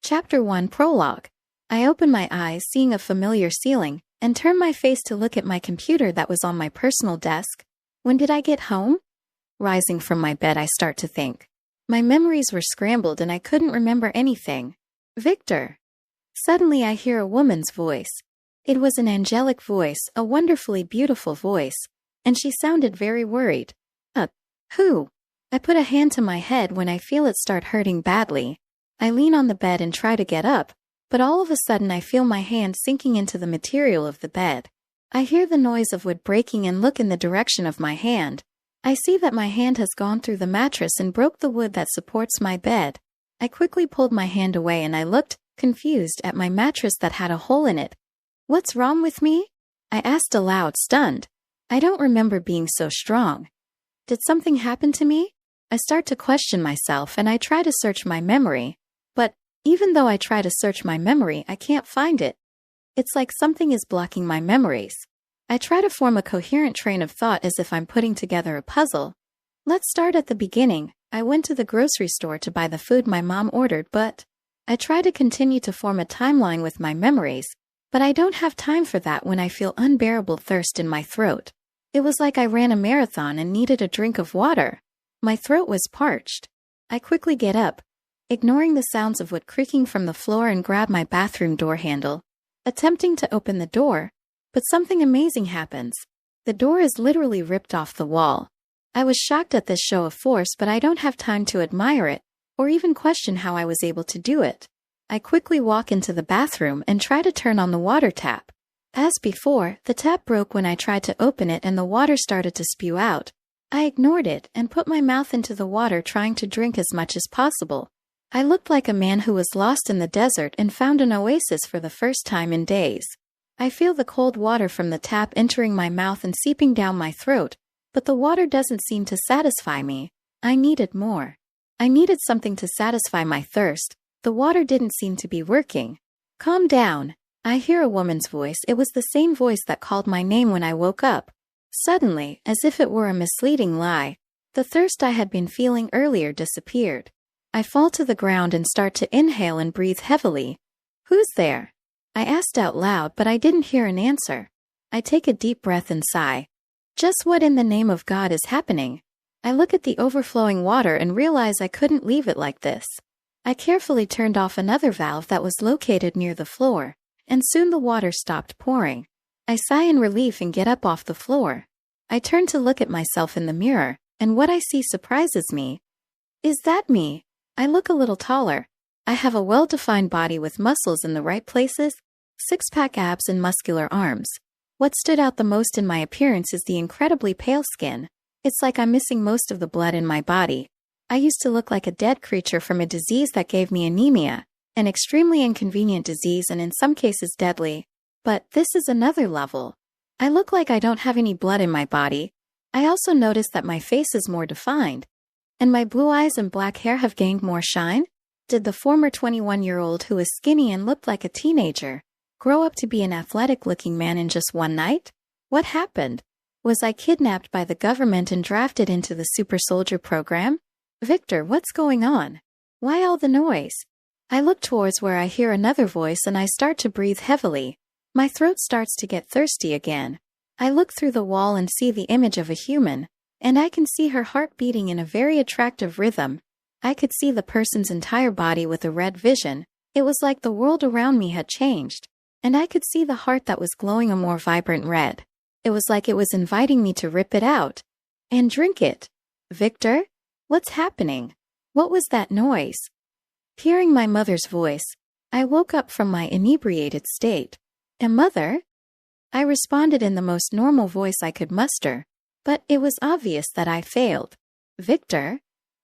Chapter 1 Prologue. I opened my eyes, seeing a familiar ceiling, and turned my face to look at my computer that was on my personal desk. When did I get home? Rising from my bed, I start to think. My memories were scrambled and I couldn't remember anything. Victor. Suddenly I hear a woman's voice. It was an angelic voice, a wonderfully beautiful voice, and she sounded very worried. Who? I put a hand to my head when I feel it start hurting badly. I lean on the bed and try to get up, but all of a sudden I feel my hand sinking into the material of the bed. I hear the noise of wood breaking and look in the direction of my hand. I see that my hand has gone through the mattress and broke the wood that supports my bed. I quickly pulled my hand away and I looked, confused, at my mattress that had a hole in it. What's wrong with me? I asked aloud, stunned. I don't remember being so strong. Did something happen to me? I start to question myself and I try to search my memory. But even though I try to search my memory, I can't find it. It's like something is blocking my memories. I try to form a coherent train of thought as if I'm putting together a puzzle. Let's start at the beginning. I went to the grocery store to buy the food my mom ordered, but I try to continue to form a timeline with my memories, but I don't have time for that when I feel unbearable thirst in my throat. It was like I ran a marathon and needed a drink of water. My throat was parched. I quickly get up, ignoring the sounds of wood creaking from the floor, and grab my bathroom door handle, attempting to open the door, but something amazing happens. The door is literally ripped off the wall. I was shocked at this show of force, but I don't have time to admire it, or even question how I was able to do it. I quickly walk into the bathroom and try to turn on the water tap. As before, the tap broke when I tried to open it and the water started to spew out. I ignored it and put my mouth into the water, trying to drink as much as possible. I looked like a man who was lost in the desert and found an oasis for the first time in days. I feel the cold water from the tap entering my mouth and seeping down my throat, but the water doesn't seem to satisfy me. I needed more. I needed something to satisfy my thirst. The water didn't seem to be working. Calm down. I hear a woman's voice. It was the same voice that called my name when I woke up. Suddenly, as if it were a misleading lie, the thirst I had been feeling earlier disappeared. I fall to the ground and start to inhale and breathe heavily. Who's there? I asked out loud, but I didn't hear an answer. I take a deep breath and sigh. Just what in the name of God is happening? I look at the overflowing water and realize I couldn't leave it like this. I carefully turned off another valve that was located near the floor, and soon the water stopped pouring. I sigh in relief and get up off the floor. I turn to look at myself in the mirror, and what I see surprises me. Is that me? I look a little taller. I have a well-defined body with muscles in the right places, six-pack abs and muscular arms. What stood out the most in my appearance is the incredibly pale skin. It's like I'm missing most of the blood in my body. I used to look like a dead creature from a disease that gave me anemia, an extremely inconvenient disease and in some cases deadly. But this is another level. I look like I don't have any blood in my body. I also notice that my face is more defined, and my blue eyes and black hair have gained more shine. Did the former 21-year-old who was skinny and looked like a teenager grow up to be an athletic-looking man in just one night? What happened? Was I kidnapped by the government and drafted into the super soldier program? Victor, what's going on? Why all the noise? I look towards where I hear another voice and I start to breathe heavily. My throat starts to get thirsty again. I look through the wall and see the image of a human, and I can see her heart beating in a very attractive rhythm. I could see the person's entire body with a red vision. It was like the world around me had changed, and I could see the heart that was glowing a more vibrant red. It was like it was inviting me to rip it out and drink it. Victor? What's happening? What was that noise? Hearing my mother's voice, I woke up from my inebriated state. And Mother? I responded in the most normal voice I could muster, but it was obvious that I failed. Victor?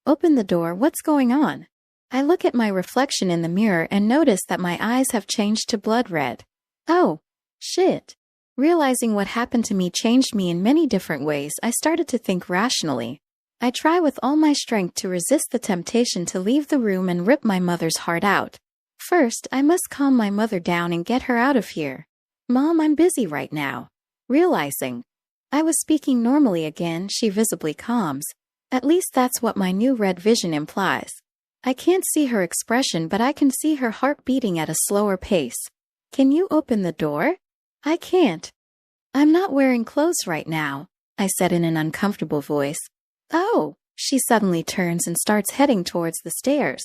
Open the door, what's going on? I look at my reflection in the mirror and notice that my eyes have changed to blood red. Oh, shit. Realizing what happened to me changed me in many different ways, I started to think rationally. I try with all my strength to resist the temptation to leave the room and rip my mother's heart out. First, I must calm my mother down and get her out of here. Mom, I'm busy right now. Realizing I was speaking normally again, she visibly calms. At least that's what my new red vision implies. I can't see her expression, but I can see her heart beating at a slower pace. Can you open the door? I can't. I'm not wearing clothes right now, I said in an uncomfortable voice. Oh, she suddenly turns and starts heading towards the stairs.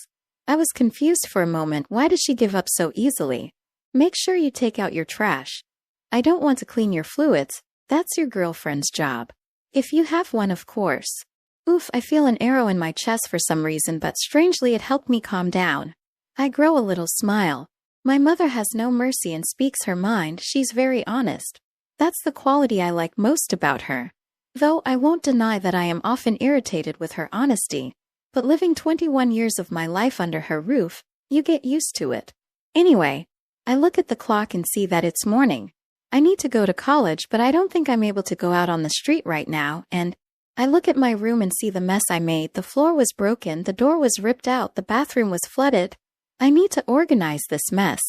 I was confused for a moment. Why does she give up so easily? Make sure you take out your trash. I don't want to clean your fluids. That's your girlfriend's job. If you have one, of course. Oof, I feel an arrow in my chest for some reason, but strangely it helped me calm down. I grow a little smile. My mother has no mercy and speaks her mind. She's very honest. That's the quality I like most about her. Though I won't deny that I am often irritated with her honesty. But living 21 years of my life under her roof, you get used to it. Anyway, I look at the clock and see that it's morning. I need to go to college, but I don't think I'm able to go out on the street right now, and I look at my room and see the mess I made. The floor was broken, the door was ripped out, the bathroom was flooded. I need to organize this mess.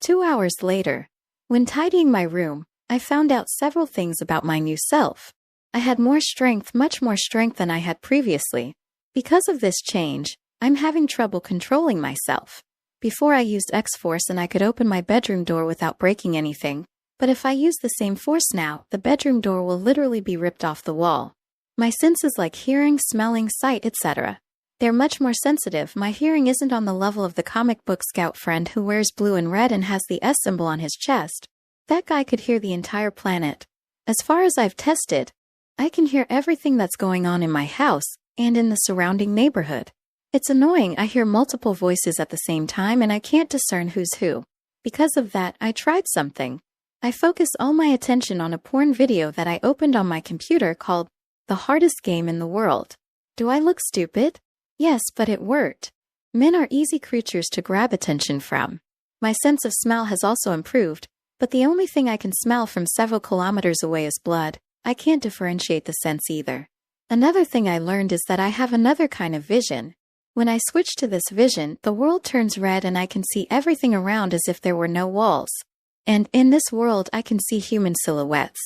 2 hours later, when tidying my room, I found out several things about my new self. I had more strength, much more strength than I had previously. Because of this change, I'm having trouble controlling myself. Before I used X-Force and I could open my bedroom door without breaking anything, but if I use the same force now, the bedroom door will literally be ripped off the wall. My senses like hearing, smelling, sight, etc. They're much more sensitive. My hearing isn't on the level of the comic book scout friend who wears blue and red and has the S symbol on his chest. That guy could hear the entire planet. As far as I've tested, I can hear everything that's going on in my house and in the surrounding neighborhood. It's annoying. I hear multiple voices at the same time and I can't discern who's who. Because of that, I tried something. I focused all my attention on a porn video that I opened on my computer called The Hardest Game in the World. Do I look stupid? Yes, but it worked. Men are easy creatures to grab attention from. My sense of smell has also improved, but the only thing I can smell from several kilometers away is blood. I can't differentiate the scents either. Another thing I learned is that I have another kind of vision. When I switch to this vision, the world turns red and I can see everything around as if there were no walls. And in this world, I can see human silhouettes.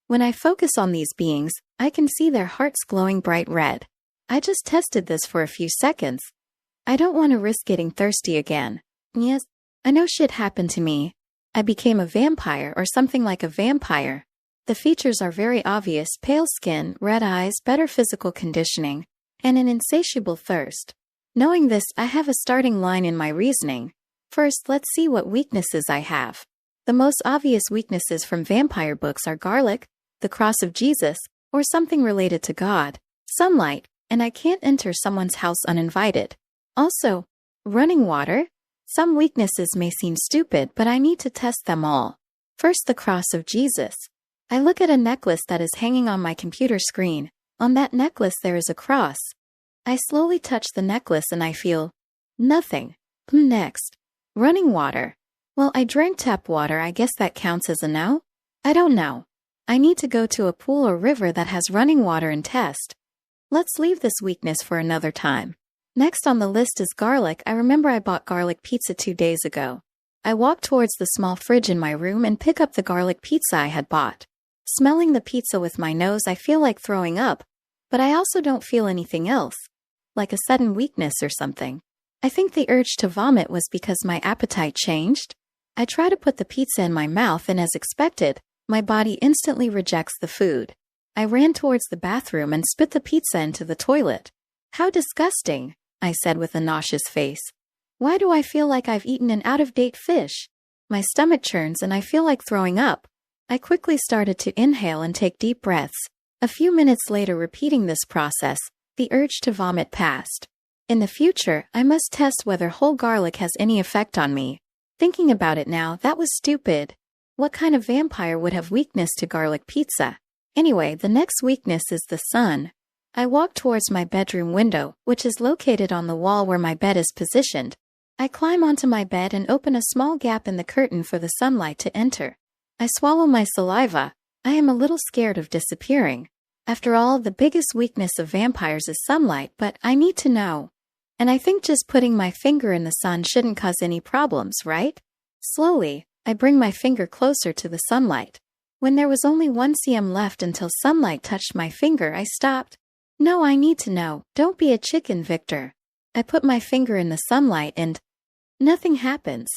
When I focus on these beings, I can see their hearts glowing bright red. I just tested this for a few seconds. I don't want to risk getting thirsty again. Yes, I know shit happened to me. I became a vampire or something like a vampire. The features are very obvious: pale skin, red eyes, better physical conditioning, and an insatiable thirst. Knowing this, I have a starting line in my reasoning. First, let's see what weaknesses I have. The most obvious weaknesses from vampire books are garlic, the cross of Jesus, or something related to God, sunlight, and I can't enter someone's house uninvited. Also, running water. Some weaknesses may seem stupid, but I need to test them all. First, the cross of Jesus. I look at a necklace that is hanging on my computer screen. On that necklace there is a cross. I slowly touch the necklace and I feel nothing. Next, running water. Well, I drank tap water. I guess that counts as a no? I don't know. I need to go to a pool or river that has running water and test. Let's leave this weakness for another time. Next on the list is garlic. I remember I bought garlic pizza 2 days ago. I walk towards the small fridge in my room and pick up the garlic pizza I had bought. Smelling the pizza with my nose, I feel like throwing up, but I also don't feel anything else, like a sudden weakness or something. I think the urge to vomit was because my appetite changed. I try to put the pizza in my mouth and, as expected, my body instantly rejects the food. I ran towards the bathroom and spit the pizza into the toilet. How disgusting, I said with a nauseous face. Why do I feel like I've eaten an out-of-date fish? My stomach churns and I feel like throwing up. I quickly started to inhale and take deep breaths. A few minutes later, repeating this process, the urge to vomit passed. In the future, I must test whether whole garlic has any effect on me. Thinking about it now, that was stupid. What kind of vampire would have weakness to garlic pizza? Anyway, the next weakness is the sun. I walk towards my bedroom window, which is located on the wall where my bed is positioned. I climb onto my bed and open a small gap in the curtain for the sunlight to enter. I swallow my saliva. I am a little scared of disappearing. After all, the biggest weakness of vampires is sunlight, but I need to know. And I think just putting my finger in the sun shouldn't cause any problems, right? Slowly, I bring my finger closer to the sunlight. When there was only 1 cm left until sunlight touched my finger, I stopped. No, I need to know. Don't be a chicken, Victor. I put my finger in the sunlight and nothing happens.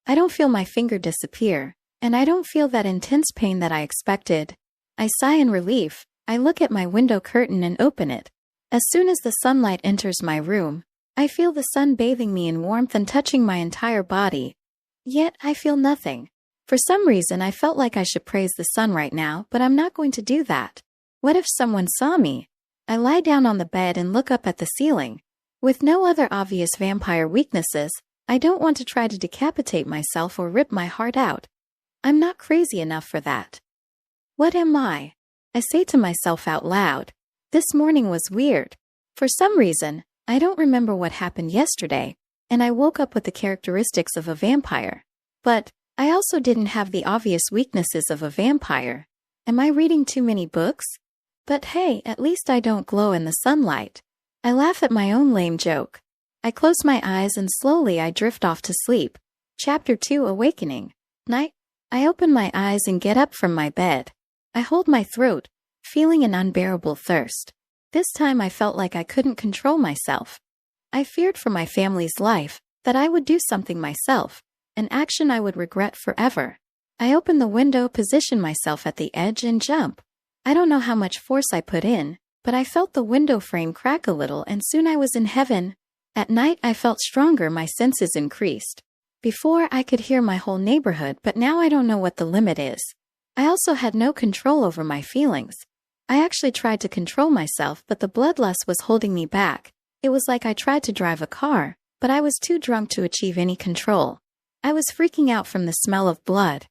I don't feel my finger disappear, and I don't feel that intense pain that I expected. I sigh in relief. I look at my window curtain and open it. As soon as the sunlight enters my room, I feel the sun bathing me in warmth and touching my entire body. Yet I feel nothing. For some reason I felt like I should praise the sun right now, but I'm not going to do that. What if someone saw me? I lie down on the bed and look up at the ceiling. With no other obvious vampire weaknesses, I don't want to try to decapitate myself or rip my heart out. I'm not crazy enough for that. What am I? I say to myself out loud. This morning was weird. For some reason, I don't remember what happened yesterday, and I woke up with the characteristics of a vampire. But I also didn't have the obvious weaknesses of a vampire. Am I reading too many books? But hey, at least I don't glow in the sunlight. I laugh at my own lame joke. I close my eyes and slowly I drift off to sleep. Chapter 2: Awakening. Night. I open my eyes and get up from my bed. I hold my throat, feeling an unbearable thirst. This time I felt like I couldn't control myself. I feared for my family's life, that I would do something myself, an action I would regret forever. I open the window, position myself at the edge, and jump. I don't know how much force I put in, but I felt the window frame crack a little and soon I was in heaven. At night I felt stronger, my senses increased. Before I could hear my whole neighborhood, but now I don't know what the limit is. I also had no control over my feelings. I actually tried to control myself, but the bloodlust was holding me back. It was like I tried to drive a car, but I was too drunk to achieve any control. I was freaking out from the smell of blood.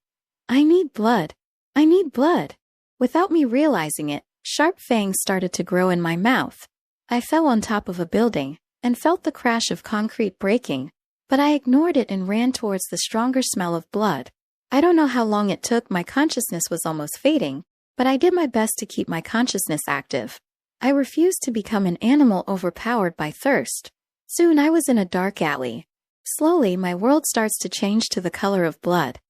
I need blood. I need blood. Without me realizing it, sharp fangs started to grow in my mouth. I fell on top of a building and felt the crash of concrete breaking, but I ignored it and ran towards the stronger smell of blood. I don't know how long it took, my consciousness was almost fading, but I did my best to keep my consciousness active. I refused to become an animal overpowered by thirst. Soon I was in a dark alley. Slowly my world starts to change to the color of blood.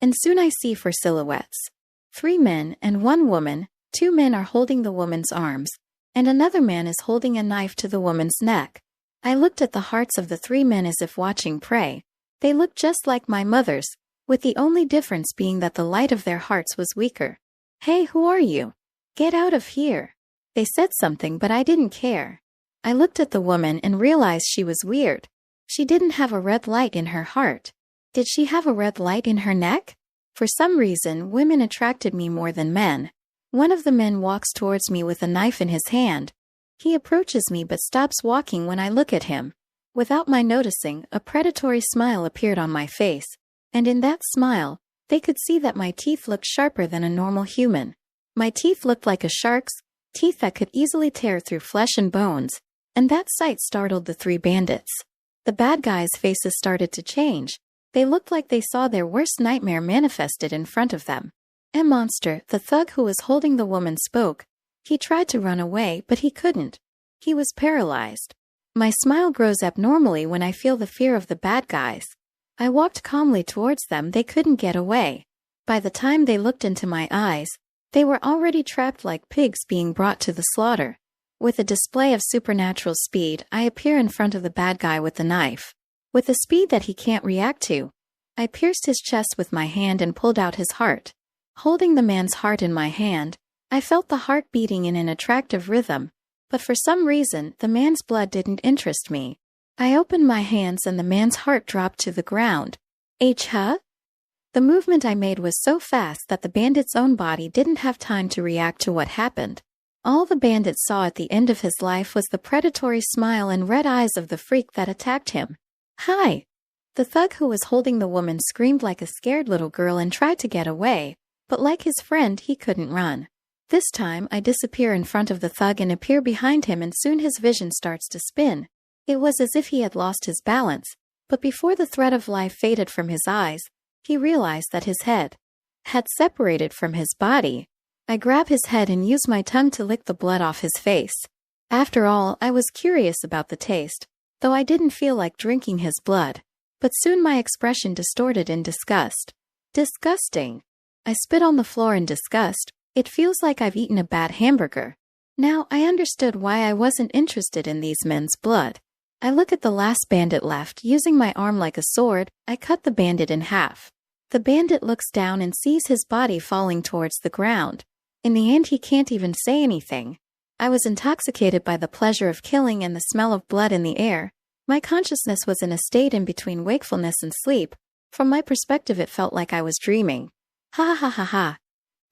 And soon I see 4 silhouettes. 3 men and 1 woman. 2 men are holding the woman's arms, and another man is holding a knife to the woman's neck. I looked at the hearts of the 3 men as if watching prey. They looked just like my mother's, with the only difference being that the light of their hearts was weaker. Hey, who are you? Get out of here. They said something, but I didn't care. I looked at the woman and realized she was weird. She didn't have a red light in her heart. Did she have a red light in her neck? For some reason, women attracted me more than men. One of the men walks towards me with a knife in his hand. He approaches me but stops walking when I look at him. Without my noticing, a predatory smile appeared on my face, and in that smile, they could see that my teeth looked sharper than a normal human. My teeth looked like a shark's, teeth that could easily tear through flesh and bones, and that sight startled the 3 bandits. The bad guys' faces started to change. They looked like they saw their worst nightmare manifested in front of them. A monster, the thug who was holding the woman, spoke. He tried to run away, but he couldn't. He was paralyzed. My smile grows abnormally when I feel the fear of the bad guys. I walked calmly towards them. They couldn't get away. By the time they looked into my eyes, they were already trapped like pigs being brought to the slaughter. With a display of supernatural speed, I appear in front of the bad guy with the knife. With a speed that he can't react to, I pierced his chest with my hand and pulled out his heart. Holding the man's heart in my hand, I felt the heart beating in an attractive rhythm, but for some reason, the man's blood didn't interest me. I opened my hands and the man's heart dropped to the ground. Huh? The movement I made was so fast that the bandit's own body didn't have time to react to what happened. All the bandit saw at the end of his life was the predatory smile and red eyes of the freak that attacked him. Hi! The thug who was holding the woman screamed like a scared little girl and tried to get away, but like his friend, he couldn't run. This time, I disappear in front of the thug and appear behind him, and soon his vision starts to spin. It was as if he had lost his balance, but before the thread of life faded from his eyes, he realized that his head had separated from his body. I grab his head and use my tongue to lick the blood off his face. After all, I was curious about the taste, though I didn't feel like drinking his blood. But soon my expression distorted in disgust. Disgusting. I spit on the floor in disgust. It feels like I've eaten a bad hamburger. Now I understood why I wasn't interested in these men's blood. I look at the last bandit left. Using my arm like a sword, I cut the bandit in half. The bandit looks down and sees his body falling towards the ground. In the end, he can't even say anything. I was intoxicated by the pleasure of killing and the smell of blood in the air. My consciousness was in a state in between wakefulness and sleep. From my perspective, it felt like I was dreaming. Ha ha ha ha ha.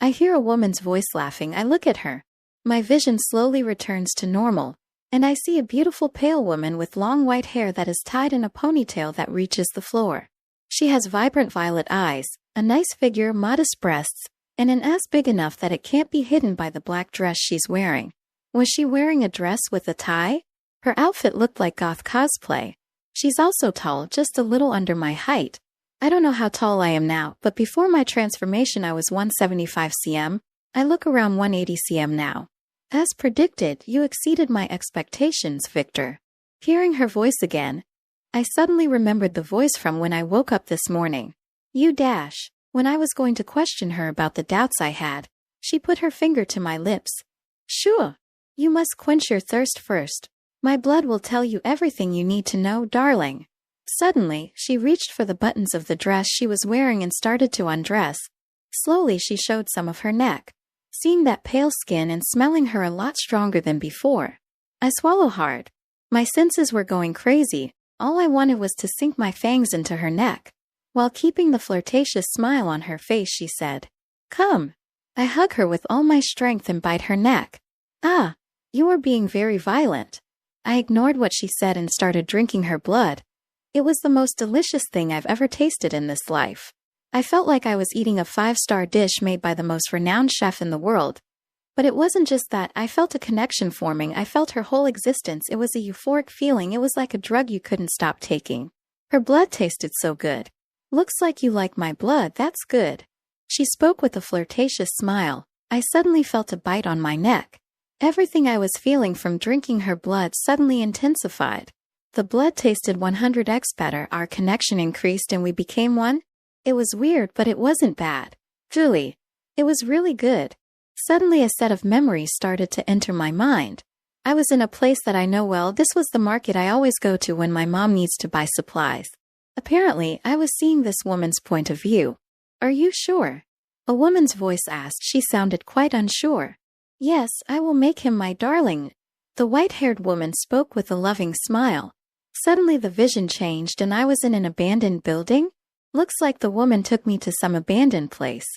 I hear a woman's voice laughing. I look at her. My vision slowly returns to normal, and I see a beautiful pale woman with long white hair that is tied in a ponytail that reaches the floor. She has vibrant violet eyes, a nice figure, modest breasts, and an ass big enough that it can't be hidden by the black dress she's wearing. Was she wearing a dress with a tie? Her outfit looked like goth cosplay. She's also tall, just a little under my height. I don't know how tall I am now, but before my transformation I was 175 cm. I look around 180 cm now. As predicted, you exceeded my expectations, Victor. Hearing her voice again, I suddenly remembered the voice from when I woke up this morning. When I was going to question her about the doubts I had, she put her finger to my lips. Sure. You must quench your thirst first. My blood will tell you everything you need to know, darling. Suddenly, she reached for the buttons of the dress she was wearing and started to undress. Slowly, she showed some of her neck. Seeing that pale skin and smelling her a lot stronger than before, I swallow hard. My senses were going crazy. All I wanted was to sink my fangs into her neck. While keeping the flirtatious smile on her face, she said, "Come." I hug her with all my strength and bite her neck. "Ah, you are being very violent." I ignored what she said and started drinking her blood. It was the most delicious thing I've ever tasted in this life. I felt like I was eating a 5-star dish made by the most renowned chef in the world. But it wasn't just that. I felt a connection forming. I felt her whole existence. It was a euphoric feeling. It was like a drug you couldn't stop taking. Her blood tasted so good. "Looks like you like my blood. That's good." She spoke with a flirtatious smile. I suddenly felt a bite on my neck. Everything I was feeling from drinking her blood suddenly intensified. The blood tasted 100x better. Our connection increased and we became one. It was weird, but it wasn't bad. Julie, it was really good. Suddenly a set of memories started to enter my mind. I was in a place that I know well. This was the market I always go to when my mom needs to buy supplies. Apparently, I was seeing this woman's point of view. "Are you sure?" A woman's voice asked. She sounded quite unsure. "Yes, I will make him my darling." The white-haired woman spoke with a loving smile. Suddenly the vision changed and I was in an abandoned building. Looks like the woman took me to some abandoned place.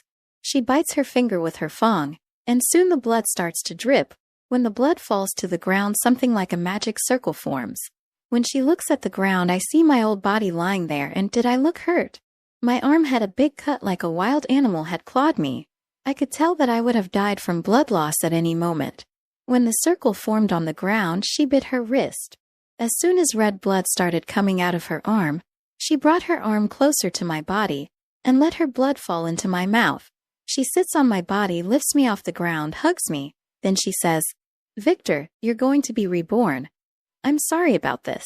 She bites her finger with her thong, and soon the blood starts to drip. When the blood falls to the ground, something like a magic circle forms. When she looks at the ground, I see my old body lying there, and did I look hurt? My arm had a big cut like a wild animal had clawed me. I could tell that I would have died from blood loss at any moment. When the circle formed on the ground, she bit her wrist. As soon as red blood started coming out of her arm, she brought her arm closer to my body and let her blood fall into my mouth. She sits on my body, lifts me off the ground, hugs me. Then she says, "Victor, you're going to be reborn. I'm sorry about this."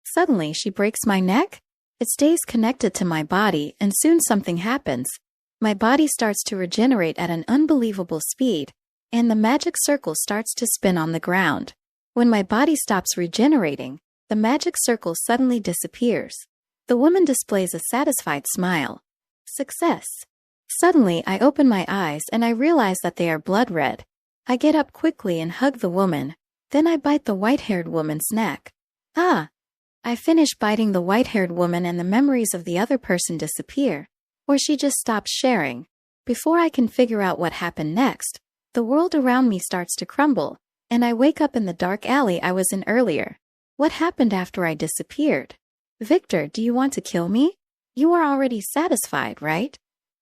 Suddenly, she breaks my neck. It stays connected to my body, and soon something happens. My body starts to regenerate at an unbelievable speed, and the magic circle starts to spin on the ground. When my body stops regenerating, the magic circle suddenly disappears. The woman displays a satisfied smile. Success. Suddenly, I open my eyes and I realize that they are blood red. I get up quickly and hug the woman. Then I bite the white-haired woman's neck. Ah! I finish biting the white-haired woman and the memories of the other person disappear. Or she just stops sharing. Before I can figure out what happened next, the world around me starts to crumble, and I wake up in the dark alley I was in earlier. What happened after I disappeared? "Victor, do you want to kill me? You are already satisfied, right?"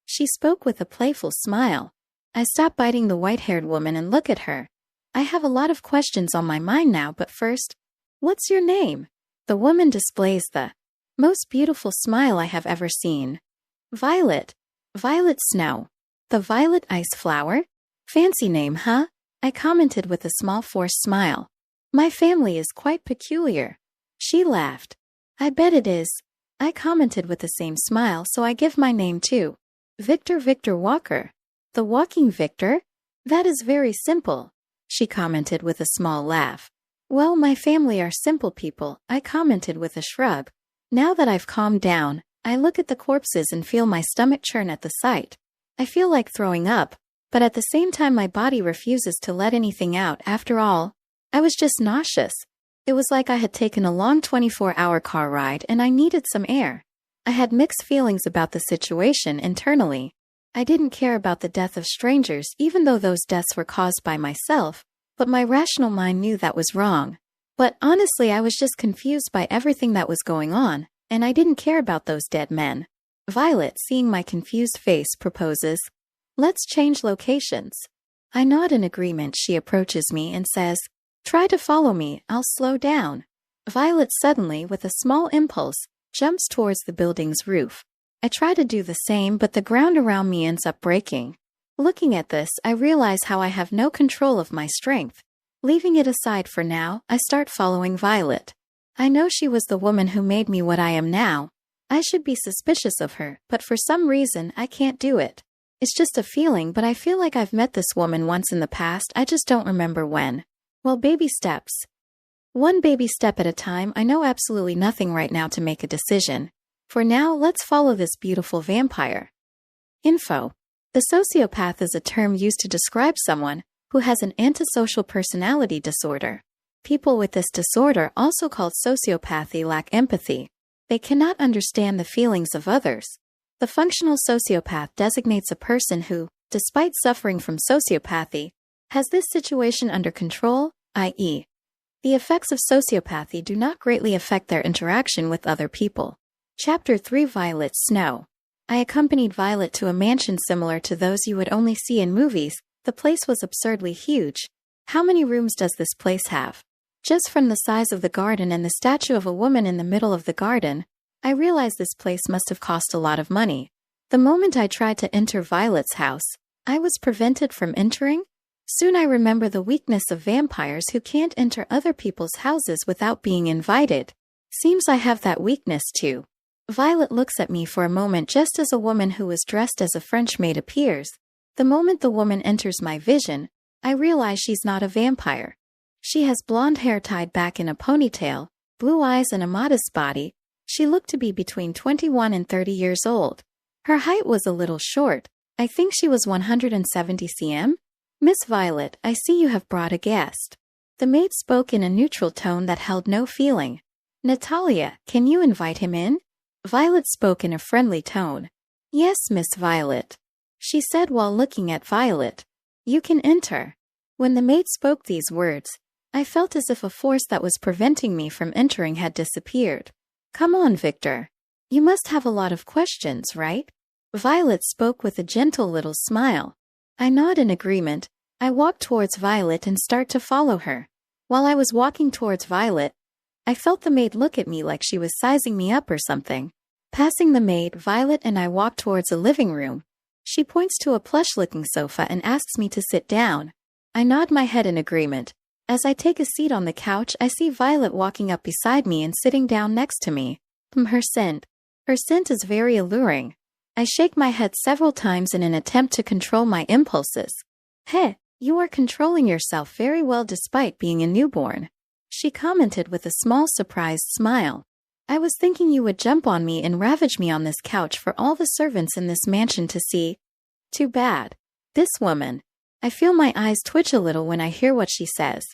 She spoke with a playful smile. I stop biting the white-haired woman and look at her. I have a lot of questions on my mind now, but first, what's your name? The woman displays the most beautiful smile I have ever seen. Violet. Violet Snow. The violet ice flower? Fancy name, huh? I commented with a small forced smile. My family is quite peculiar. She laughed. I bet it is. I commented with the same smile, so I give my name too. Victor Walker. The Walking Victor? That is very simple. She commented with a small laugh. Well, my family are simple people, I commented with a shrug. Now that I've calmed down, I look at the corpses and feel my stomach churn at the sight. I feel like throwing up, but at the same time my body refuses to let anything out. After all, I was just nauseous. It was like I had taken a long 24-hour car ride and I needed some air. I had mixed feelings about the situation internally. I didn't care about the death of strangers, even though those deaths were caused by myself, but my rational mind knew that was wrong. But honestly, I was just confused by everything that was going on, and I didn't care about those dead men. Violet, seeing my confused face, proposes, "Let's change locations." I nod in agreement. She approaches me and says, "Try to follow me, I'll slow down." Violet suddenly, with a small impulse, jumps towards the building's roof. I try to do the same, but the ground around me ends up breaking. Looking at this, I realize how I have no control of my strength. Leaving it aside for now, I start following Violet. I know she was the woman who made me what I am now. I should be suspicious of her, but for some reason, I can't do it. It's just a feeling, but I feel like I've met this woman once in the past, I just don't remember when. Well, baby steps. One baby step at a time. I know absolutely nothing right now to make a decision. For now, let's follow this beautiful vampire. Info. The sociopath is a term used to describe someone who has an antisocial personality disorder. People with this disorder, also called sociopathy, lack empathy. They cannot understand the feelings of others. The functional sociopath designates a person who, despite suffering from sociopathy, has this situation under control, i.e., the effects of sociopathy do not greatly affect their interaction with other people. Chapter 3. Violet Snow. I accompanied Violet to a mansion similar to those you would only see in movies. The place was absurdly huge. How many rooms does this place have? Just from the size of the garden and the statue of a woman in the middle of the garden, I realized this place must have cost a lot of money. The moment I tried to enter Violet's house, I was prevented from entering. Soon I remember the weakness of vampires who can't enter other people's houses without being invited. Seems I have that weakness too. Violet looks at me for a moment just as a woman who was dressed as a French maid appears. The moment the woman enters my vision, I realize she's not a vampire. She has blonde hair tied back in a ponytail, blue eyes and a modest body. She looked to be between 21 and 30 years old. Her height was a little short. I think she was 170 cm. "Miss Violet, I see you have brought a guest." The maid spoke in a neutral tone that held no feeling. "Natalia, can you invite him in?" Violet spoke in a friendly tone. "Yes, Miss Violet," she said while looking at Violet. "You can enter." When the maid spoke these words, I felt as if a force that was preventing me from entering had disappeared. "Come on, Victor. You must have a lot of questions, right?" Violet spoke with a gentle little smile. I nod in agreement. I walk towards Violet and start to follow her. While I was walking towards Violet, I felt the maid look at me like she was sizing me up or something. Passing the maid, Violet and I walk towards a living room. She points to a plush-looking sofa and asks me to sit down. I nod my head in agreement. As I take a seat on the couch, I see Violet walking up beside me and sitting down next to me. Her scent. Her scent is very alluring. I shake my head several times in an attempt to control my impulses. "Hey, you are controlling yourself very well despite being a newborn," she commented with a small surprised smile. "I was thinking you would jump on me and ravage me on this couch for all the servants in this mansion to see. Too bad. This woman." I feel my eyes twitch a little when I hear what she says.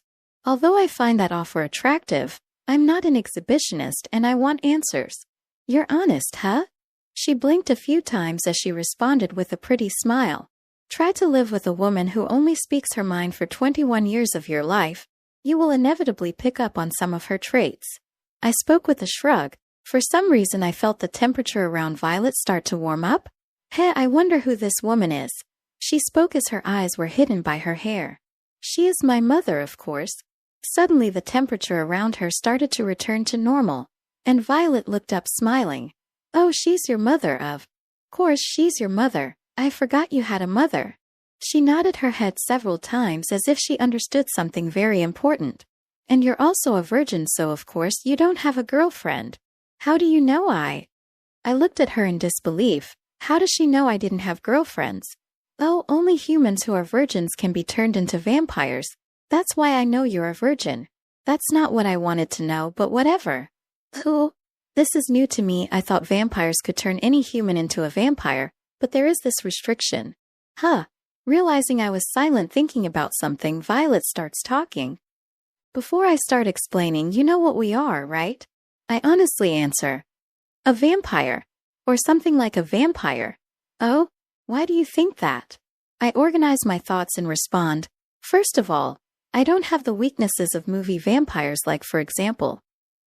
Although I find that offer attractive, I'm not an exhibitionist and I want answers. "You're honest, huh?" She blinked a few times as she responded with a pretty smile. Try to live with a woman who only speaks her mind for 21 years of your life. You will inevitably pick up on some of her traits. I spoke with a shrug. For some reason I felt the temperature around Violet start to warm up. "Hey, I wonder who this woman is." She spoke as her eyes were hidden by her hair. "She is my mother, of course." Suddenly the temperature around her started to return to normal, and Violet looked up smiling. "Oh, she's your mother of course she's your mother. I forgot you had a mother." She nodded her head several times as if she understood something very important. "And you're also a virgin, so of course you don't have a girlfriend." "How do you know I looked at her in disbelief. How does she know I didn't have girlfriends? "Oh, only humans who are virgins can be turned into vampires. That's why I know you're a virgin." That's not what I wanted to know, but whatever. Ooh, this is new to me. I thought vampires could turn any human into a vampire, but there is this restriction. Huh. Realizing I was silent thinking about something, Violet starts talking. Before I start explaining, you know what we are, right? I honestly answer. A vampire. Or something like a vampire. Oh? Why do you think that? I organize my thoughts and respond. First of all, I don't have the weaknesses of movie vampires like, for example,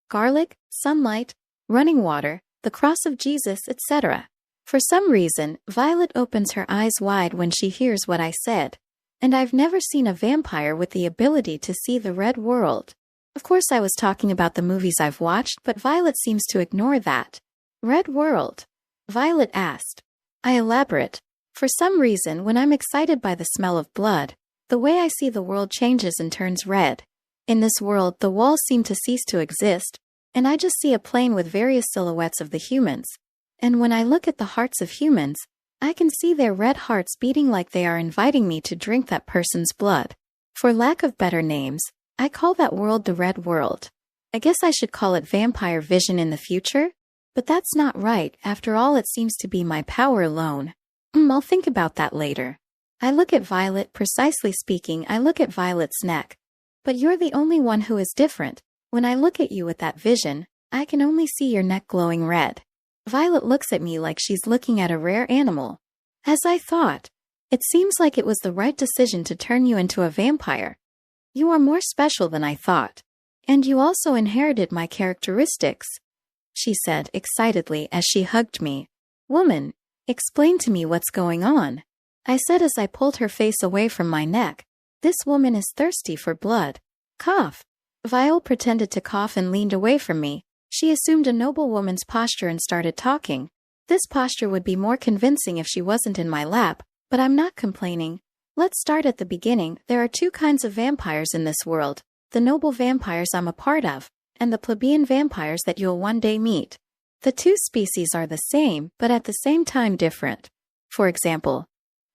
garlic, sunlight, running water, the cross of Jesus, etc. For some reason, Violet opens her eyes wide when she hears what I said. And I've never seen a vampire with the ability to see the red world. Of course, I was talking about the movies I've watched, but Violet seems to ignore that. Red world? Violet asked. I elaborate. For some reason, when I'm excited by the smell of blood, the way I see the world changes and turns red. In this world, the walls seem to cease to exist, and I just see a plane with various silhouettes of the humans. And when I look at the hearts of humans, I can see their red hearts beating like they are inviting me to drink that person's blood. For lack of better names, I call that world the red world. I guess I should call it vampire vision in the future? But that's not right. After all, it seems to be my power alone. I'll think about that later. I look at Violet. Precisely speaking, I look at Violet's neck. But you're the only one who is different. When I look at you with that vision, I can only see your neck glowing red. Violet looks at me like she's looking at a rare animal. As I thought, it seems like it was the right decision to turn you into a vampire. You are more special than I thought. And you also inherited my characteristics, she said excitedly as she hugged me. Woman, explain to me what's going on, I said as I pulled her face away from my neck. This woman is thirsty for blood. Cough. Violet pretended to cough and leaned away from me. She assumed a noble woman's posture and started talking. This posture would be more convincing if she wasn't in my lap, but I'm not complaining. Let's start at the beginning. There are two kinds of vampires in this world. The noble vampires I'm a part of, and the plebeian vampires that you'll one day meet. The two species are the same, but at the same time different. For example,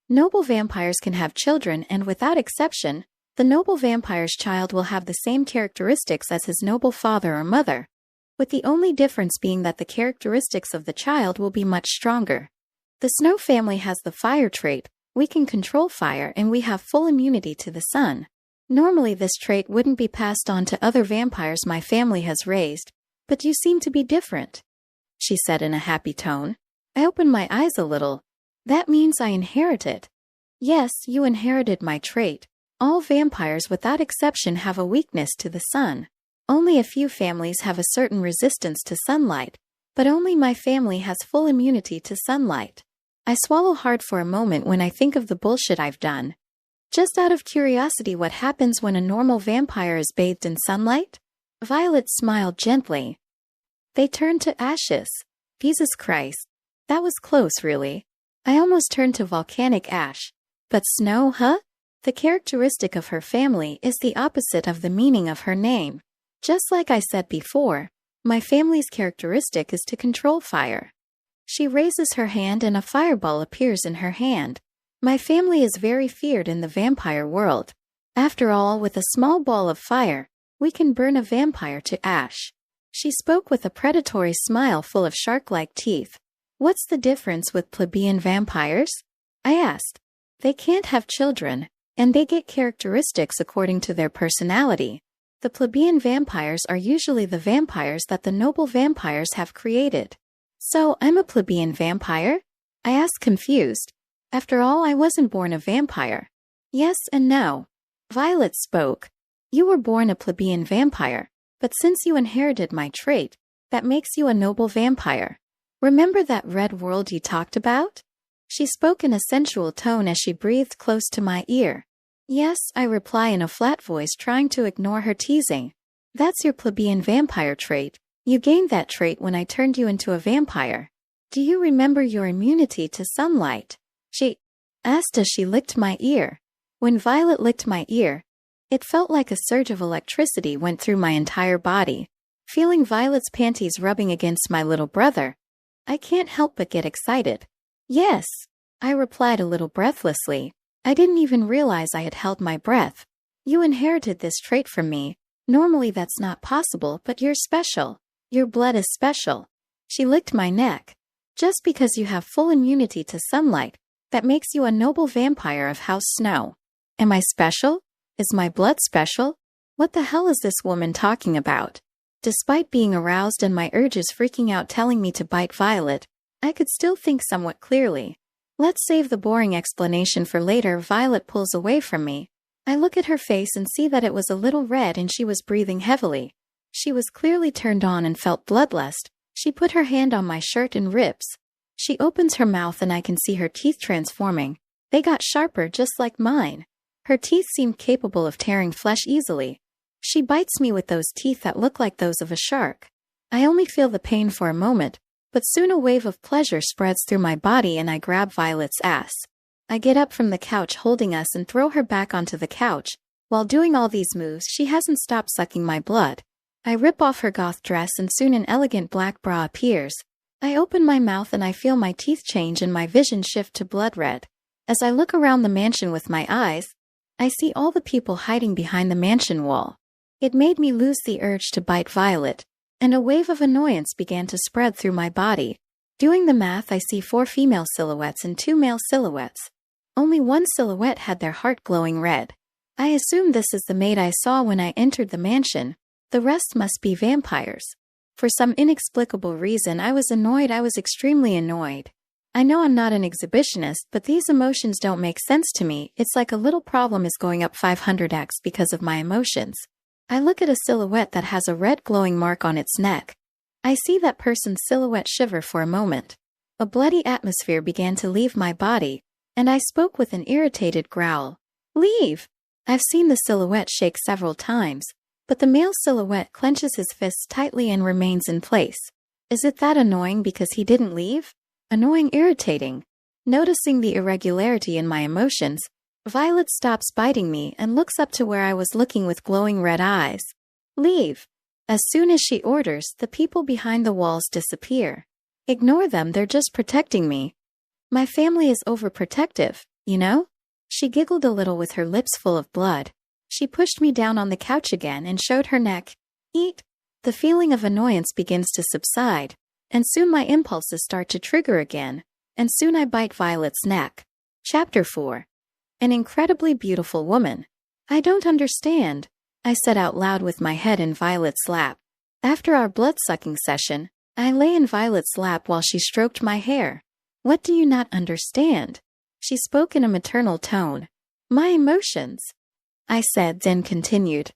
noble vampires can have children, and without exception, the noble vampire's child will have the same characteristics as his noble father or mother, with the only difference being that the characteristics of the child will be much stronger. The Snow family has the fire trait. We can control fire, and we have full immunity to the sun. Normally this trait wouldn't be passed on to other vampires my family has raised, but you seem to be different, she said in a happy tone. I opened my eyes a little. That means I inherit it. Yes, you inherited my trait. All vampires without exception have a weakness to the sun. Only a few families have a certain resistance to sunlight, but only my family has full immunity to sunlight. I swallow hard for a moment when I think of the bullshit I've done. Just out of curiosity, what happens when a normal vampire is bathed in sunlight? Violet smiled gently. They turn to ashes. Jesus Christ. That was close, really. I almost turned to volcanic ash. But Snow, huh? The characteristic of her family is the opposite of the meaning of her name. Just like I said before, my family's characteristic is to control fire. She raises her hand and a fireball appears in her hand. My family is very feared in the vampire world. After all, with a small ball of fire, we can burn a vampire to ash. She spoke with a predatory smile full of shark-like teeth. What's the difference with plebeian vampires? I asked. They can't have children, and they get characteristics according to their personality. The plebeian vampires are usually the vampires that the noble vampires have created. So, I'm a plebeian vampire? I asked, confused. After all, I wasn't born a vampire. Yes and no. Violet spoke. You were born a plebeian vampire, but since you inherited my trait, that makes you a noble vampire. Remember that red world you talked about? She spoke in a sensual tone as she breathed close to my ear. Yes, I reply in a flat voice, trying to ignore her teasing. That's your plebeian vampire trait. You gained that trait when I turned you into a vampire. Do you remember your immunity to sunlight? She asked as she licked my ear. When Violet licked my ear, it felt like a surge of electricity went through my entire body. Feeling Violet's panties rubbing against my little brother, I can't help but get excited. Yes, I replied a little breathlessly. I didn't even realize I had held my breath. You inherited this trait from me. Normally that's not possible, but you're special. Your blood is special. She licked my neck. Just because you have full immunity to sunlight, that makes you a noble vampire of House Snow. Am I special? Is my blood special? What the hell is this woman talking about? Despite being aroused and my urges freaking out telling me to bite Violet, I could still think somewhat clearly. Let's save the boring explanation for later. Violet pulls away from me. I look at her face and see that it was a little red and she was breathing heavily. She was clearly turned on and felt bloodlust. She put her hand on my shirt and ribs. She opens her mouth and I can see her teeth transforming. They got sharper just like mine. Her teeth seemed capable of tearing flesh easily. She bites me with those teeth that look like those of a shark. I only feel the pain for a moment, but soon a wave of pleasure spreads through my body and I grab Violet's ass. I get up from the couch holding us and throw her back onto the couch. While doing all these moves, she hasn't stopped sucking my blood. I rip off her goth dress and soon an elegant black bra appears. I open my mouth and I feel my teeth change and my vision shift to blood red. As I look around the mansion with my eyes, I see all the people hiding behind the mansion wall. It made me lose the urge to bite Violet, and a wave of annoyance began to spread through my body. Doing the math, I see 4 female silhouettes and 2 male silhouettes. Only one silhouette had their heart glowing red. I assume this is the maid I saw when I entered the mansion. The rest must be vampires. For some inexplicable reason, I was annoyed. I was extremely annoyed. I know I'm not an exhibitionist, but these emotions don't make sense to me. It's like a little problem is going up 500x because of my emotions. I look at a silhouette that has a red glowing mark on its neck. I see that person's silhouette shiver for a moment. A bloody atmosphere began to leave my body, and I spoke with an irritated growl. Leave! I've seen the silhouette shake several times, but the male silhouette clenches his fists tightly and remains in place. Is it that annoying because he didn't leave? Annoying, irritating. Noticing the irregularity in my emotions, Violet stops biting me and looks up to where I was looking with glowing red eyes. Leave. As soon as she orders, the people behind the walls disappear. Ignore them, they're just protecting me. My family is overprotective, you know? She giggled a little with her lips full of blood. She pushed me down on the couch again and showed her neck. Eat. The feeling of annoyance begins to subside, and soon my impulses start to trigger again, and soon I bite Violet's neck. Chapter 4. An incredibly beautiful woman. I don't understand, I said out loud with my head in Violet's lap. After our blood-sucking session, I lay in Violet's lap while she stroked my hair. What do you not understand? She spoke in a maternal tone. My emotions, I said, then continued.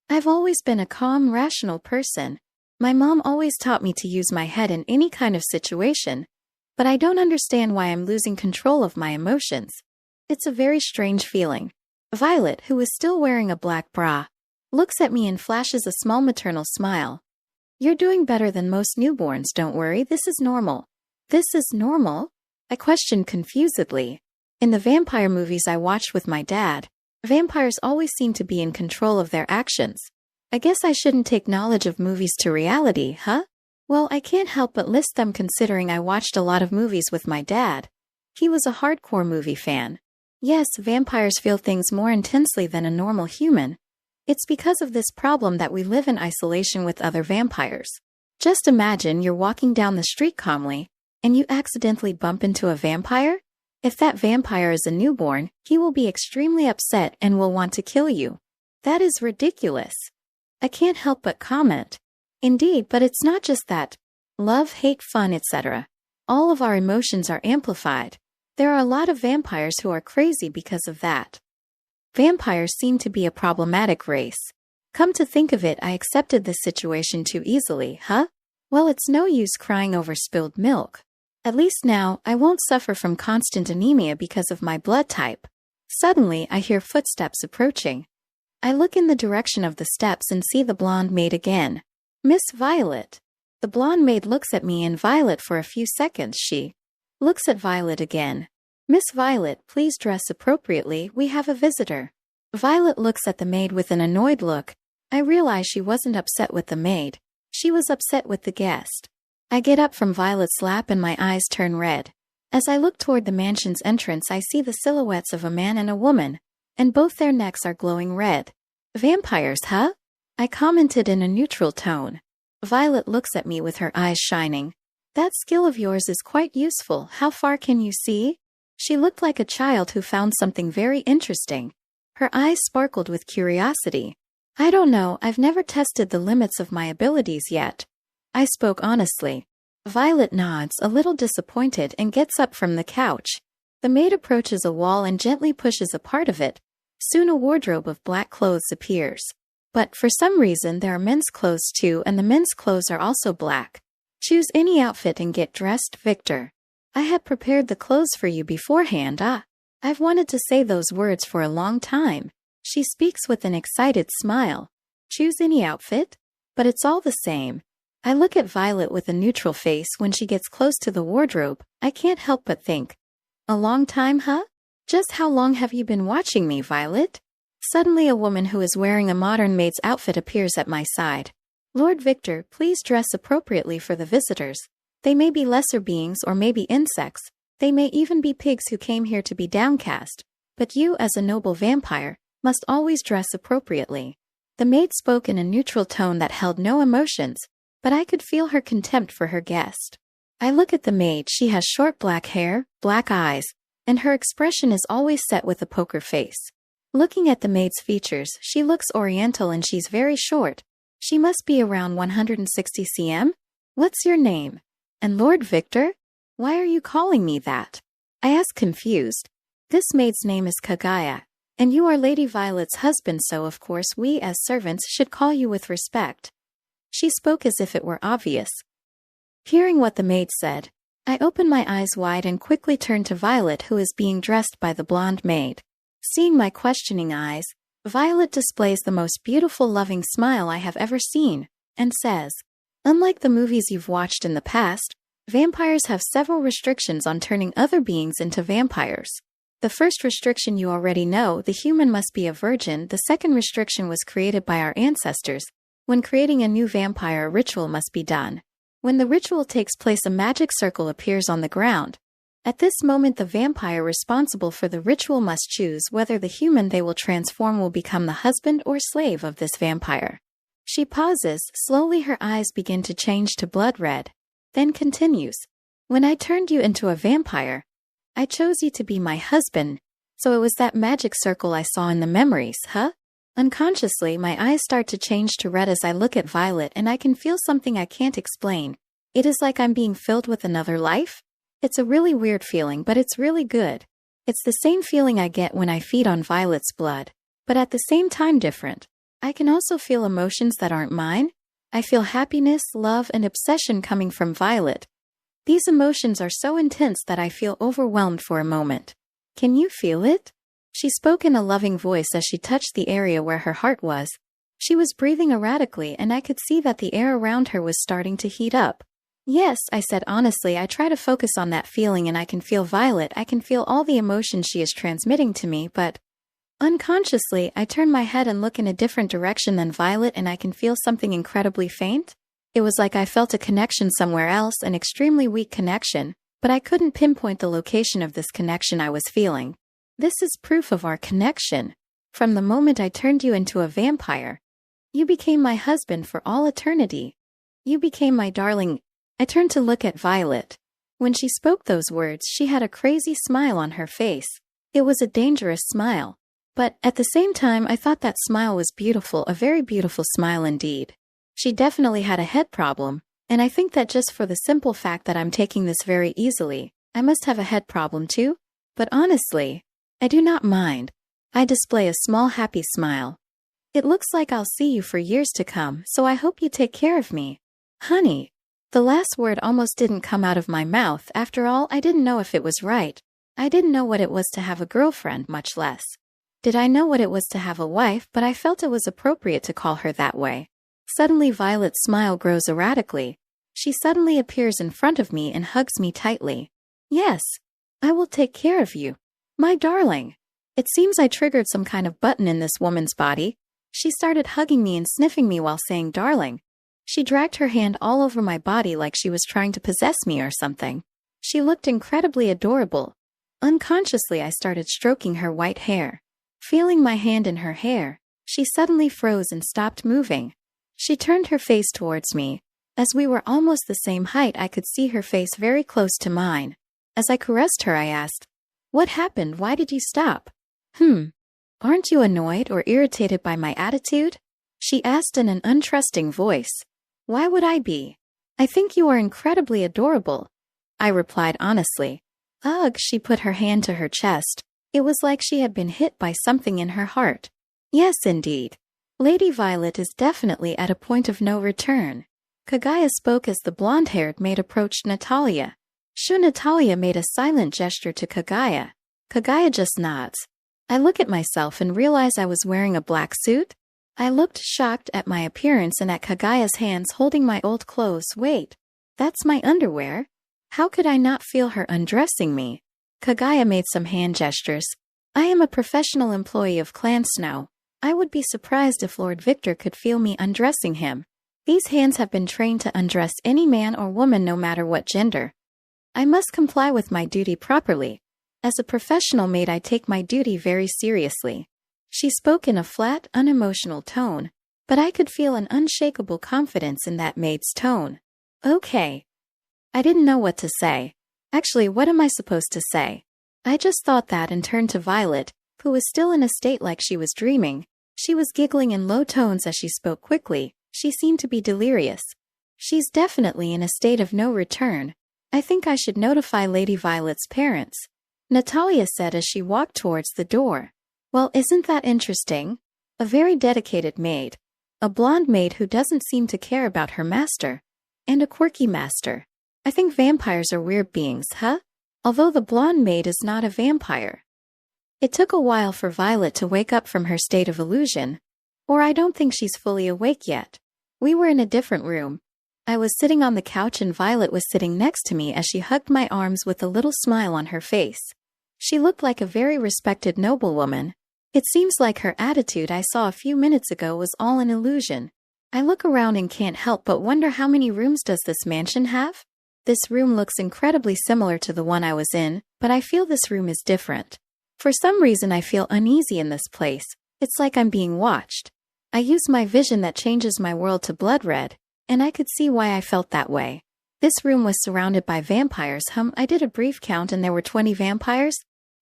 I've always been a calm, rational person. My mom always taught me to use my head in any kind of situation, but I don't understand why I'm losing control of my emotions. It's a very strange feeling. Violet, who is still wearing a black bra, looks at me and flashes a small maternal smile. You're doing better than most newborns, don't worry, this is normal. This is normal? I questioned confusedly. In the vampire movies I watched with my dad, vampires always seem to be in control of their actions. I guess I shouldn't take knowledge of movies to reality, huh? Well, I can't help but list them considering I watched a lot of movies with my dad. He was a hardcore movie fan. Yes, vampires feel things more intensely than a normal human. It's because of this problem that we live in isolation with other vampires. Just imagine you're walking down the street calmly, and you accidentally bump into a vampire? If that vampire is a newborn, he will be extremely upset and will want to kill you. That is ridiculous. I can't help but comment. Indeed, but it's not just that. Love, hate, fun, etc. All of our emotions are amplified. There are a lot of vampires who are crazy because of that. Vampires seem to be a problematic race. Come to think of it, I accepted this situation too easily, huh? Well, it's no use crying over spilled milk. At least now, I won't suffer from constant anemia because of my blood type. Suddenly, I hear footsteps approaching. I look in the direction of the steps and see the blonde maid again. Miss Violet. The blonde maid looks at me and Violet for a few seconds. She looks at Violet again. Miss Violet, please dress appropriately, we have a visitor. Violet looks at the maid with an annoyed look. I realize she wasn't upset with the maid. She was upset with the guest. I get up from Violet's lap and my eyes turn red. As I look toward the mansion's entrance, I see the silhouettes of a man and a woman, and both their necks are glowing red. Vampires, huh? I commented in a neutral tone. Violet looks at me with her eyes shining. That skill of yours is quite useful. How far can you see? She looked like a child who found something very interesting. Her eyes sparkled with curiosity. I don't know, I've never tested the limits of my abilities yet. I spoke honestly. Violet nods, a little disappointed, and gets up from the couch. The maid approaches a wall and gently pushes a part of it. Soon a wardrobe of black clothes appears. But for some reason there are men's clothes too, and the men's clothes are also black. Choose any outfit and get dressed, Victor. I had prepared the clothes for you beforehand. I've wanted to say those words for a long time. She speaks with an excited smile. Choose any outfit? But it's all the same. I look at Violet with a neutral face when she gets close to the wardrobe. I can't help but think. A long time, huh? Just how long have you been watching me, Violet? Suddenly a woman who is wearing a modern maid's outfit appears at my side. Lord Victor, please dress appropriately for the visitors. They may be lesser beings or maybe insects. They may even be pigs who came here to be downcast. But you, as a noble vampire, must always dress appropriately. The maid spoke in a neutral tone that held no emotions, but I could feel her contempt for her guest. I look at the maid. She has short black hair, black eyes, and her expression is always set with a poker face. Looking at the maid's features, she looks oriental and she's very short. She must be around 160 cm? What's your name? And Lord Victor? Why are you calling me that? I ask confused. This maid's name is Kagaya, and you are Lady Violet's husband, so of course we as servants should call you with respect. She spoke as if it were obvious. Hearing what the maid said, I opened my eyes wide and quickly turned to Violet, who is being dressed by the blonde maid. Seeing my questioning eyes, Violet displays the most beautiful loving smile I have ever seen, and says, unlike the movies you've watched in the past, vampires have several restrictions on turning other beings into vampires. The first restriction you already know, the human must be a virgin. The second restriction was created by our ancestors. When creating a new vampire, a ritual must be done. When the ritual takes place, a magic circle appears on the ground. At this moment, the vampire responsible for the ritual must choose whether the human they will transform will become the husband or slave of this vampire. She pauses. Slowly her eyes begin to change to blood red. Then continues. When I turned you into a vampire, I chose you to be my husband, so it was that magic circle I saw in the memories, huh? Unconsciously, my eyes start to change to red as I look at Violet, and I can feel something I can't explain. It is like I'm being filled with another life. It's a really weird feeling, but it's really good. It's the same feeling I get when I feed on Violet's blood, but at the same time different. I can also feel emotions that aren't mine. I feel happiness, love, and obsession coming from Violet. These emotions are so intense that I feel overwhelmed for a moment. Can you feel it? She spoke in a loving voice as she touched the area where her heart was. She was breathing erratically, and I could see that the air around her was starting to heat up. Yes, I said honestly. I try to focus on that feeling, and I can feel Violet. I can feel all the emotions she is transmitting to me, but unconsciously, I turn my head and look in a different direction than Violet, and I can feel something incredibly faint. It was like I felt a connection somewhere else, an extremely weak connection, but I couldn't pinpoint the location of this connection I was feeling. This is proof of our connection. From the moment I turned you into a vampire, you became my husband for all eternity. You became my darling. I turned to look at Violet. When she spoke those words, she had a crazy smile on her face. It was a dangerous smile. But at the same time, I thought that smile was beautiful, a very beautiful smile indeed. She definitely had a head problem, and I think that just for the simple fact that I'm taking this very easily, I must have a head problem too. But honestly, I do not mind. I display a small happy smile. It looks like I'll see you for years to come, so I hope you take care of me. Honey. The last word almost didn't come out of my mouth. After all, I didn't know if it was right. I didn't know what it was to have a girlfriend, much less did I know what it was to have a wife, but I felt it was appropriate to call her that way. Suddenly Violet's smile grows erratically. She suddenly appears in front of me and hugs me tightly. Yes, I will take care of you. My darling. It seems I triggered some kind of button in this woman's body. She started hugging me and sniffing me while saying darling. She dragged her hand all over my body like she was trying to possess me or something. She looked incredibly adorable. Unconsciously, I started stroking her white hair. Feeling my hand in her hair, She suddenly froze and stopped moving. She turned her face towards me. As we were almost the same height, I could see her face very close to mine. As I caressed her, I asked, "What happened? Why did you stop?" Aren't you annoyed or irritated by my attitude?" she asked in an untrusting voice. "Why would I be? I think you are incredibly adorable," I replied honestly. "Ugh," she put her hand to her chest. It was like she had been hit by something in her heart. "Yes, indeed. Lady Violet is definitely at a point of no return." Kaguya spoke as the blonde-haired maid approached Natalia. Natalia made a silent gesture to Kaguya. Kaguya just nods. I look at myself and realize I was wearing a black suit. I looked shocked at my appearance and at Kaguya's hands holding my old clothes. Wait, that's my underwear? How could I not feel her undressing me? Kaguya made some hand gestures. "I am a professional employee of Clan Snow. I would be surprised if Lord Victor could feel me undressing him. These hands have been trained to undress any man or woman no matter what gender. I must comply with my duty properly. As a professional maid, I take my duty very seriously." She spoke in a flat, unemotional tone, but I could feel an unshakable confidence in that maid's tone. "Okay." I didn't know what to say. Actually, what am I supposed to say? I just thought that and turned to Violet, who was still in a state like she was dreaming. She was giggling in low tones as she spoke quickly. She seemed to be delirious. "She's definitely in a state of no return. I think I should notify Lady Violet's parents," Natalia said as she walked towards the door. "Well, isn't that interesting? A very dedicated maid. A blonde maid who doesn't seem to care about her master. And a quirky master. I think vampires are weird beings, huh? Although the blonde maid is not a vampire." It took a while for Violet to wake up from her state of illusion. Or I don't think she's fully awake yet. We were in a different room. I was sitting on the couch and Violet was sitting next to me as she hugged my arms with a little smile on her face. She looked like a very respected noblewoman. It seems like her attitude I saw a few minutes ago was all an illusion. I look around and can't help but wonder how many rooms does this mansion have? This room looks incredibly similar to the one I was in, but I feel this room is different. For some reason I feel uneasy in this place. It's like I'm being watched. I use my vision that changes my world to blood red, and I could see why I felt that way. This room was surrounded by vampires. I did a brief count and there were 20 vampires,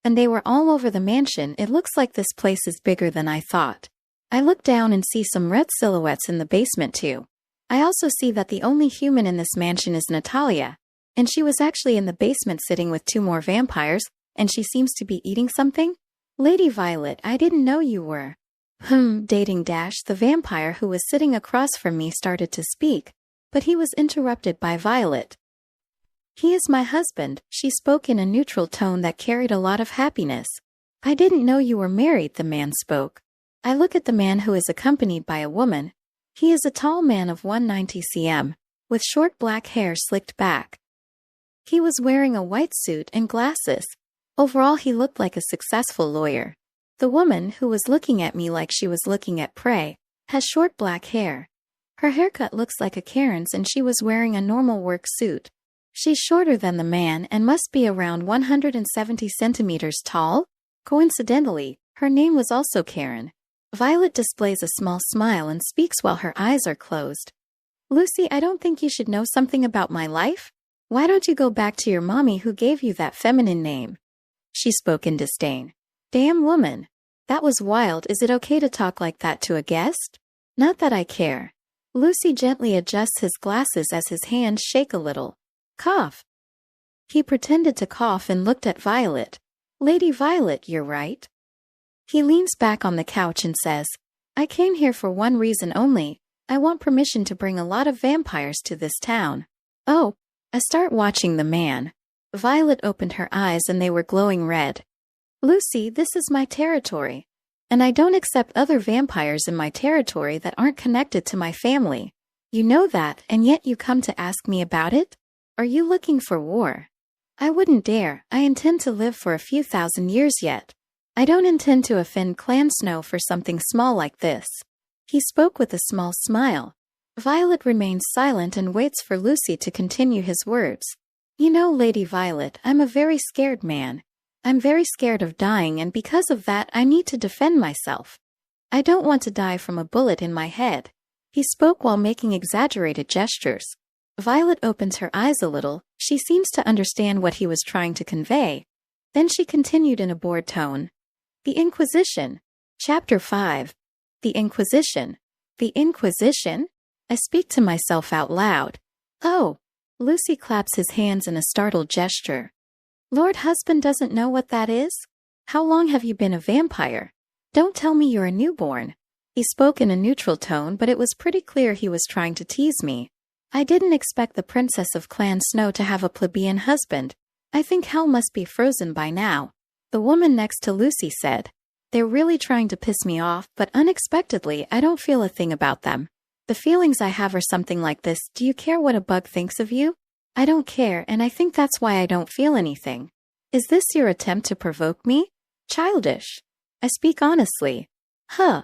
and they were all over the mansion. It looks like this place is bigger than I thought. I look down and see some red silhouettes in the basement too. I also see that the only human in this mansion is Natalia, and she was actually in the basement sitting with 2 more vampires, and she seems to be eating something. "Lady Violet, I didn't know you were..." Dating Dash, the vampire who was sitting across from me, started to speak, but he was interrupted by Violet. "He is my husband," she spoke in a neutral tone that carried a lot of happiness. "I didn't know you were married," the man spoke. I look at the man who is accompanied by a woman. He is a tall man of 190 cm, with short black hair slicked back. He was wearing a white suit and glasses. Overall, he looked like a successful lawyer. The woman, who was looking at me like she was looking at prey, has short black hair. Her haircut looks like a Karen's and she was wearing a normal work suit. She's shorter than the man and must be around 170 centimeters tall. Coincidentally, her name was also Karen. Violet displays a small smile and speaks while her eyes are closed. "Lucy, I don't think you should know something about my life? Why don't you go back to your mommy who gave you that feminine name?" She spoke in disdain. "Damn woman. That was wild. Is it okay to talk like that to a guest?" "Not that I care." Lucy gently adjusts his glasses as his hands shake a little. "Cough." He pretended to cough and looked at Violet. "Lady Violet, you're right." He leans back on the couch and says, "I came here for one reason only. I want permission to bring a lot of vampires to this town." "Oh." I start watching the man. Violet opened her eyes and they were glowing red. "Lucy, this is my territory. And I don't accept other vampires in my territory that aren't connected to my family. You know that, and yet you come to ask me about it? Are you looking for war?" "I wouldn't dare. I intend to live for a few thousand years yet. I don't intend to offend Clan Snow for something small like this." He spoke with a small smile. Violet remains silent and waits for Lucy to continue his words. "You know, Lady Violet, I'm a very scared man. I'm very scared of dying, and because of that I need to defend myself. I don't want to die from a bullet in my head. He spoke while making exaggerated gestures. Violet opens her eyes a little. She seems to understand what he was trying to convey. Then she continued in a bored tone. The Inquisition. Chapter 5. The Inquisition. The Inquisition? I speak to myself out loud. Oh. Lucy claps his hands in a startled gesture. Lord Husband doesn't know what that is? How long have you been a vampire? Don't tell me you're a newborn. He spoke in a neutral tone, but it was pretty clear he was trying to tease me. I didn't expect the princess of Clan Snow to have a plebeian husband. I think hell must be frozen by now. The woman next to Lucy said. They're really trying to piss me off, but unexpectedly, I don't feel a thing about them. The feelings I have are something like this. Do you care what a bug thinks of you? I don't care, and I think that's why I don't feel anything. Is this your attempt to provoke me? Childish. I speak honestly. Huh.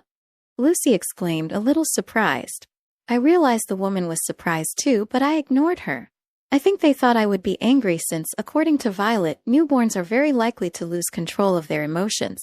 Lucy exclaimed, a little surprised. I realized the woman was surprised too, but I ignored her. I think they thought I would be angry since, according to Violet, newborns are very likely to lose control of their emotions.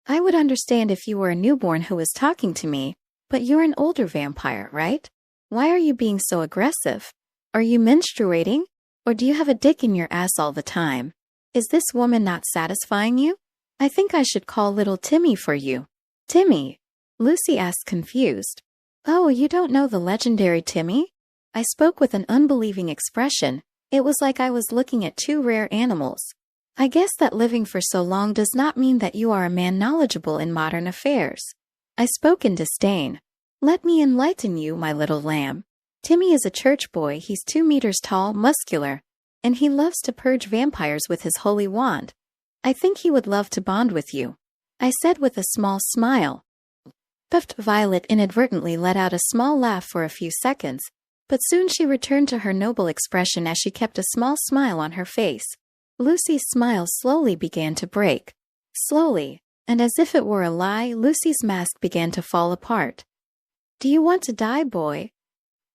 I would understand if you were a newborn who was talking to me, but you're an older vampire, right? Why are you being so aggressive? Are you menstruating? Or do you have a dick in your ass all the time? Is this woman not satisfying you? I think I should call little Timmy for you. Timmy? Lucy asked, confused. Oh, you don't know the legendary Timmy? I spoke with an unbelieving expression. It was like I was looking at two rare animals. I guess that living for so long does not mean that you are a man knowledgeable in modern affairs. I spoke in disdain. Let me enlighten you, my little lamb. Timmy is a church boy. He's 2 meters tall, muscular, and he loves to purge vampires with his holy wand. I think he would love to bond with you, I said with a small smile. Puffed. Violet inadvertently let out a small laugh for a few seconds, but soon she returned to her noble expression as she kept a small smile on her face. Lucy's smile slowly began to break. Slowly, and as if it were a lie, Lucy's mask began to fall apart. Do you want to die, boy?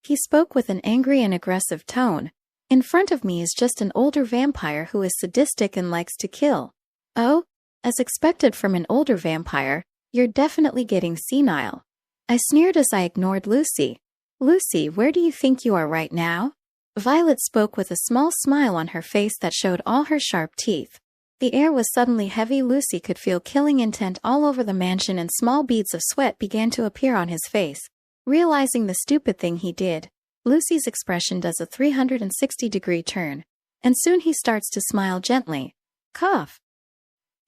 He spoke with an angry and aggressive tone. In front of me is just an older vampire who is sadistic and likes to kill. Oh, as expected from an older vampire, you're definitely getting senile. I sneered as I ignored Lucy. Lucy, where do you think you are right now? Violet spoke with a small smile on her face that showed all her sharp teeth. The air was suddenly heavy. Lucy could feel killing intent all over the mansion, and small beads of sweat began to appear on his face. Realizing the stupid thing he did, Lucy's expression does a 360-degree turn, and soon he starts to smile gently. Cough.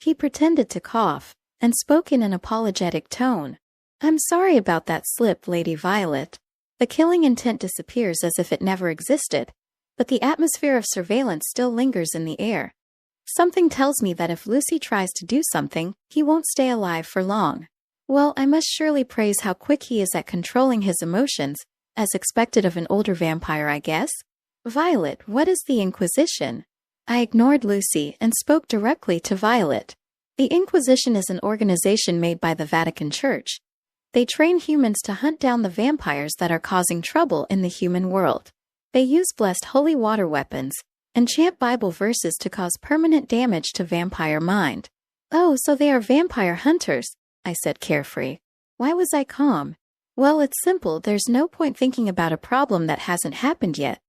He pretended to cough, and spoke in an apologetic tone. I'm sorry about that slip, Lady Violet. The killing intent disappears as if it never existed, but the atmosphere of surveillance still lingers in the air. Something tells me that if Lucy tries to do something, he won't stay alive for long. Well, I must surely praise how quick he is at controlling his emotions, as expected of an older vampire, I guess. Violet, what is the Inquisition? I ignored Lucy and spoke directly to Violet. The Inquisition is an organization made by the Vatican Church. They train humans to hunt down the vampires that are causing trouble in the human world. They use blessed holy water weapons and chant Bible verses to cause permanent damage to vampire mind. Oh, so they are vampire hunters, I said carefree. Why was I calm? Well, it's simple. There's no point thinking about a problem that hasn't happened yet.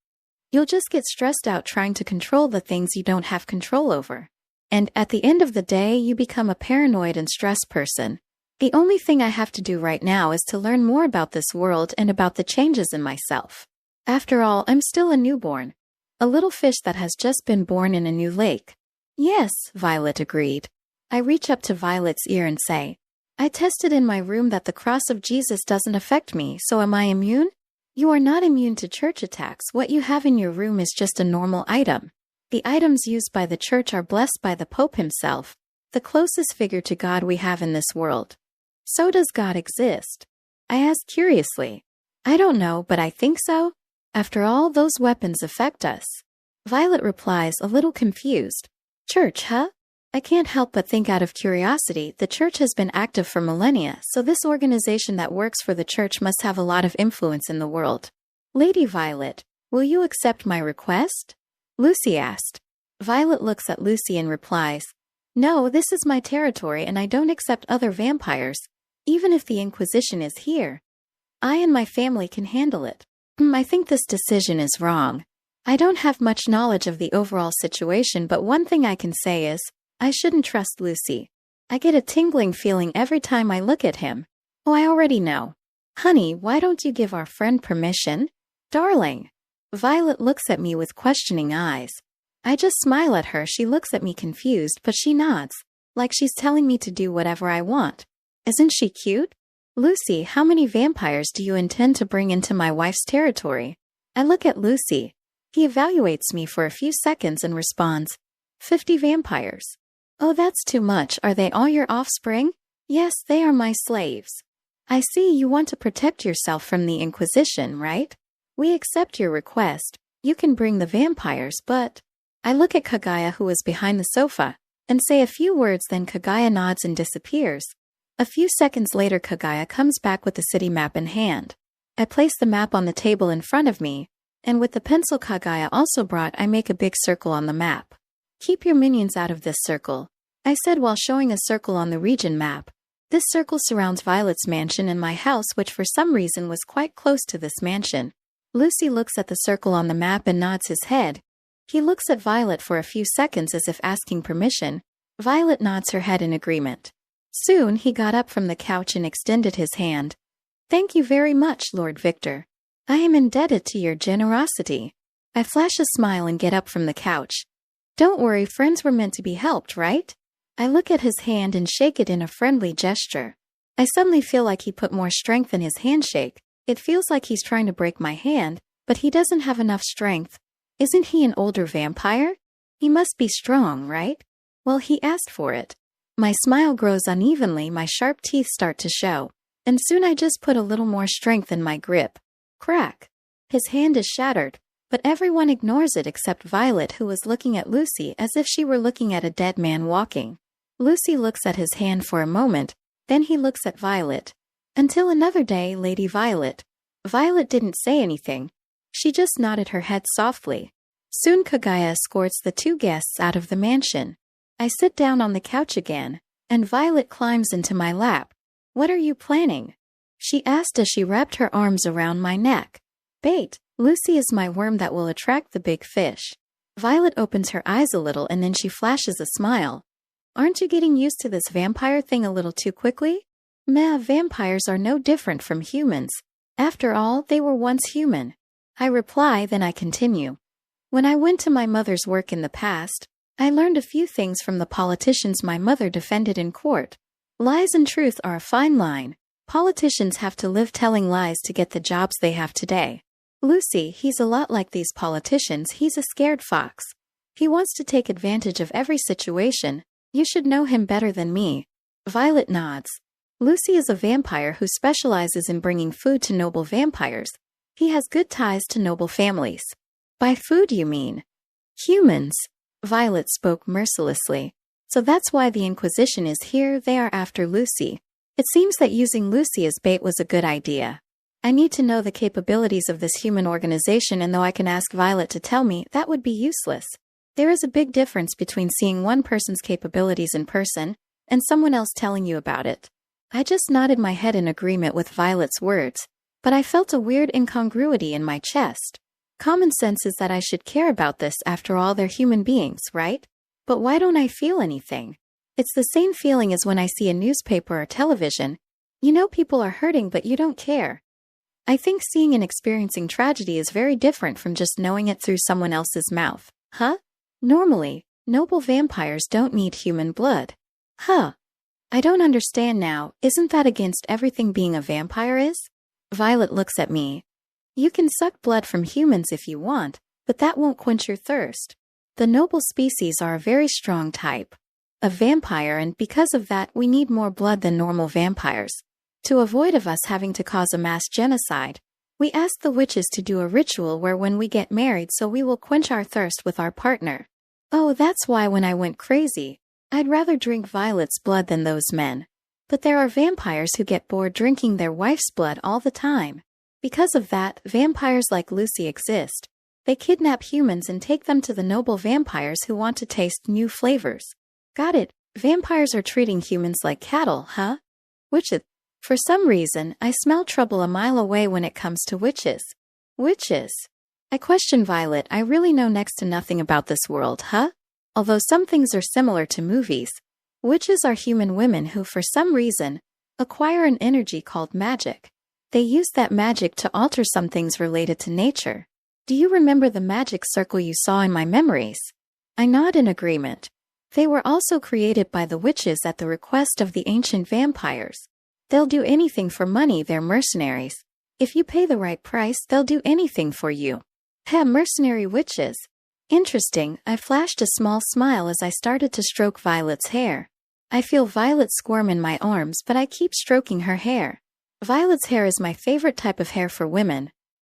You'll just get stressed out trying to control the things you don't have control over. And at the end of the day, you become a paranoid and stressed person. The only thing I have to do right now is to learn more about this world and about the changes in myself. After all, I'm still a newborn. A little fish that has just been born in a new lake. Yes, Violet agreed. I reach up to Violet's ear and say, I tested in my room that the cross of Jesus doesn't affect me, so am I immune? You are not immune to church attacks. What you have in your room is just a normal item. The items used by the church are blessed by the Pope himself, the closest figure to God we have in this world. So does God exist? I asked curiously. I don't know, but I think so. After all, those weapons affect us. Violet replies, a little confused. Church, huh? I can't help but think out of curiosity. The church has been active for millennia, so this organization that works for the church must have a lot of influence in the world. Lady Violet, will you accept my request? Lucy asked. Violet looks at Lucy and replies, No, this is my territory and I don't accept other vampires. Even if the Inquisition is here, I and my family can handle it. I think this decision is wrong. I don't have much knowledge of the overall situation, but one thing I can say is, I shouldn't trust Lucy. I get a tingling feeling every time I look at him. Oh, I already know. Honey, why don't you give our friend permission? Darling. Violet looks at me with questioning eyes. I just smile at her. She looks at me confused, but she nods, like she's telling me to do whatever I want. Isn't she cute? Lucy, how many vampires do you intend to bring into my wife's territory? I look at Lucy. He evaluates me for a few seconds and responds, 50 vampires. Oh, that's too much. Are they all your offspring? Yes, they are my slaves. I see you want to protect yourself from the Inquisition, right? We accept your request. You can bring the vampires, but... I look at Kaguya, who is behind the sofa, and say a few words, then Kaguya nods and disappears. A few seconds later, Kaguya comes back with the city map in hand. I place the map on the table in front of me, and with the pencil Kaguya also brought, I make a big circle on the map. Keep your minions out of this circle, I said while showing a circle on the region map. This circle surrounds Violet's mansion and my house, which for some reason was quite close to this mansion. Lucy looks at the circle on the map and nods his head. He looks at Violet for a few seconds as if asking permission. Violet nods her head in agreement. Soon he got up from the couch and extended his hand. Thank you very much, Lord Victor. I am indebted to your generosity. I flash a smile and get up from the couch. Don't worry, friends were meant to be helped, right? I look at his hand and shake it in a friendly gesture. I suddenly feel like he put more strength in his handshake. It feels like he's trying to break my hand, but he doesn't have enough strength. Isn't he an older vampire? He must be strong, right? Well, he asked for it. My smile grows unevenly, my sharp teeth start to show, and soon I just put a little more strength in my grip. Crack! His hand is shattered, but everyone ignores it except Violet, who was looking at Lucy as if she were looking at a dead man walking. Lucy looks at his hand for a moment, then he looks at Violet. Until another day, Lady Violet. Violet didn't say anything. She just nodded her head softly. Soon Kaguya escorts the two guests out of the mansion. I sit down on the couch again, and Violet climbs into my lap. What are you planning? She asked as she wrapped her arms around my neck. Bait. Lucy is my worm that will attract the big fish. Violet opens her eyes a little and then she flashes a smile. Aren't you getting used to this vampire thing a little too quickly? Meh, vampires are no different from humans. After all, they were once human. I reply, then I continue. When I went to my mother's work in the past, I learned a few things from the politicians my mother defended in court. Lies and truth are a fine line. Politicians have to live telling lies to get the jobs they have today. Lucy, he's a lot like these politicians. He's a scared fox. He wants to take advantage of every situation. You should know him better than me. Violet nods. Lucy is a vampire who specializes in bringing food to noble vampires. He has good ties to noble families. By food, you mean? Humans. Violet spoke mercilessly. So that's why the Inquisition is here. They are after Lucy. It seems that using Lucy as bait was a good idea. I need to know the capabilities of this human organization, and though I can ask Violet to tell me, that would be useless. There is a big difference between seeing one person's capabilities in person and someone else telling you about it. I just nodded my head in agreement with Violet's words, but I felt a weird incongruity in my chest. Common sense is that I should care about this. After all, they're human beings, right? But why don't I feel anything? It's the same feeling as when I see a newspaper or television. You know people are hurting, but you don't care. I think seeing and experiencing tragedy is very different from just knowing it through someone else's mouth. Huh? Normally, noble vampires don't need human blood. Huh. I don't understand now. Isn't that against everything being a vampire is? Violet looks at me. You can suck blood from humans if you want, but that won't quench your thirst. The noble species are a very strong type of vampire, and because of that, we need more blood than normal vampires. To avoid of us having to cause a mass genocide, we ask the witches to do a ritual where when we get married, so we will quench our thirst with our partner. Oh, that's why when I went crazy, I'd rather drink Violet's blood than those men. But there are vampires who get bored drinking their wife's blood all the time. Because of that, vampires like Lucy exist. They kidnap humans and take them to the noble vampires who want to taste new flavors. Got it. Vampires are treating humans like cattle, huh? Which is... For some reason, I smell trouble a mile away when it comes to witches. Witches? I question Violet. I really know next to nothing about this world, huh? Although some things are similar to movies. Witches are human women who, for some reason, acquire an energy called magic. They use that magic to alter some things related to nature. Do you remember the magic circle you saw in my memories? I nod in agreement. They were also created by the witches at the request of the ancient vampires. They'll do anything for money, they're mercenaries. If you pay the right price, they'll do anything for you. Mercenary witches. Interesting. I flashed a small smile as I started to stroke Violet's hair. I feel Violet squirm in my arms, but I keep stroking her hair. Violet's hair is my favorite type of hair for women.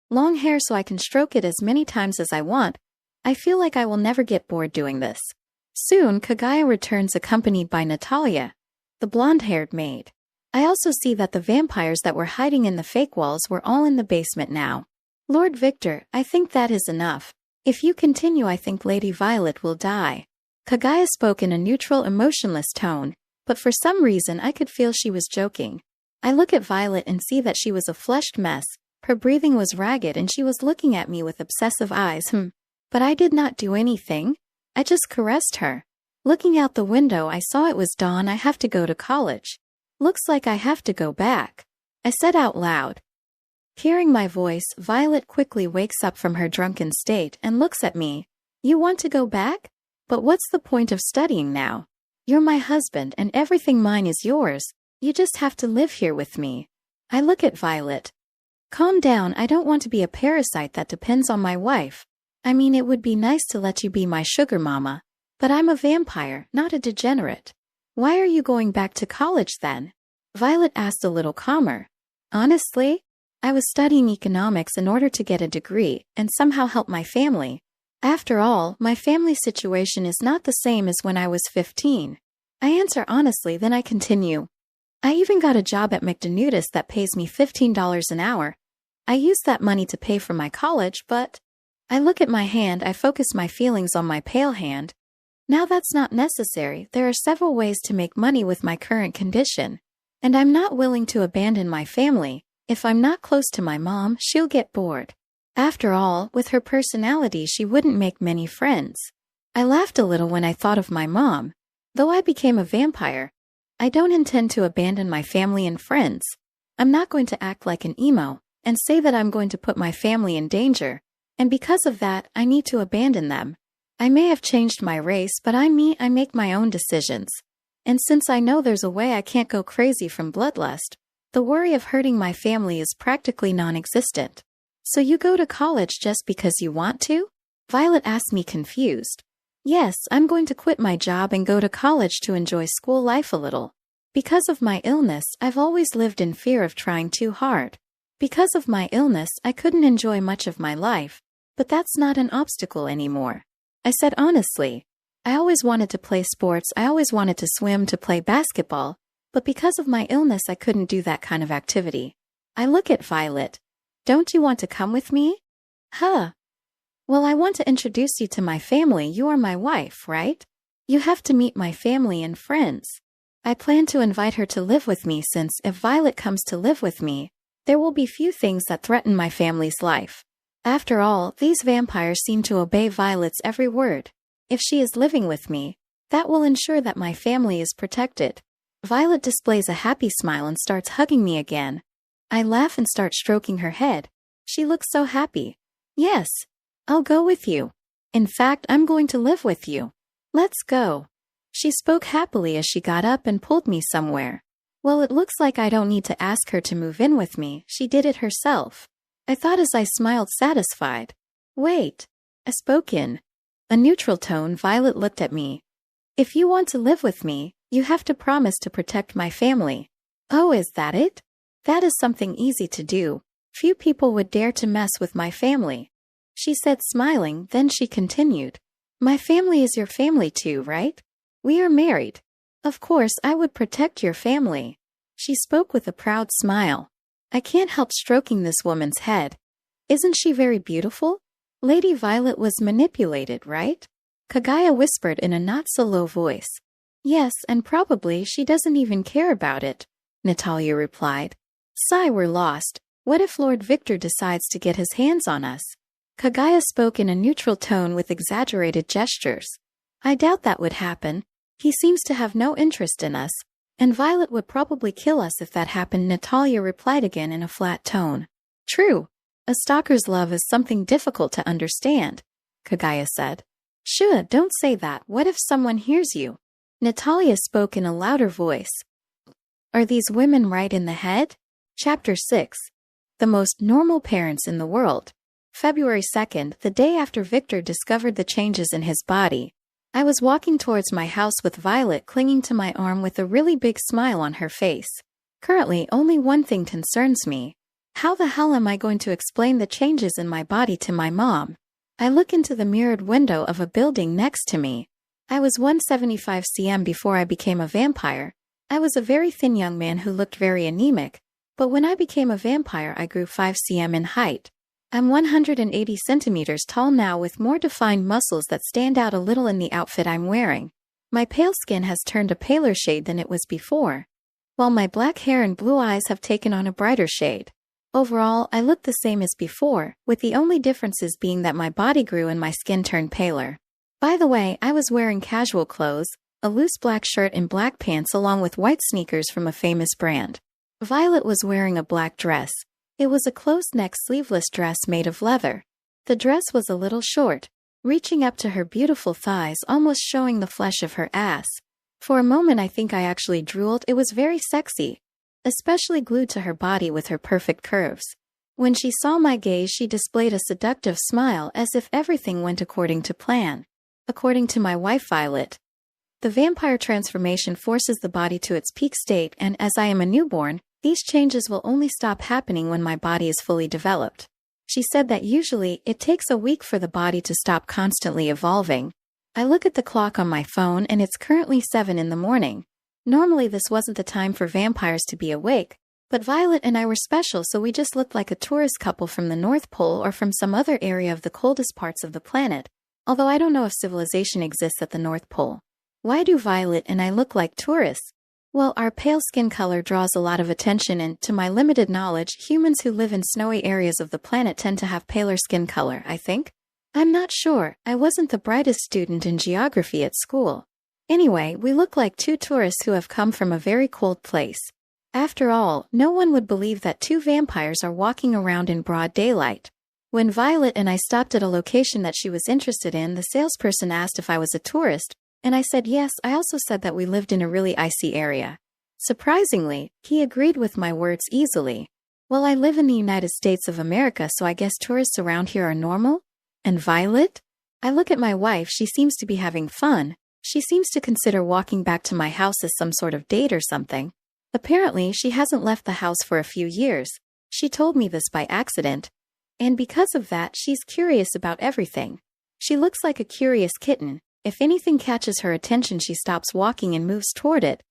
Long hair so I can stroke it as many times as I want. I feel like I will never get bored doing this. Soon, Kagaya returns accompanied by Natalia, the blonde-haired maid. I also see that the vampires that were hiding in the fake walls were all in the basement now. Lord Victor, I think that is enough. If you continue, I think Lady Violet will die. Kagaya spoke in a neutral, emotionless tone, but for some reason I could feel she was joking. I look at Violet and see that she was a flushed mess, her breathing was ragged and she was looking at me with obsessive eyes. But I did not do anything. I just caressed her. Looking out the window, I saw it was dawn. I have to go to college. Looks like I have to go back. I said out loud. Hearing my voice, Violet quickly wakes up from her drunken state and looks at me. You want to go back? But what's the point of studying now? You're my husband and everything mine is yours. You just have to live here with me. I look at Violet. Calm down, I don't want to be a parasite that depends on my wife. I mean, it would be nice to let you be my sugar mama. But I'm a vampire, not a degenerate. Why are you going back to college then? Violet asked a little calmer. Honestly, I was studying economics in order to get a degree and somehow help my family. After all, my family situation is not the same as when I was 15. I answer honestly, then I continue. I even got a job at McDonough's that pays me $15 an hour. I used that money to pay for my college, but I look at my hand, I focus my feelings on my pale hand. Now that's not necessary. There are several ways to make money with my current condition. And I'm not willing to abandon my family. If I'm not close to my mom, she'll get bored. After all, with her personality, she wouldn't make many friends. I laughed a little when I thought of my mom. Though I became a vampire, I don't intend to abandon my family and friends. I'm not going to act like an emo and say that I'm going to put my family in danger. And because of that, I need to abandon them. I may have changed my race, but I'm me, I make my own decisions. And since I know there's a way I can't go crazy from bloodlust, the worry of hurting my family is practically non-existent. So you go to college just because you want to? Violet asked me confused. Yes, I'm going to quit my job and go to college to enjoy school life a little. Because of my illness, I've always lived in fear of trying too hard. Because of my illness, I couldn't enjoy much of my life, but that's not an obstacle anymore. I said honestly, I always wanted to play sports, I always wanted to swim, to play basketball, but because of my illness I couldn't do that kind of activity. I look at Violet. Don't you want to come with me? Huh. Well, I want to introduce you to my family. You are my wife, right? You have to meet my family and friends. I plan to invite her to live with me since if Violet comes to live with me, there will be few things that threaten my family's life. After all, these vampires seem to obey Violet's every word. If she is living with me, that will ensure that my family is protected. Violet displays a happy smile and starts hugging me again. I laugh and start stroking her head. She looks so happy. Yes, I'll go with you. In fact, I'm going to live with you. Let's go. She spoke happily as she got up and pulled me somewhere. Well, it looks like I don't need to ask her to move in with me. She did it herself. I thought as I smiled satisfied. Wait. I spoke in a neutral tone. Violet looked at me. If you want to live with me, you have to promise to protect my family. Oh, is that it? That is something easy to do. Few people would dare to mess with my family. She said smiling, then she continued. My family is your family too, right? We are married. Of course, I would protect your family. She spoke with a proud smile. I can't help stroking this woman's head. Isn't she very beautiful? Lady Violet was manipulated, right? Kagaya whispered in a not-so-low voice. Yes, and probably she doesn't even care about it. Natalia replied. Sigh, we're lost. What if Lord Victor decides to get his hands on us? Kagaya spoke in a neutral tone with exaggerated gestures. I doubt that would happen. He seems to have no interest in us, and Violet would probably kill us if that happened, Natalia replied again in a flat tone. True. A stalker's love is something difficult to understand, Kagaya said. Shua, don't say that. What if someone hears you? Natalia spoke in a louder voice. Are these women right in the head? Chapter 6. The most normal parents in the world. February 2nd, the day after Victor discovered the changes in his body. I was walking towards my house with Violet clinging to my arm with a really big smile on her face. Currently, only one thing concerns me. How the hell am I going to explain the changes in my body to my mom? I look into the mirrored window of a building next to me. I was 175 cm before I became a vampire. I was a very thin young man who looked very anemic, but when I became a vampire I grew 5 cm in height. I'm 180 centimeters tall now with more defined muscles that stand out a little in the outfit I'm wearing. My pale skin has turned a paler shade than it was before, while my black hair and blue eyes have taken on a brighter shade. Overall, I look the same as before, with the only differences being that my body grew and my skin turned paler. By the way, I was wearing casual clothes, a loose black shirt and black pants along with white sneakers from a famous brand. Violet was wearing a black dress. It was a closed-neck sleeveless dress made of leather. The dress was a little short, reaching up to her beautiful thighs, almost showing the flesh of her ass. For a moment I think I actually drooled. It was very sexy, especially glued to her body with her perfect curves. When she saw my gaze, she displayed a seductive smile as if everything went according to plan. According to my wife Violet, the vampire transformation forces the body to its peak state, and as I am a newborn, these changes will only stop happening when my body is fully developed. She said that usually it takes a week for the body to stop constantly evolving. I look at the clock on my phone and it's currently 7 in the morning. Normally this wasn't the time for vampires to be awake, but Violet and I were special, so we just looked like a tourist couple from the North Pole or from some other area of the coldest parts of the planet, although I don't know if civilization exists at the North Pole. Why do Violet and I look like tourists? Well, our pale skin color draws a lot of attention and, to my limited knowledge, humans who live in snowy areas of the planet tend to have paler skin color, I think. I'm not sure. I wasn't the brightest student in geography at school. Anyway, we look like two tourists who have come from a very cold place. After all, no one would believe that two vampires are walking around in broad daylight. When Violet and I stopped at a location that she was interested in, the salesperson asked if I was a tourist, and I said yes. I also said that we lived in a really icy area. Surprisingly, he agreed with my words easily. Well, I live in the United States of America, so I guess tourists around here are normal? And Violet? I look at my wife. She seems to be having fun. She seems to consider walking back to my house as some sort of date or something. Apparently, she hasn't left the house for a few years. She told me this by accident. And because of that, she's curious about everything. She looks like a curious kitten. If anything catches her attention, she stops walking and moves toward it.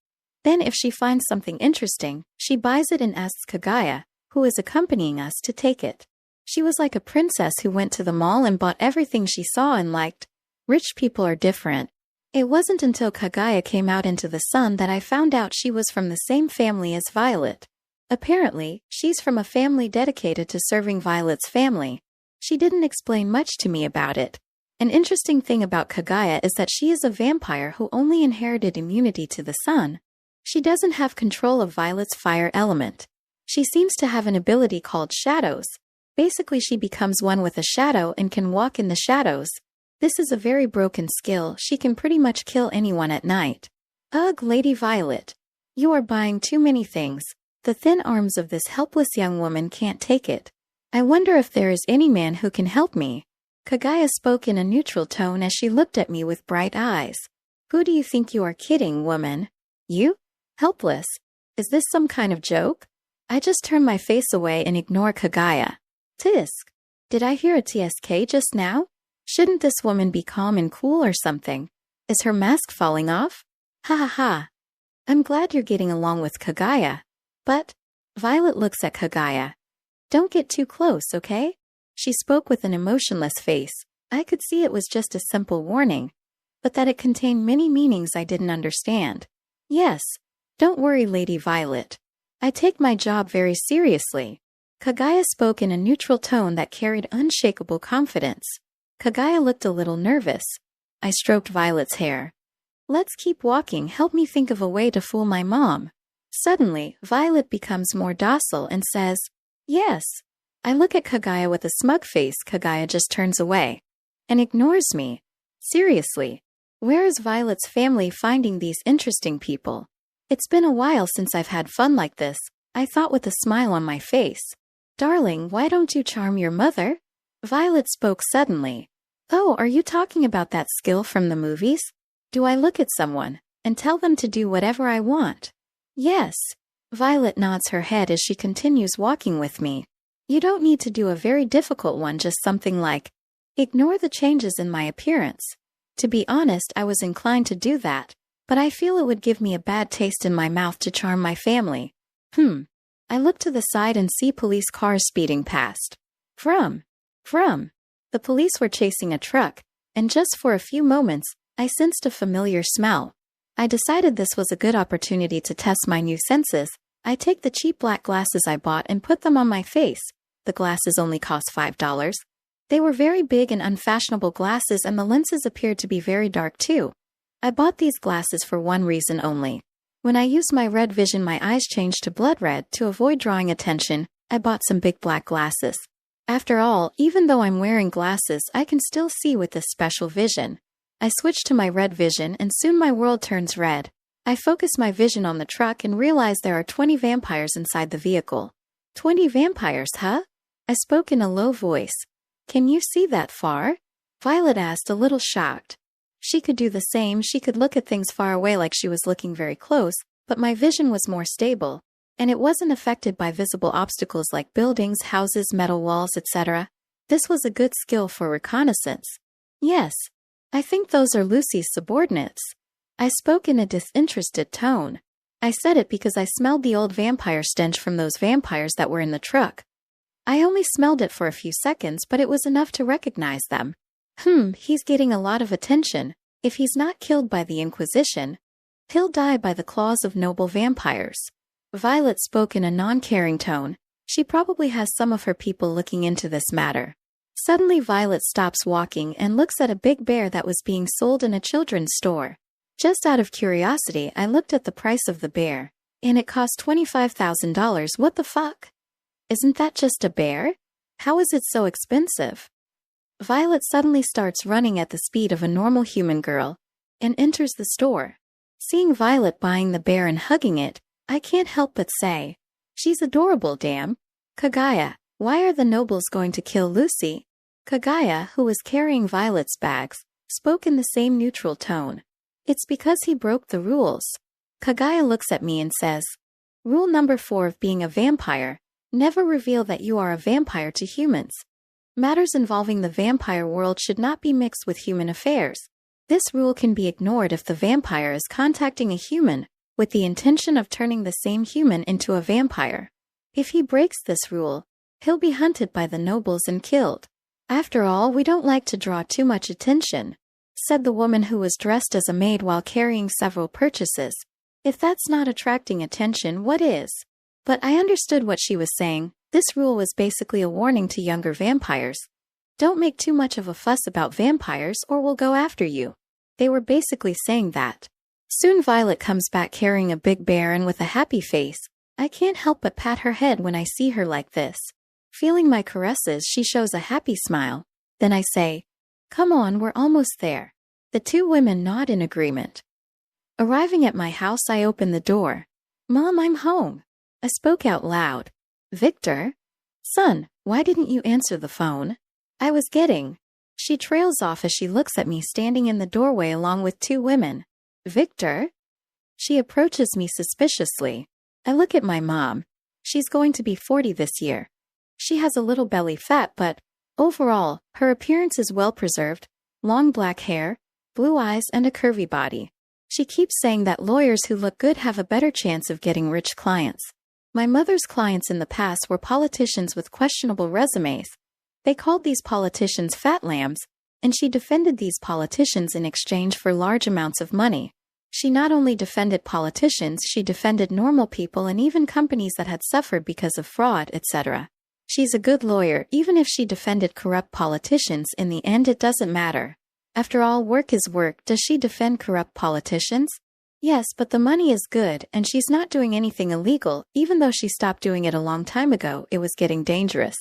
Then if she finds something interesting, she buys it and asks Kagaya, who is accompanying us, to take it. She was like a princess who went to the mall and bought everything she saw and liked. Rich people are different. It wasn't until Kagaya came out into the sun that I found out she was from the same family as Violet. Apparently, she's from a family dedicated to serving Violet's family. She didn't explain much to me about it. An interesting thing about Kagaya is that she is a vampire who only inherited immunity to the sun. She doesn't have control of Violet's fire element. She seems to have an ability called shadows. Basically, she becomes one with a shadow and can walk in the shadows. This is a very broken skill. She can pretty much kill anyone at night. Ugh, Lady Violet. You are buying too many things. The thin arms of this helpless young woman can't take it. I wonder if there is any man who can help me. Kagaya spoke in a neutral tone as she looked at me with bright eyes. Who do you think you are kidding, woman? You? Helpless? Is this some kind of joke? I just turn my face away and ignore Kagaya. Tisk. Did I hear a TSK just now? Shouldn't this woman be calm and cool or something? Is her mask falling off? Ha ha ha. I'm glad you're getting along with Kagaya. But, Violet looks at Kagaya. Don't get too close, okay? She spoke with an emotionless face. I could see it was just a simple warning, but that it contained many meanings I didn't understand. Yes. Don't worry, Lady Violet. I take my job very seriously. Kagaya spoke in a neutral tone that carried unshakable confidence. Kagaya looked a little nervous. I stroked Violet's hair. Let's keep walking. Help me think of a way to fool my mom. Suddenly, Violet becomes more docile and says, yes. I look at Kagaya with a smug face. Kagaya just turns away and ignores me. Seriously, where is Violet's family finding these interesting people? It's been a while since I've had fun like this, I thought with a smile on my face. Darling, why don't you charm your mother? Violet spoke suddenly. Oh, are you talking about that skill from the movies? Do I look at someone and tell them to do whatever I want? Yes. Violet nods her head as she continues walking with me. You don't need to do a very difficult one, just something like, ignore the changes in my appearance. To be honest, I was inclined to do that, but I feel it would give me a bad taste in my mouth to charm my family. I look to the side and see police cars speeding past. Vroom. The police were chasing a truck, and just for a few moments, I sensed a familiar smell. I decided this was a good opportunity to test my new senses. I take the cheap black glasses I bought and put them on my face. The glasses only cost $5. They were very big and unfashionable glasses, and the lenses appeared to be very dark too. I bought these glasses for one reason only. When I used my red vision, my eyes changed to blood red. To avoid drawing attention, I bought some big black glasses. After all, even though I'm wearing glasses, I can still see with this special vision. I switch to my red vision and soon my world turns red. I focus my vision on the truck and realize there are 20 vampires inside the vehicle. 20 vampires, huh? I spoke in a low voice. Can you see that far? Violet asked, a little shocked. She could do the same. She could look at things far away like she was looking very close, but my vision was more stable, and it wasn't affected by visible obstacles like buildings, houses, metal walls, etc. This was a good skill for reconnaissance. Yes. I think those are Lucy's subordinates. I spoke in a disinterested tone. I said it because I smelled the old vampire stench from those vampires that were in the truck. I only smelled it for a few seconds, but it was enough to recognize them. He's getting a lot of attention. If he's not killed by the Inquisition, he'll die by the claws of noble vampires. Violet spoke in a non-caring tone. She probably has some of her people looking into this matter. Suddenly Violet stops walking and looks at a big bear that was being sold in a children's store. Just out of curiosity, I looked at the price of the bear, and it cost $25,000. What the fuck? Isn't that just a bear? How is it so expensive? Violet suddenly starts running at the speed of a normal human girl and enters the store. Seeing Violet buying the bear and hugging it, I can't help but say, she's adorable, damn. Kagaya, why are the nobles going to kill Lucy? Kagaya, who was carrying Violet's bags, spoke in the same neutral tone. It's because he broke the rules. Kagaya looks at me and says, Rule number 4 of being a vampire, never reveal that you are a vampire to humans. Matters involving the vampire world should not be mixed with human affairs. This rule can be ignored if the vampire is contacting a human with the intention of turning the same human into a vampire. If he breaks this rule, he'll be hunted by the nobles and killed. After all, we don't like to draw too much attention, said the woman who was dressed as a maid while carrying several purchases. If that's not attracting attention, what is? But I understood what she was saying. This rule was basically a warning to younger vampires. Don't make too much of a fuss about vampires or we'll go after you. They were basically saying that. Soon Violet comes back carrying a big bear and with a happy face. I can't help but pat her head when I see her like this. Feeling my caresses, she shows a happy smile. Then I say, Come on, we're almost there. The two women nod in agreement. Arriving at my house, I open the door. Mom, I'm home. I spoke out loud. Victor? Son, why didn't you answer the phone? I was getting. She trails off as she looks at me standing in the doorway along with two women. Victor? She approaches me suspiciously. I look at my mom. She's going to be 40 this year. She has a little belly fat, but overall, her appearance is well preserved. Long black hair, blue eyes, and a curvy body. She keeps saying that lawyers who look good have a better chance of getting rich clients. My mother's clients in the past were politicians with questionable resumes. They called these politicians fat lambs, and she defended these politicians in exchange for large amounts of money. She not only defended politicians, she defended normal people and even companies that had suffered because of fraud, etc. She's a good lawyer. Even if she defended corrupt politicians, in the end it doesn't matter. After all, work is work. Does she defend corrupt politicians? Yes, but the money is good, and she's not doing anything illegal. Even though she stopped doing it a long time ago, it was getting dangerous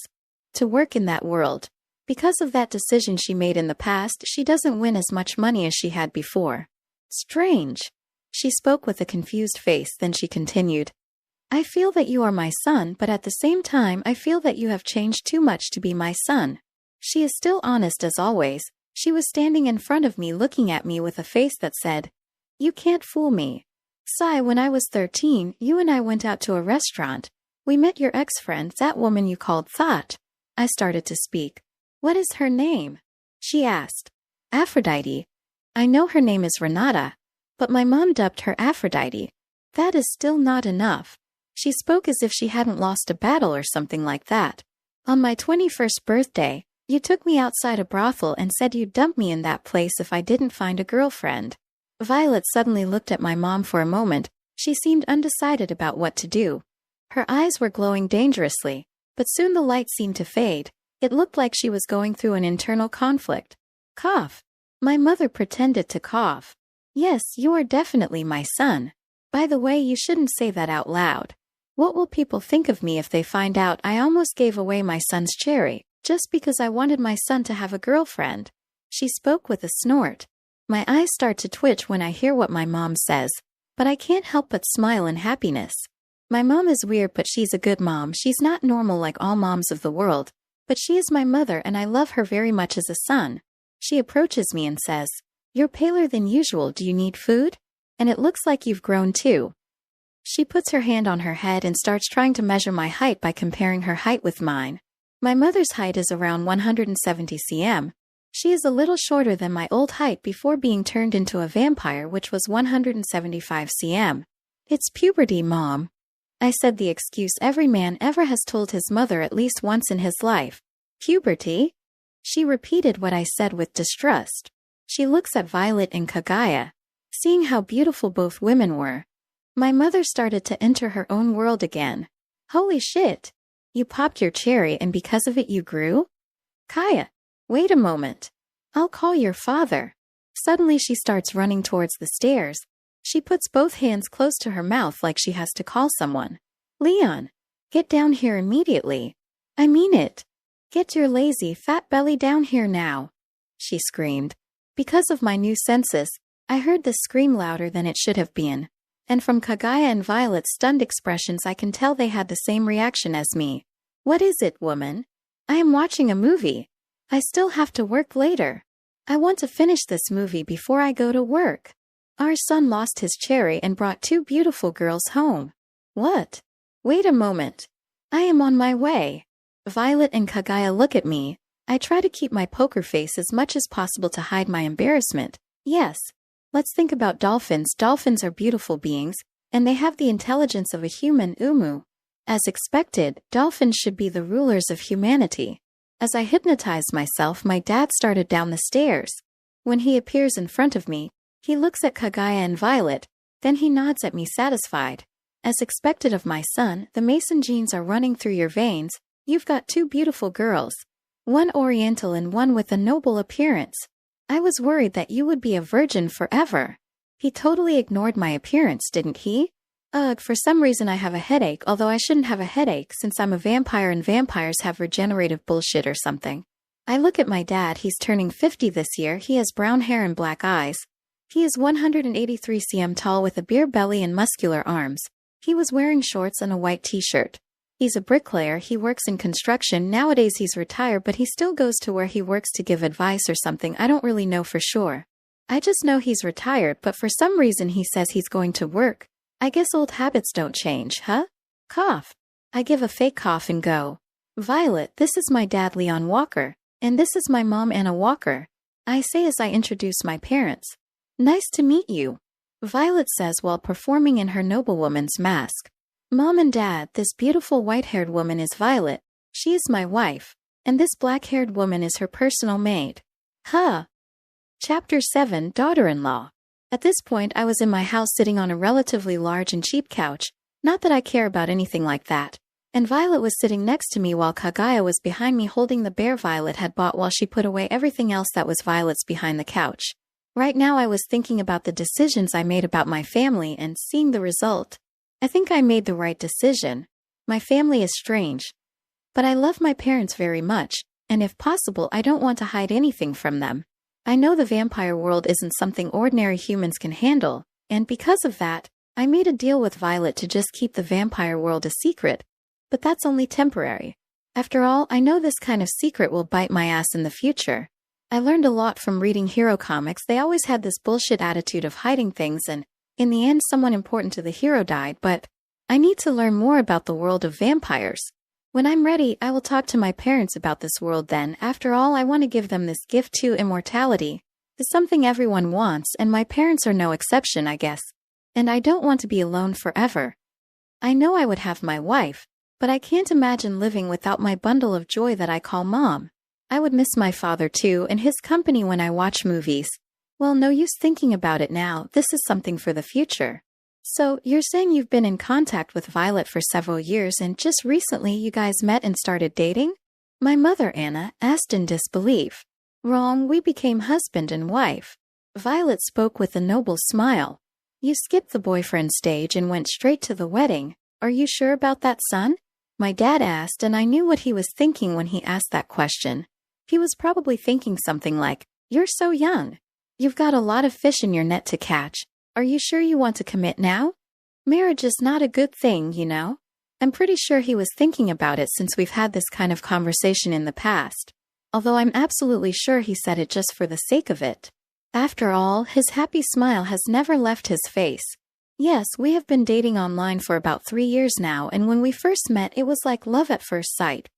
to work in that world. Because of that decision she made in the past, she doesn't win as much money as she had before. Strange. She spoke with a confused face, then she continued. I feel that you are my son, but at the same time I feel that you have changed too much to be my son. She is still honest as always. She was standing in front of me looking at me with a face that said, You can't fool me. Sai, when I was 13, you and I went out to a restaurant. We met your ex-friend, that woman you called Thought. I started to speak. What is her name? She asked. Aphrodite. I know her name is Renata, but my mom dubbed her Aphrodite. That is still not enough. She spoke as if she hadn't lost a battle or something like that. On my 21st birthday, you took me outside a brothel and said you'd dump me in that place if I didn't find a girlfriend. Violet suddenly looked at my mom for a moment. She seemed undecided about what to do. Her eyes were glowing dangerously, but soon the light seemed to fade. It looked like she was going through an internal conflict. Cough. My mother pretended to cough. Yes, you are definitely my son. By the way, you shouldn't say that out loud. What will people think of me if they find out I almost gave away my son's cherry, just because I wanted my son to have a girlfriend? She spoke with a snort. My eyes start to twitch when I hear what my mom says, but I can't help but smile in happiness. My mom is weird, but she's a good mom. She's not normal like all moms of the world, but she is my mother and I love her very much as a son. She approaches me and says, You're paler than usual. Do you need food? And it looks like you've grown too. She puts her hand on her head and starts trying to measure my height by comparing her height with mine. My mother's height is around 170 cm. She is a little shorter than my old height before being turned into a vampire, which was 175 cm. It's puberty, Mom. I said, the excuse every man ever has told his mother at least once in his life. Puberty? She repeated what I said with distrust. She looks at Violet and Kaguya, seeing how beautiful both women were. My mother started to enter her own world again. Holy shit! You popped your cherry and because of it you grew? Kaya, wait a moment. I'll call your father. Suddenly she starts running towards the stairs. She puts both hands close to her mouth like she has to call someone. Leon, get down here immediately. I mean it. Get your lazy fat belly down here now, she screamed. Because of my new senses, I heard the scream louder than it should have been. And from Kaguya and Violet's stunned expressions I can tell they had the same reaction as me. What is it, woman? I am watching a movie. I still have to work later. I want to finish this movie before I go to work. Our son lost his cherry and brought 2 beautiful girls home. What? Wait a moment. I am on my way. Violet and Kaguya look at me. I try to keep my poker face as much as possible to hide my embarrassment. Yes. Let's think about dolphins. Dolphins are beautiful beings, and they have the intelligence of a human umu. As expected, dolphins should be the rulers of humanity. As I hypnotized myself, my dad started down the stairs. When he appears in front of me, he looks at Kaguya and Violet, then he nods at me satisfied. As expected of my son, the Mason genes are running through your veins. You've got 2 beautiful girls. One oriental and one with a noble appearance. I was worried that you would be a virgin forever. He totally ignored my appearance, didn't he? Ugh, for some reason I have a headache, although I shouldn't have a headache since I'm a vampire and vampires have regenerative bullshit or something. I look at my dad. He's turning 50 this year. He has brown hair and black eyes. He is 183 cm tall with a beer belly and muscular arms. He was wearing shorts and a white t-shirt. He's a bricklayer. He works in construction. Nowadays he's retired, but he still goes to where he works to give advice or something. I don't really know for sure. I just know he's retired, but for some reason he says he's going to work. I guess old habits don't change, huh? Cough. I give a fake cough and go. Violet, this is my dad Leon Walker, and this is my mom Anna Walker. I say as I introduce my parents. Nice to meet you, Violet says while performing in her noblewoman's mask. Mom and Dad, this beautiful white-haired woman is Violet. She is my wife, and this black-haired woman is her personal maid. Huh. Chapter 7, Daughter-in-Law. At this point, I was in my house sitting on a relatively large and cheap couch, not that I care about anything like that, and Violet was sitting next to me while Kaguya was behind me holding the bear Violet had bought while she put away everything else that was Violet's behind the couch. Right now I was thinking about the decisions I made about my family and seeing the result. I think I made the right decision. My family is strange, but I love my parents very much, and if possible, I don't want to hide anything from them. I know the vampire world isn't something ordinary humans can handle, and because of that, I made a deal with Violet to just keep the vampire world a secret, but that's only temporary. After all, I know this kind of secret will bite my ass in the future. I learned a lot from reading hero comics. They always had this bullshit attitude of hiding things, and in the end someone important to the hero died, but I need to learn more about the world of vampires. When I'm ready, I will talk to my parents about this world then. After all, I want to give them this gift too. Immortality is something everyone wants, and my parents are no exception, I guess. And I don't want to be alone forever. I know I would have my wife, but I can't imagine living without my bundle of joy that I call Mom. I would miss my father too, and his company when I watch movies. Well, no use thinking about it now. This is something for the future. So, you're saying you've been in contact with Violet for several years and just recently you guys met and started dating? My mother, Anna, asked in disbelief. Wrong, we became husband and wife. Violet spoke with a noble smile. You skipped the boyfriend stage and went straight to the wedding. Are you sure about that, son? My dad asked, and I knew what he was thinking when he asked that question. He was probably thinking something like, "You're so young. You've got a lot of fish in your net to catch. Are you sure you want to commit now? Marriage is not a good thing, you know." I'm pretty sure he was thinking about it since we've had this kind of conversation in the past. Although I'm absolutely sure he said it just for the sake of it. After all, his happy smile has never left his face. Yes, we have been dating online for about 3 years now, and when we first met it was like love at first sight.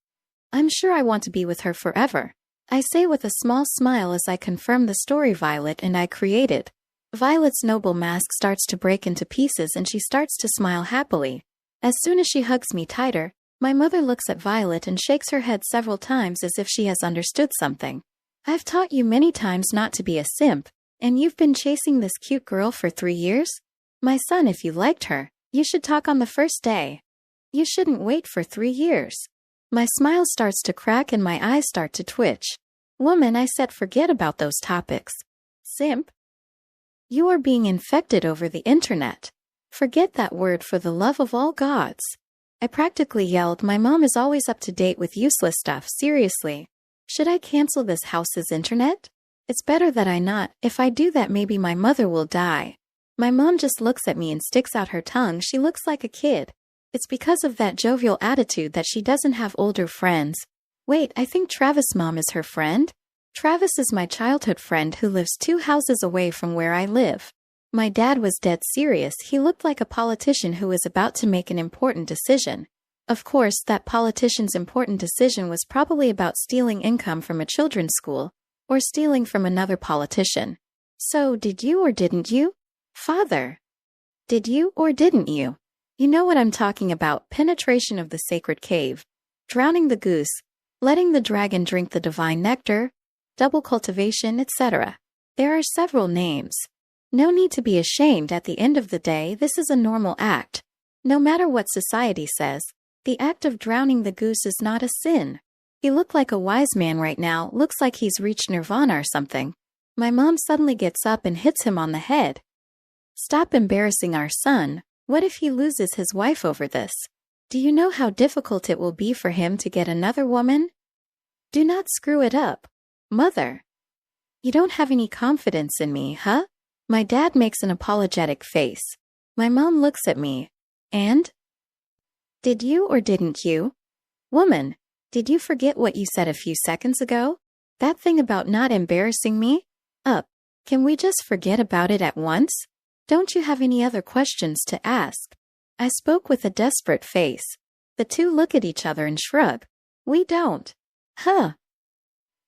I'm sure I want to be with her forever. I say with a small smile as I confirm the story Violet and I created. Violet's noble mask starts to break into pieces and she starts to smile happily. As soon as she hugs me tighter, my mother looks at Violet and shakes her head several times as if she has understood something. I've taught you many times not to be a simp, and you've been chasing this cute girl for 3 years? My son, if you liked her, you should talk on the first day. You shouldn't wait for 3 years. My smile starts to crack and my eyes start to twitch. Woman, I said forget about those topics. Simp? You are being infected over the internet. Forget that word for the love of all gods. I practically yelled, my mom is always up to date with useless stuff, seriously. Should I cancel this house's internet? It's better that I not. If I do that, maybe my mother will die. My mom just looks at me and sticks out her tongue. She looks like a kid. It's because of that jovial attitude that she doesn't have older friends. Wait, I think Travis' mom is her friend? Travis is my childhood friend who lives 2 houses away from where I live. My dad was dead serious. He looked like a politician who was about to make an important decision. Of course, that politician's important decision was probably about stealing income from a children's school, or stealing from another politician. So, did you or didn't you? Father. Did you or didn't you? You know what I'm talking about, penetration of the sacred cave, drowning the goose, letting the dragon drink the divine nectar, double cultivation, etc. There are several names. No need to be ashamed. At the end of the day, this is a normal act. No matter what society says, the act of drowning the goose is not a sin. He looked like a wise man right now, looks like he's reached nirvana or something. My mom suddenly gets up and hits him on the head. Stop embarrassing our son. What if he loses his wife over this? Do you know how difficult it will be for him to get another woman? Do not screw it up. Mother. You don't have any confidence in me, huh? My dad makes an apologetic face. My mom looks at me. And? Did you or didn't you? Woman, did you forget what you said a few seconds ago? That thing about not embarrassing me? Can we just forget about it at once? Don't you have any other questions to ask? I spoke with a desperate face. The two look at each other and shrug. We don't. Huh.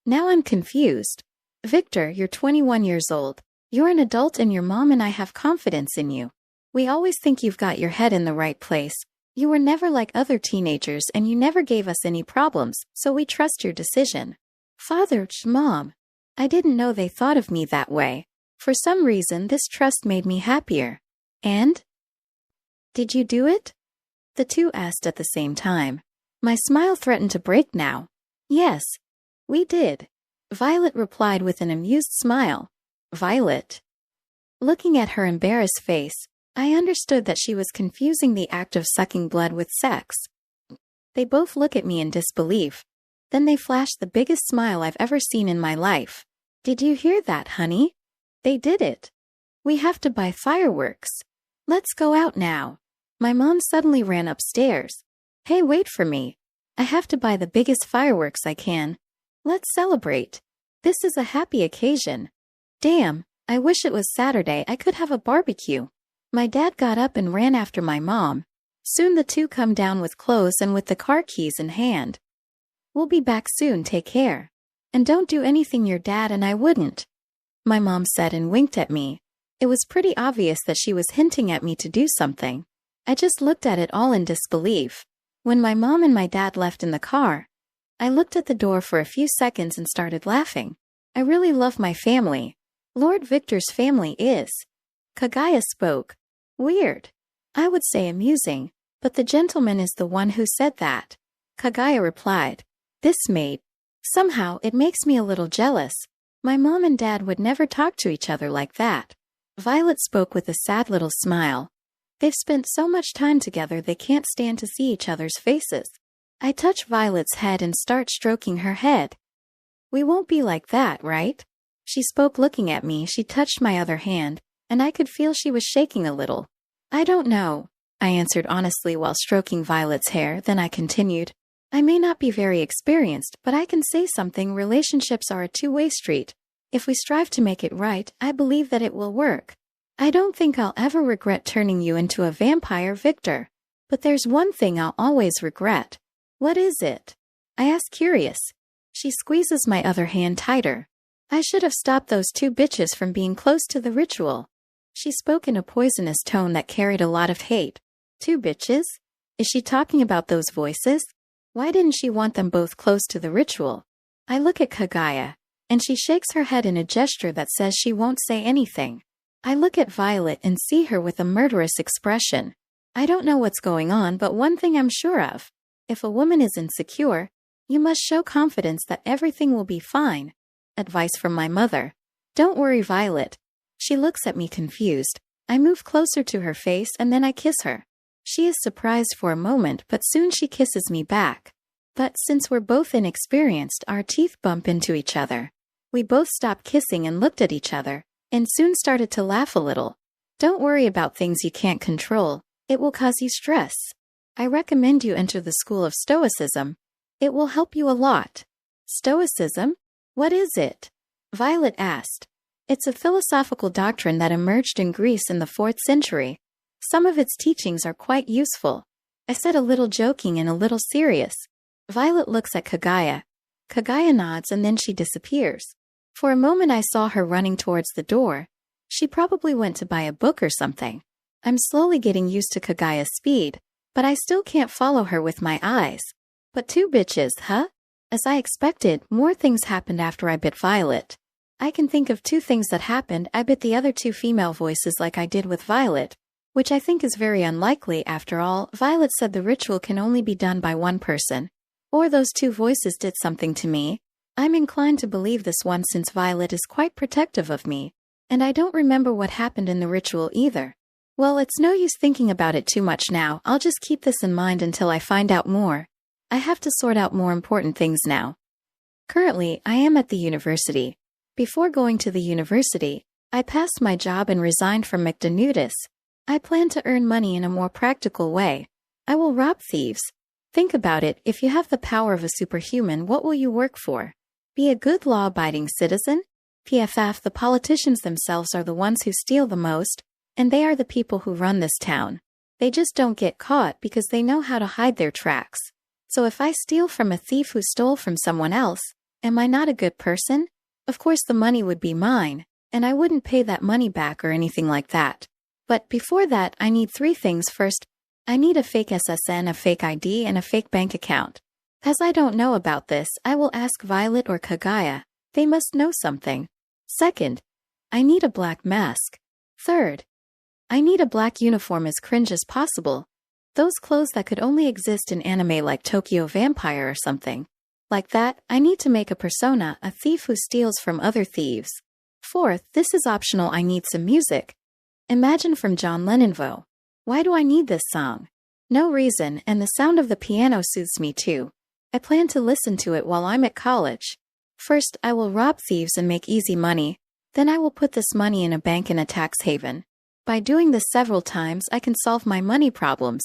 Now I'm confused. Victor, you're 21 years old. You're an adult and your mom and I have confidence in you. We always think you've got your head in the right place. You were never like other teenagers and you never gave us any problems, so we trust your decision. Father, Mom. I didn't know they thought of me that way. For some reason, this trust made me happier. And? Did you do it? The two asked at the same time. My smile threatened to break now. Yes, we did. Violet replied with an amused smile. Violet? Looking at her embarrassed face, I understood that she was confusing the act of sucking blood with sex. They both look at me in disbelief. Then they flashed the biggest smile I've ever seen in my life. Did you hear that, honey? They did it. We have to buy fireworks. Let's go out now. My mom suddenly ran upstairs. Hey, wait for me. I have to buy the biggest fireworks I can. Let's celebrate. This is a happy occasion. Damn, I wish it was Saturday. I could have a barbecue. My dad got up and ran after my mom. Soon the two come down with clothes and with the car keys in hand. We'll be back soon, take care. And don't do anything your dad and I wouldn't. My mom said and winked at me. It was pretty obvious that she was hinting at me to do something. I just looked at it all in disbelief. When my mom and my dad left in the car, I looked at the door for a few seconds and started laughing. I really love my family. Lord Victor's family is. Kaguya spoke. Weird. I would say amusing, but the gentleman is the one who said that. Kaguya replied. This made. Somehow it makes me a little jealous. My mom and dad would never talk to each other like that. Violet spoke with a sad little smile. They've spent so much time together they can't stand to see each other's faces. I touch Violet's head and start stroking her head. We won't be like that, right? She spoke looking at me. She touched my other hand, and I could feel she was shaking a little. I don't know, I answered honestly while stroking Violet's hair. Then I continued. I may not be very experienced, but I can say something. Relationships are a two-way street. If we strive to make it right, I believe that it will work. I don't think I'll ever regret turning you into a vampire, Victor. But there's one thing I'll always regret. What is it? I asked, curious. She squeezes my other hand tighter. I should have stopped those two bitches from being close to the ritual. She spoke in a poisonous tone that carried a lot of hate. Two bitches? Is she talking about those voices? Why didn't she want them both close to the ritual? I look at Kaguya, and she shakes her head in a gesture that says she won't say anything. I look at Violet and see her with a murderous expression. I don't know what's going on, but one thing I'm sure of. If a woman is insecure, you must show confidence that everything will be fine. Advice from my mother. Don't worry, Violet. She looks at me confused. I move closer to her face and then I kiss her. She is surprised for a moment, but soon she kisses me back. But since we're both inexperienced, our teeth bump into each other. We both stopped kissing and looked at each other, and soon started to laugh a little. Don't worry about things you can't control. It will cause you stress. I recommend you enter the school of Stoicism. It will help you a lot. Stoicism? What is it? Violet asked. It's a philosophical doctrine that emerged in Greece in the 4th century. Some of its teachings are quite useful. I said, a little joking and a little serious. Violet looks at Kaguya. Kaguya nods and then she disappears. For a moment I saw her running towards the door. She probably went to buy a book or something. I'm slowly getting used to Kaguya's speed, but I still can't follow her with my eyes. But two bitches, huh? As I expected, more things happened after I bit Violet. I can think of two things that happened. I bit the other two female voices like I did with Violet, which I think is very unlikely. After all, Violet said the ritual can only be done by one person. Or those two voices did something to me. I'm inclined to believe this one since Violet is quite protective of me, and I don't remember what happened in the ritual either. Well, it's no use thinking about it too much now. I'll just keep this in mind until I find out more. I have to sort out more important things now. Currently, I am at the university. Before going to the university, I passed my job and resigned from McDonald's. I plan to earn money in a more practical way. I will rob thieves. Think about it. If you have the power of a superhuman, what will you work for? Be a good law-abiding citizen? PFF, the politicians themselves are the ones who steal the most, and they are the people who run this town. They just don't get caught because they know how to hide their tracks. So if I steal from a thief who stole from someone else, am I not a good person? Of course the money would be mine, and I wouldn't pay that money back or anything like that. But before that, I need 3 things. First, I need a fake SSN, a fake ID, and a fake bank account. As I don't know about this, I will ask Violet or Kaguya. They must know something. Second, I need a black mask. Third, I need a black uniform as cringe as possible. Those clothes that could only exist in anime like Tokyo Vampire or something. Like that, I need to make a persona, a thief who steals from other thieves. Fourth, this is optional, I need some music. Imagine from John Lennonvo. Why do I need this song? No reason, and the sound of the piano soothes me too. I plan to listen to it while I'm at college. First, I will rob thieves and make easy money. Then I will put this money in a bank in a tax haven. By doing this several times, I can solve my money problems.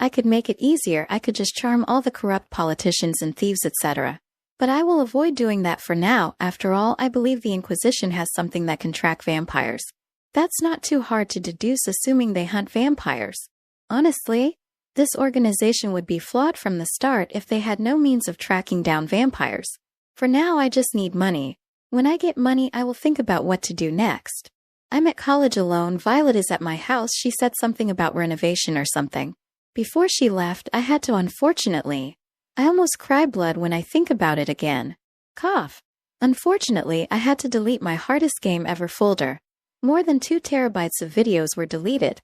I could make it easier, I could just charm all the corrupt politicians and thieves, etc. But I will avoid doing that for now. After all, I believe the Inquisition has something that can track vampires. That's not too hard to deduce, assuming they hunt vampires. Honestly, this organization would be flawed from the start if they had no means of tracking down vampires. For now, I just need money. When I get money, I will think about what to do next. I'm at college alone. Violet is at my house. She said something about renovation or something. Before she left, I had to, unfortunately. I almost cry blood when I think about it again. Cough. Unfortunately, I had to delete my hardest game ever folder. More than 2 terabytes of videos were deleted.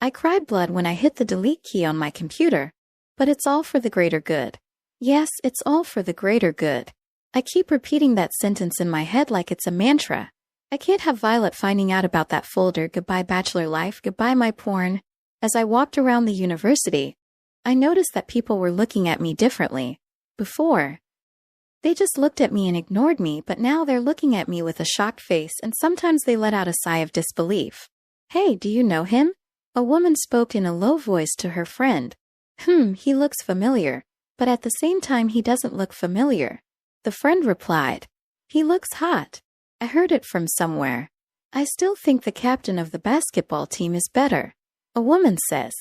I cried blood when I hit the delete key on my computer. But it's all for the greater good. Yes, it's all for the greater good. I keep repeating that sentence in my head like it's a mantra. I can't have Violet finding out about that folder. Goodbye bachelor life, goodbye my porn. As I walked around the university, I noticed that people were looking at me differently. Before, they just looked at me and ignored me, but now they're looking at me with a shocked face, and sometimes they let out a sigh of disbelief. Hey, do you know him? A woman spoke in a low voice to her friend. He looks familiar, but at the same time he doesn't look familiar. The friend replied, he looks hot. I heard it from somewhere. I still think the captain of the basketball team is better. A woman says,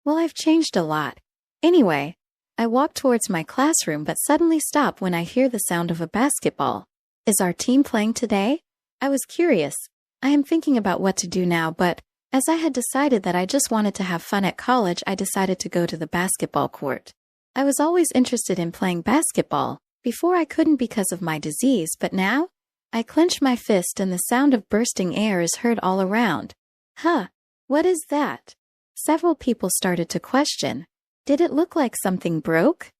well, I've changed a lot. Anyway, I walk towards my classroom but suddenly stop when I hear the sound of a basketball. Is our team playing today? I was curious. I am thinking about what to do now, but as I had decided that I just wanted to have fun at college, I decided to go to the basketball court. I was always interested in playing basketball. Before I couldn't because of my disease, but now? I clench my fist and the sound of bursting air is heard all around. What is that? Several people started to question. Did it look like something broke?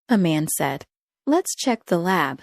A man said, let's check the lab.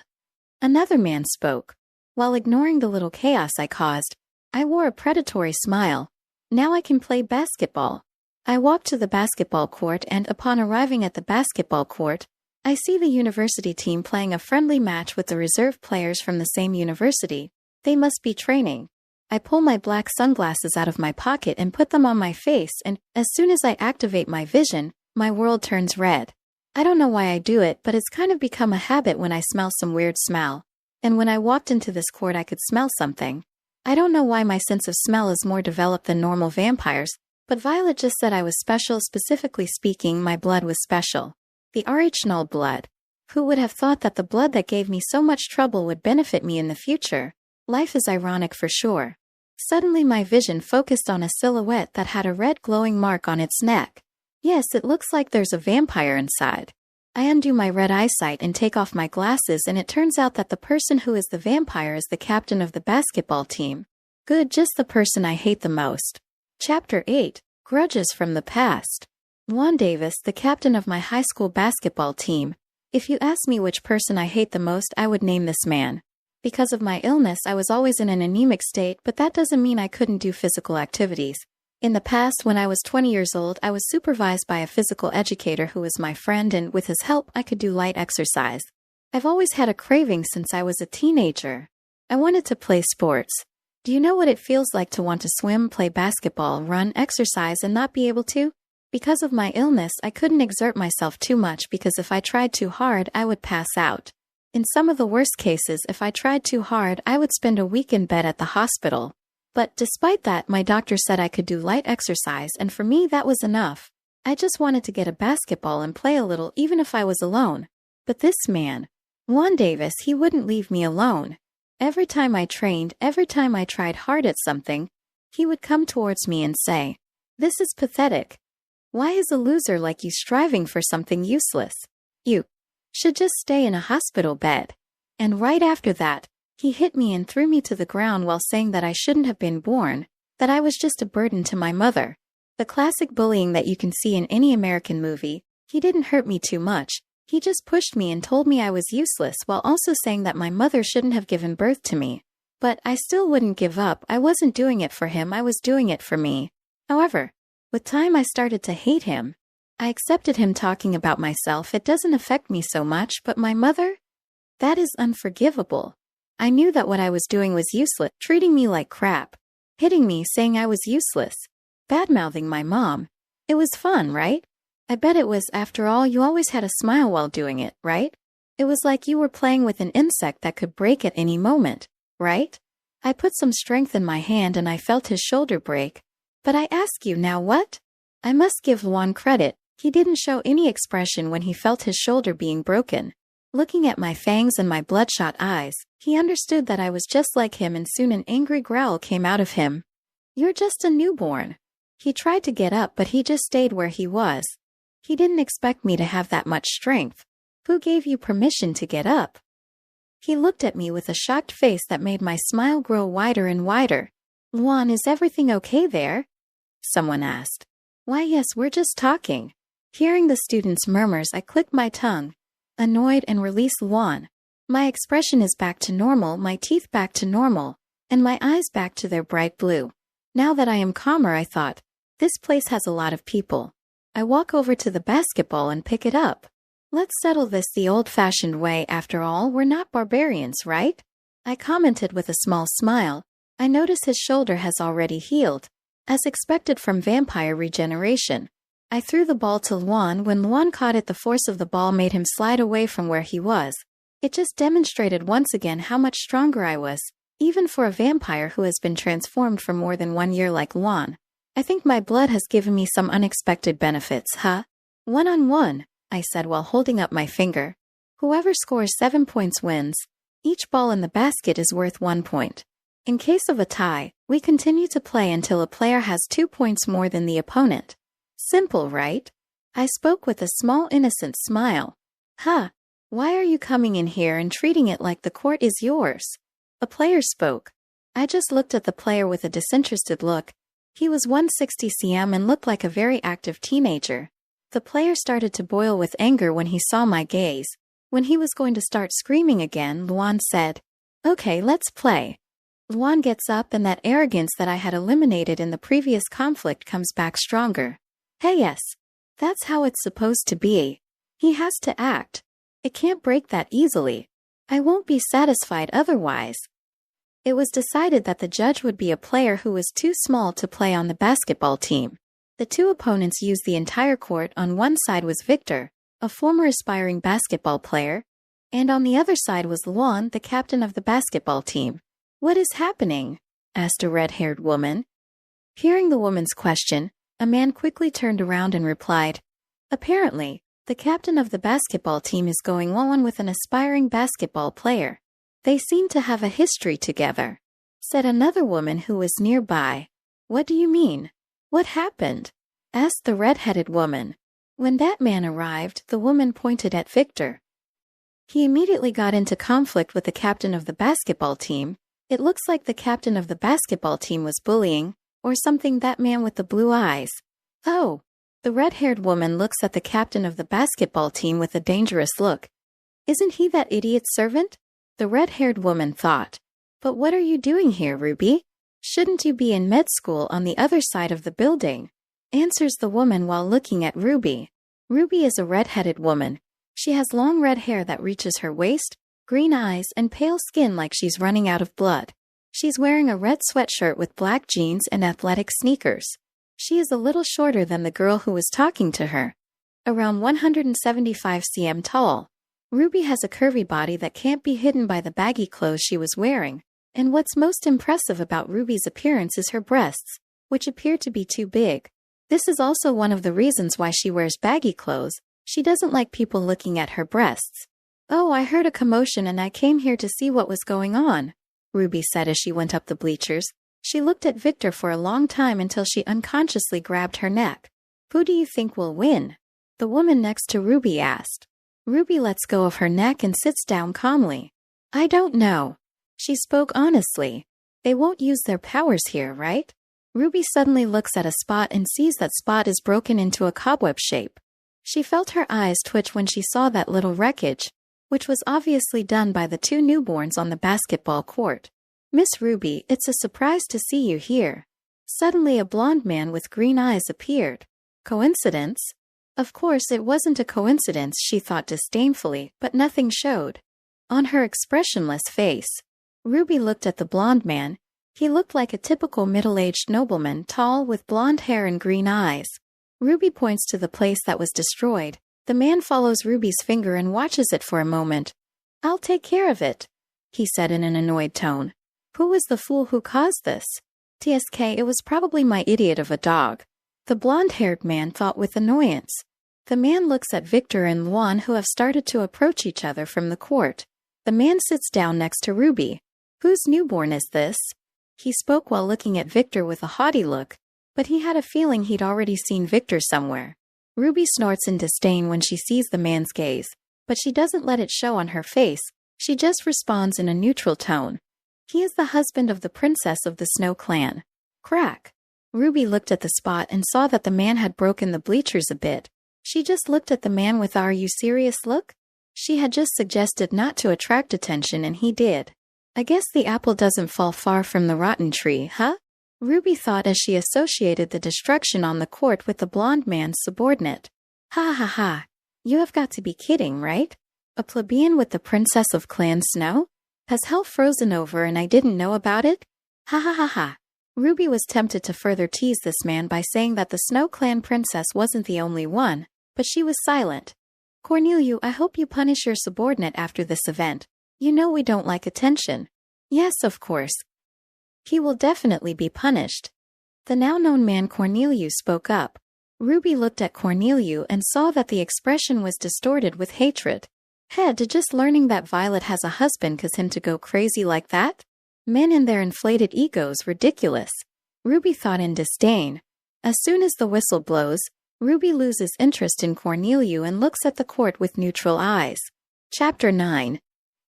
Another man spoke. While ignoring the little chaos I caused, I wore a predatory smile. Now I can play basketball. I walked to the basketball court and upon arriving at the basketball court, I see the university team playing a friendly match with the reserve players from the same university. They must be training. I pull my black sunglasses out of my pocket and put them on my face, and as soon as I activate my vision, my world turns red. I don't know why I do it, but it's kind of become a habit when I smell some weird smell. And when I walked into this court, I could smell something. I don't know why my sense of smell is more developed than normal vampires, but Violet just said I was special. Specifically speaking, my blood was special. The original blood. Who would have thought that the blood that gave me so much trouble would benefit me in the future? Life is ironic for sure. Suddenly my vision focused on a silhouette that had a red glowing mark on its neck. Yes, it looks like there's a vampire inside. I undo my red eyesight and take off my glasses, and it turns out that the person who is the vampire is the captain of the basketball team. Good, just the person I hate the most. Chapter 8. Grudges from the Past. Juan Davis, the captain of my high school basketball team. If you ask me which person I hate the most, I would name this man. Because of my illness, I was always in an anemic state, but that doesn't mean I couldn't do physical activities. In the past, when I was 20 years old, I was supervised by a physical educator who was my friend, and with his help, I could do light exercise. I've always had a craving since I was a teenager. I wanted to play sports. Do you know what it feels like to want to swim, play basketball, run, exercise, and not be able to? Because of my illness, I couldn't exert myself too much because if I tried too hard, I would pass out. In some of the worst cases, if I tried too hard, I would spend a week in bed at the hospital. But despite that, my doctor said I could do light exercise, and for me that was enough. I just wanted to get a basketball and play a little even if I was alone. But this man, Juan Davis, he wouldn't leave me alone. Every time I trained, every time I tried hard at something, he would come towards me and say, "This is pathetic. Why is a loser like you striving for something useless? You should just stay in a hospital bed." And right after that, He hit me and threw me to the ground while saying that I shouldn't have been born, that I was just a burden to my mother. The classic bullying that you can see in any American movie. He didn't hurt me too much. He just pushed me and told me I was useless while also saying that my mother shouldn't have given birth to me. But I still wouldn't give up. I wasn't doing it for him, I was doing it for me. However, with time I started to hate him. I accepted him talking about myself. It doesn't affect me so much, but my mother? That is unforgivable. I knew that what I was doing was useless, treating me like crap, hitting me, saying I was useless, bad-mouthing my mom. It was fun, right? I bet it was. After all, you always had a smile while doing it, right? It was like you were playing with an insect that could break at any moment, right? I put some strength in my hand and I felt his shoulder break. But I ask you now what? I must give Luan credit. He didn't show any expression when he felt his shoulder being broken. Looking at my fangs and my bloodshot eyes, he understood that I was just like him, and soon an angry growl came out of him. You're just a newborn. He tried to get up, but he just stayed where he was. He didn't expect me to have that much strength. Who gave you permission to get up? He looked at me with a shocked face that made my smile grow wider and wider. Luan, is everything okay there? Someone asked. Why, yes, we're just talking. Hearing the student's murmurs, I clicked my tongue, annoyed, and released Luan. My expression is back to normal, my teeth back to normal, and my eyes back to their bright blue. Now that I am calmer, I thought, this place has a lot of people. I walk over to the basketball and pick it up. Let's settle this the old-fashioned way. After all, we're not barbarians, right? I commented with a small smile. I notice his shoulder has already healed, as expected from vampire regeneration. I threw the ball to Luan. When Luan caught it, the force of the ball made him slide away from where he was. It just demonstrated once again how much stronger I was, even for a vampire who has been transformed for more than 1 year like Luan. I think my blood has given me some unexpected benefits, huh? 1-on-1, I said while holding up my finger. Whoever scores 7 points wins. Each ball in the basket is worth 1 point. In case of a tie, we continue to play until a player has 2 points more than the opponent. Simple, right? I spoke with a small innocent smile. Huh, why are you coming in here and treating it like the court is yours? A player spoke. I just looked at the player with a disinterested look. He was 160 cm and looked like a very active teenager. The player started to boil with anger when he saw my gaze. When he was going to start screaming again, Luan said, Okay, let's play. Luan gets up and that arrogance that I had eliminated in the previous conflict comes back stronger. Hey, yes, that's how it's supposed to be. He has to act. It can't break that easily. I won't be satisfied otherwise. It was decided that the judge would be a player who was too small to play on the basketball team. The two opponents used the entire court. On one side was Victor, a former aspiring basketball player, and on the other side was Luan, the captain of the basketball team. What is happening? Asked a red-haired woman. Hearing the woman's question, a man quickly turned around and replied, Apparently, the captain of the basketball team is going one-on-one with an aspiring basketball player. They seem to have a history together, said another woman who was nearby. What do you mean? What happened? Asked the red-headed woman. When that man arrived, the woman pointed at Victor. He immediately got into conflict with the captain of the basketball team. It looks like the captain of the basketball team was bullying, or something, that man with the blue eyes. Oh, the red-haired woman looks at the captain of the basketball team with a dangerous look. Isn't he that idiot's servant? The red-haired woman thought. But what are you doing here, Ruby? Shouldn't you be in med school on the other side of the building? Answers the woman while looking at Ruby. Ruby is a red-headed woman. She has long red hair that reaches her waist, green eyes, and pale skin like she's running out of blood. She's wearing a red sweatshirt with black jeans and athletic sneakers. She is a little shorter than the girl who was talking to her, around 175 cm tall. Ruby has a curvy body that can't be hidden by the baggy clothes she was wearing, and what's most impressive about Ruby's appearance is her breasts, which appear to be too big. This is also one of the reasons why she wears baggy clothes. She doesn't like people looking at her breasts. Oh, I heard a commotion and I came here to see what was going on, Ruby said as she went up the bleachers. She looked at Victor for a long time until she unconsciously grabbed her neck. Who do you think will win? The woman next to Ruby asked. Ruby lets go of her neck and sits down calmly. I don't know. She spoke honestly. They won't use their powers here, right? Ruby suddenly looks at a spot and sees that spot is broken into a cobweb shape. She felt her eyes twitch when she saw that little wreckage, which was obviously done by the two newborns on the basketball court. Miss Ruby, it's a surprise to see you here. Suddenly a blonde man with green eyes appeared. Coincidence? Of course it wasn't a coincidence, she thought disdainfully, but nothing showed on her expressionless face. Ruby looked at the blonde man. He looked like a typical middle-aged nobleman, tall, with blonde hair and green eyes. Ruby points to the place that was destroyed. The man follows Ruby's finger and watches it for a moment. "I'll take care of it," he said in an annoyed tone. "Who was the fool who caused this?" "TSK, it was probably my idiot of a dog," the blonde-haired man thought with annoyance. The man looks at Victor and Luan, who have started to approach each other from the court. The man sits down next to Ruby. "Whose newborn is this?" He spoke while looking at Victor with a haughty look, but he had a feeling he'd already seen Victor somewhere. Ruby snorts in disdain when she sees the man's gaze, but she doesn't let it show on her face. She just responds in a neutral tone. "He is the husband of the princess of the Snow Clan." Crack. Ruby looked at the spot and saw that the man had broken the bleachers a bit. She just looked at the man with "Are you serious?" look. She had just suggested not to attract attention and he did. "I guess the apple doesn't fall far from the rotten tree, huh?" Ruby thought as she associated the destruction on the court with the blonde man's subordinate. "Ha ha ha. You have got to be kidding, right? A plebeian with the princess of Clan Snow? Has hell frozen over and I didn't know about it? Ha ha ha ha." Ruby was tempted to further tease this man by saying that the Snow Clan princess wasn't the only one, but she was silent. "Cornelia, I hope you punish your subordinate after this event. You know we don't like attention." "Yes, of course. He will definitely be punished." The now-known man Cornelia spoke up. Ruby looked at Cornelia and saw that the expression was distorted with hatred. Head to just learning that Violet has a husband cause him to go crazy like that? Men and their inflated egos, ridiculous. Ruby thought in disdain. As soon as the whistle blows, Ruby loses interest in Cornelia and looks at the court with neutral eyes. Chapter 9.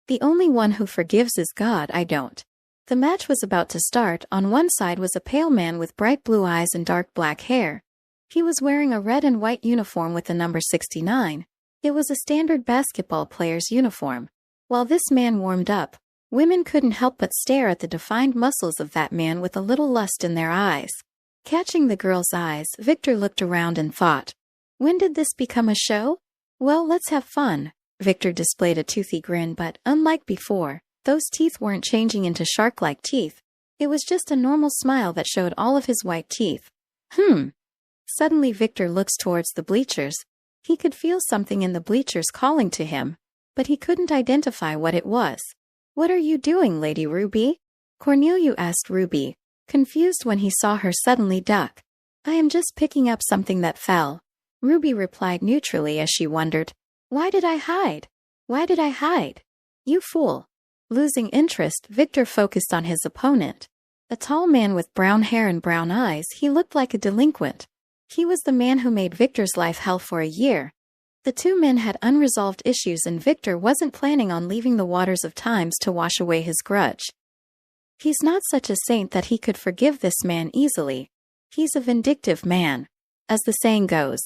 The only one who forgives is God, I don't. The match was about to start. On one side was a pale man with bright blue eyes and dark black hair. He was wearing a red and white uniform with the number 69. It was a standard basketball player's uniform. While this man warmed up, women couldn't help but stare at the defined muscles of that man with a little lust in their eyes. Catching the girl's eyes, Victor looked around and thought, "When did this become a show? Well, let's have fun." Victor displayed a toothy grin, but unlike before, those teeth weren't changing into shark-like teeth. It was just a normal smile that showed all of his white teeth. Suddenly Victor looks towards the bleachers. He could feel something in the bleachers calling to him, but he couldn't identify what it was. "What are you doing, Lady Ruby?" Cornelia asked Ruby, confused when he saw her suddenly duck. "I am just picking up something that fell," Ruby replied neutrally as she wondered, "Why did I hide? Why did I hide? You fool." Losing interest, Victor focused on his opponent. A tall man with brown hair and brown eyes, he looked like a delinquent. He was the man who made Victor's life hell for a year. The two men had unresolved issues and Victor wasn't planning on leaving the waters of times to wash away his grudge. He's not such a saint that he could forgive this man easily. He's a vindictive man. As the saying goes,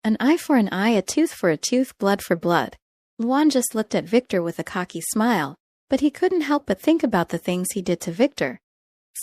an eye for an eye, a tooth for a tooth, blood for blood. Luan just looked at Victor with a cocky smile, but he couldn't help but think about the things he did to Victor.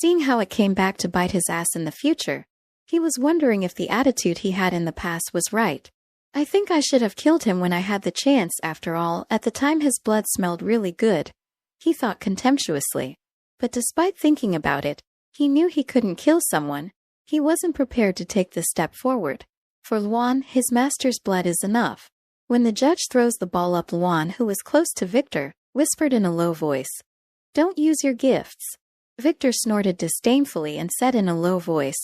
Seeing how it came back to bite his ass in the future, he was wondering if the attitude he had in the past was right. "I think I should have killed him when I had the chance, after all, at the time his blood smelled really good," he thought contemptuously. But despite thinking about it, he knew he couldn't kill someone. He wasn't prepared to take the step forward. For Luan, his master's blood is enough. When the judge throws the ball up, Luan, who was close to Victor, whispered in a low voice, "Don't use your gifts." Victor snorted disdainfully and said in a low voice,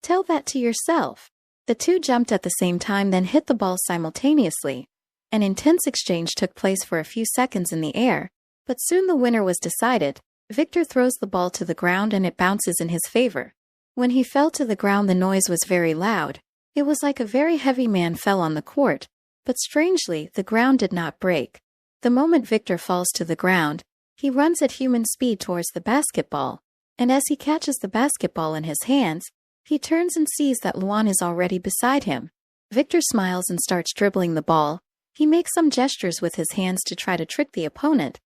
"Tell that to yourself." The two jumped at the same time, then hit the ball simultaneously. An intense exchange took place for a few seconds in the air, but soon the winner was decided. Victor throws the ball to the ground and it bounces in his favor. When he fell to the ground, the noise was very loud. It was like a very heavy man fell on the court, but strangely, the ground did not break. The moment Victor falls to the ground, He runs at human speed towards the basketball, and as he catches the basketball in his hands, he turns and sees that Luan is already beside him. Victor smiles and starts dribbling the ball. He makes some gestures with his hands to try to trick the opponent.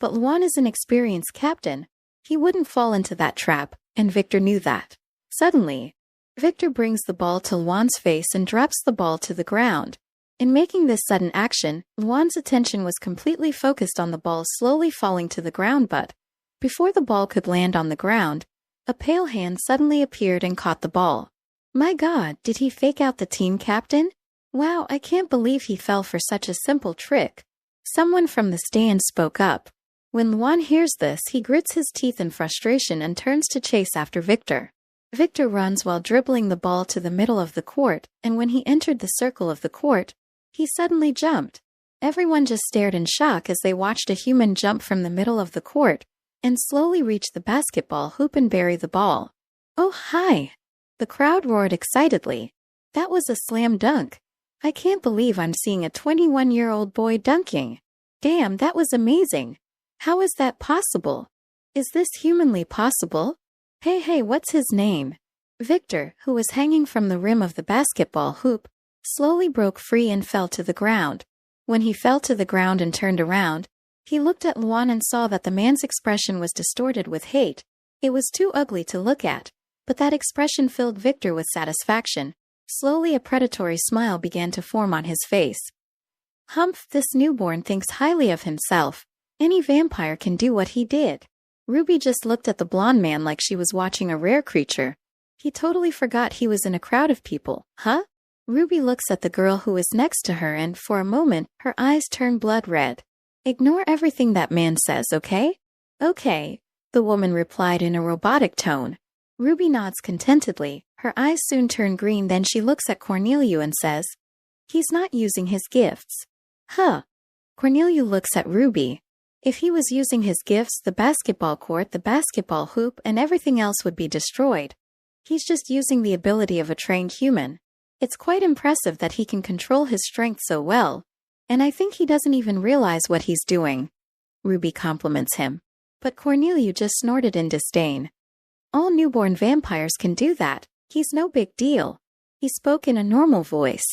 But Luan is an experienced captain. He wouldn't fall into that trap, and Victor knew that. Suddenly, Victor brings the ball to Luan's face and drops the ball to the ground. In making this sudden action, Luan's attention was completely focused on the ball slowly falling to the ground, but before the ball could land on the ground, a pale hand suddenly appeared and caught the ball. My God, did he fake out the team captain? Wow, I can't believe he fell for such a simple trick. Someone from the stand spoke up. When Luan hears this, he grits his teeth in frustration and turns to chase after Victor. Victor runs while dribbling the ball to the middle of the court, and when he entered the circle of the court, he suddenly jumped. Everyone just stared in shock as they watched a human jump from the middle of the court and slowly reach the basketball hoop and bury the ball. Oh, hi! The crowd roared excitedly. That was a slam dunk. I can't believe I'm seeing a 21-year-old boy dunking. Damn, that was amazing. How is that possible? Is this humanly possible? Hey, what's his name? Victor, who was hanging from the rim of the basketball hoop, slowly broke free and fell to the ground. When he fell to the ground and turned around, he looked at Luan and saw that the man's expression was distorted with hate. It was too ugly to look at, but that expression filled Victor with satisfaction. Slowly a predatory smile began to form on his face. Humph, this newborn thinks highly of himself. Any vampire can do what he did. Ruby just looked at the blonde man like she was watching a rare creature. He totally forgot he was in a crowd of people. Huh? Ruby looks at the girl who is next to her and, for a moment, her eyes turn blood red. Ignore everything that man says, okay? Okay, the woman replied in a robotic tone. Ruby nods contentedly. Her eyes soon turn green, then she looks at Corneliu and says, "He's not using his gifts." Huh. Corneliu looks at Ruby. If he was using his gifts, the basketball court, the basketball hoop, and everything else would be destroyed. He's just using the ability of a trained human. It's quite impressive that he can control his strength so well, and I think he doesn't even realize what he's doing. Ruby compliments him. But Corneliu just snorted in disdain. All newborn vampires can do that. He's no big deal. He spoke in a normal voice.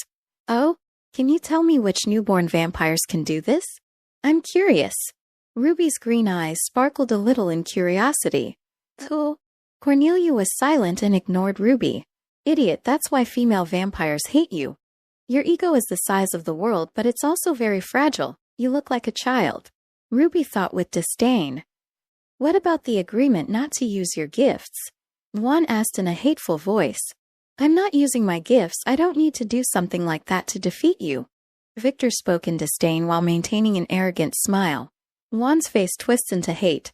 Oh, can you tell me which newborn vampires can do this? I'm curious. Ruby's green eyes sparkled a little in curiosity. Cool. Corneliu was silent and ignored Ruby. Idiot, that's why female vampires hate you. Your ego is the size of the world, but it's also very fragile. You look like a child. Ruby thought with disdain. What about the agreement not to use your gifts? Luan asked in a hateful voice. I'm not using my gifts. I don't need to do something like that to defeat you. Victor spoke in disdain while maintaining an arrogant smile. Luan's face twists into hate.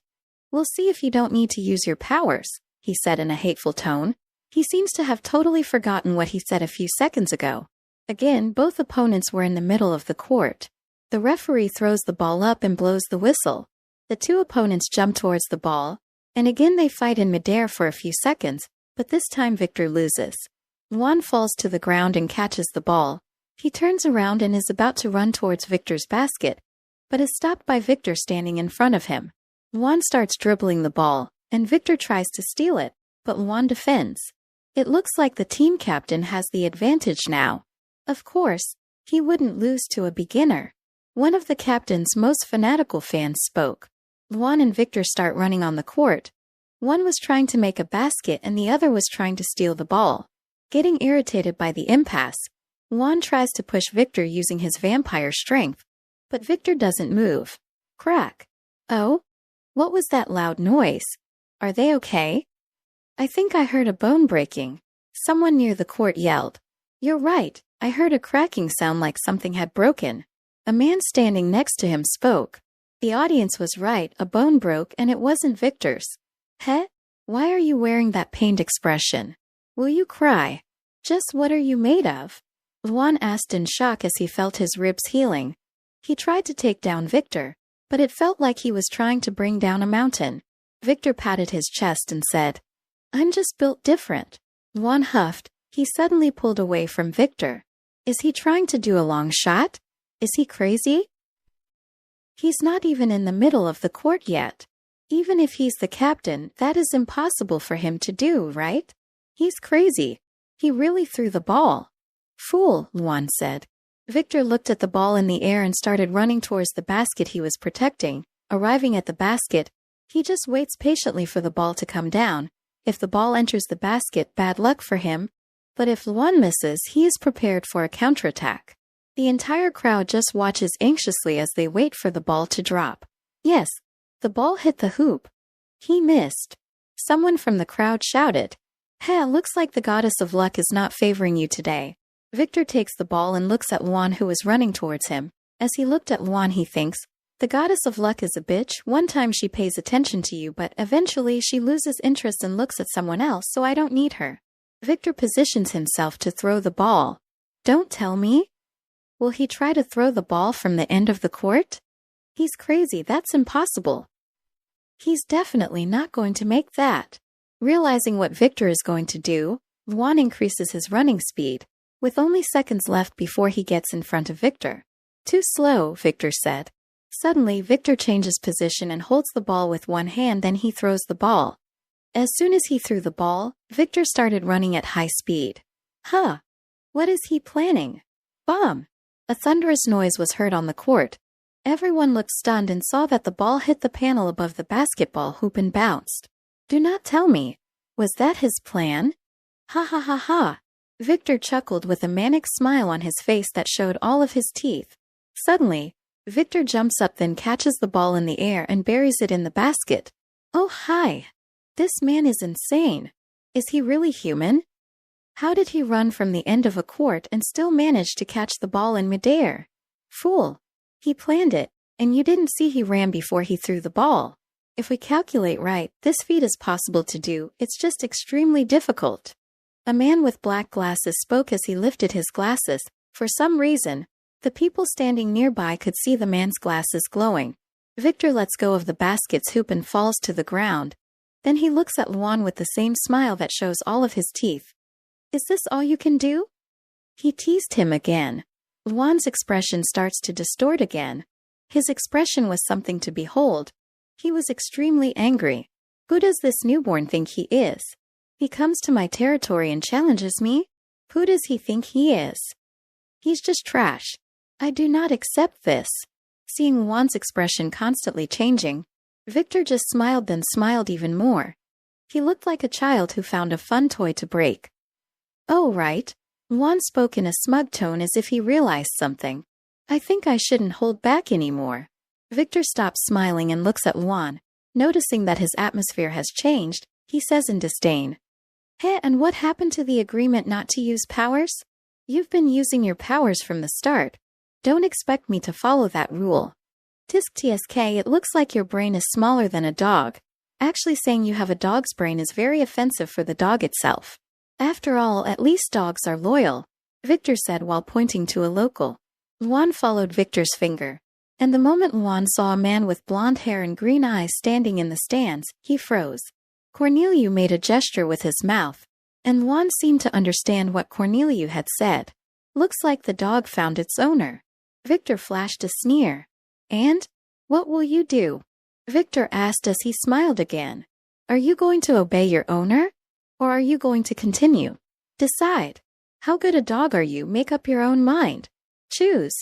We'll see if you don't need to use your powers, he said in a hateful tone. He seems to have totally forgotten what he said a few seconds ago. Again, both opponents were in the middle of the court. The referee throws the ball up and blows the whistle. The two opponents jump towards the ball, and again they fight in midair for a few seconds, but this time Victor loses. Luan falls to the ground and catches the ball. He turns around and is about to run towards Victor's basket, but is stopped by Victor standing in front of him. Luan starts dribbling the ball, and Victor tries to steal it, but Luan defends. It looks like the team captain has the advantage now. Of course, he wouldn't lose to a beginner. One of the captain's most fanatical fans spoke. Luan and Victor start running on the court. One was trying to make a basket and the other was trying to steal the ball. Getting irritated by the impasse, Luan tries to push Victor using his vampire strength, but Victor doesn't move. Crack. Oh? What was that loud noise? Are they okay? I think I heard a bone breaking. Someone near the court yelled. You're right, I heard a cracking sound like something had broken. A man standing next to him spoke. The audience was right, a bone broke and it wasn't Victor's. Heh? Why are you wearing that pained expression? Will you cry? Just what are you made of? Luan asked in shock as he felt his ribs healing. He tried to take down Victor, but it felt like he was trying to bring down a mountain. Victor patted his chest and said, I'm just built different. Luan huffed. He suddenly pulled away from Victor. Is he trying to do a long shot? Is he crazy? He's not even in the middle of the court yet. Even if he's the captain, that is impossible for him to do, right? He's crazy. He really threw the ball. Fool, Luan said. Victor looked at the ball in the air and started running towards the basket he was protecting. Arriving at the basket, he just waits patiently for the ball to come down. If the ball enters the basket, bad luck for him. But if Luan misses, he is prepared for a counterattack. The entire crowd just watches anxiously as they wait for the ball to drop. Yes, the ball hit the hoop. He missed. Someone from the crowd shouted, "Heh, looks like the goddess of luck is not favoring you today." Victor takes the ball and looks at Luan, who is running towards him. As he looked at Luan, he thinks, "The goddess of luck is a bitch. One time she pays attention to you, but eventually she loses interest and looks at someone else, so I don't need her." Victor positions himself to throw the ball. Don't tell me. Will he try to throw the ball from the end of the court? He's crazy, that's impossible. He's definitely not going to make that. Realizing what Victor is going to do, Luan increases his running speed, with only seconds left before he gets in front of Victor. Too slow, Victor said. Suddenly, Victor changes position and holds the ball with one hand, then he throws the ball. As soon as he threw the ball, Victor started running at high speed. Huh! What is he planning? Bomb! A thunderous noise was heard on the court. Everyone looked stunned and saw that the ball hit the panel above the basketball hoop and bounced. Do not tell me. Was that his plan? Ha ha ha ha! Victor chuckled with a manic smile on his face that showed all of his teeth. Suddenly, Victor jumps up, then catches the ball in the air and buries it in the basket. Oh hi! This man is insane. Is he really human? How did he run from the end of a court and still manage to catch the ball in midair? Fool! He planned it, and you didn't see he ran before he threw the ball. If we calculate right, this feat is possible to do, it's just extremely difficult. A man with black glasses spoke as he lifted his glasses. For some reason, the people standing nearby could see the man's glasses glowing. Victor lets go of the basket's hoop and falls to the ground. Then he looks at Luan with the same smile that shows all of his teeth. Is this all you can do? He teased him again. Luan's expression starts to distort again. His expression was something to behold. He was extremely angry. Who does this newborn think he is? He comes to my territory and challenges me? Who does he think he is? He's just trash. I do not accept this. Seeing Luan's expression constantly changing, Victor just smiled, then smiled even more. He looked like a child who found a fun toy to break. Oh right. Luan spoke in a smug tone as if he realized something. I think I shouldn't hold back anymore. Victor stops smiling and looks at Luan. Noticing that his atmosphere has changed, he says in disdain, "Hey, and what happened to the agreement not to use powers? You've been using your powers from the start. Don't expect me to follow that rule. Tisk tsk, it looks like your brain is smaller than a dog. Actually saying you have a dog's brain is very offensive for the dog itself. After all, at least dogs are loyal," Victor said while pointing to a local. Luan followed Victor's finger. And the moment Luan saw a man with blonde hair and green eyes standing in the stands, he froze. Corneliu made a gesture with his mouth, and Luan seemed to understand what Corneliu had said. Looks like the dog found its owner. Victor flashed a sneer. And? What will you do? Victor asked as he smiled again. Are you going to obey your owner? Or are you going to continue? Decide. How good a dog are you? Make up your own mind. Choose.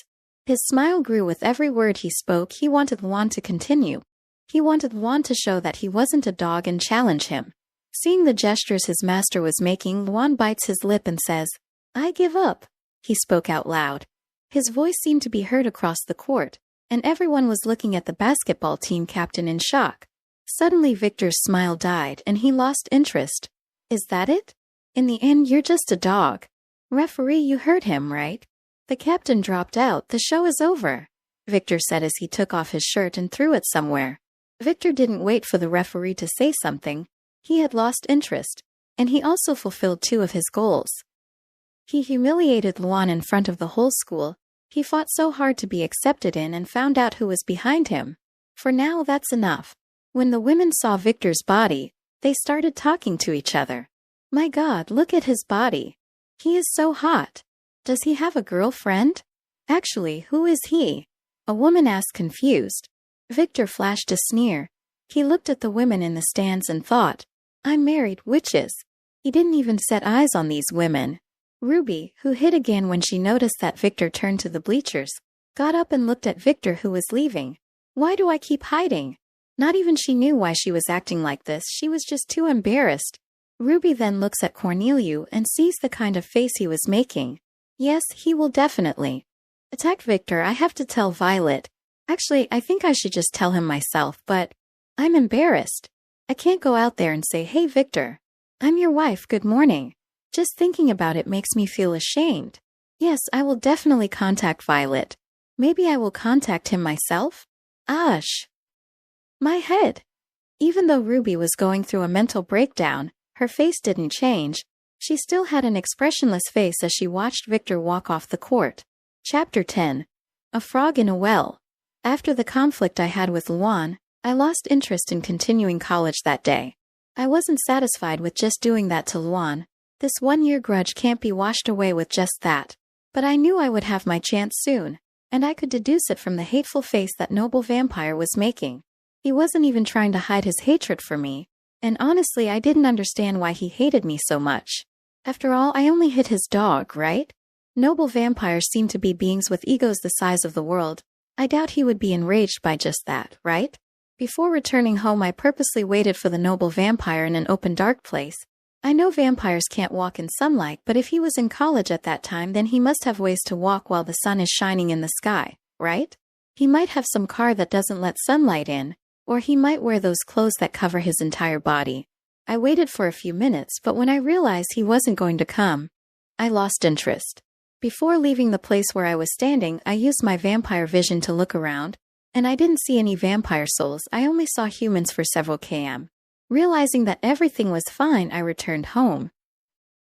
His smile grew with every word he spoke. He wanted Luan to continue. He wanted Luan to show that he wasn't a dog and challenge him. Seeing the gestures his master was making, Luan bites his lip and says, I give up. He spoke out loud. His voice seemed to be heard across the court, and everyone was looking at the basketball team captain in shock. Suddenly Victor's smile died and he lost interest. Is that it? In the end, you're just a dog. Referee, you heard him, right? The captain dropped out. The show is over, Victor said as he took off his shirt and threw it somewhere. Victor didn't wait for the referee to say something. He had lost interest, and he also fulfilled 2 of his goals. He humiliated Luan in front of the whole school. He fought so hard to be accepted in and found out who was behind him. For now, that's enough. When the women saw Victor's body, they started talking to each other. My God, look at his body. He is so hot. Does he have a girlfriend? Actually, who is he? a woman asked, confused. Victor flashed a sneer. He looked at the women in the stands and thought, I'm married, witches. He didn't even set eyes on these women. Ruby, who hid again when she noticed that Victor turned to the bleachers, got up and looked at Victor, who was leaving. Why do I keep hiding? Not even she knew why she was acting like this. She was just too embarrassed. Ruby then looks at Corneliu and sees the kind of face he was making. Yes, he will definitely attack Victor. I have to tell Violet. Actually, I think I should just tell him myself, but I'm embarrassed. I can't go out there and say, hey Victor, I'm your wife, good morning. Just thinking about it makes me feel ashamed. Yes, I will definitely contact Violet. Maybe I will contact him myself? Ash. My head. Even though Ruby was going through a mental breakdown, her face didn't change. She still had an expressionless face as she watched Victor walk off the court. Chapter 10. A Frog in a Well. After the conflict I had with Luan, I lost interest in continuing college that day. I wasn't satisfied with just doing that to Luan. This one-year grudge can't be washed away with just that. But I knew I would have my chance soon, and I could deduce it from the hateful face that noble vampire was making. He wasn't even trying to hide his hatred for me, and honestly I didn't understand why he hated me so much. After all, I only hit his dog, right? Noble vampires seem to be beings with egos the size of the world. I doubt he would be enraged by just that, right? Before returning home, I purposely waited for the noble vampire in an open dark place. I know vampires can't walk in sunlight, but if he was in college at that time, then he must have ways to walk while the sun is shining in the sky, right? He might have some car that doesn't let sunlight in, or he might wear those clothes that cover his entire body. I waited for a few minutes, but when I realized he wasn't going to come, I lost interest. Before leaving the place where I was standing, I used my vampire vision to look around, and I didn't see any vampire souls. I only saw humans for several km. Realizing that everything was fine, I returned home.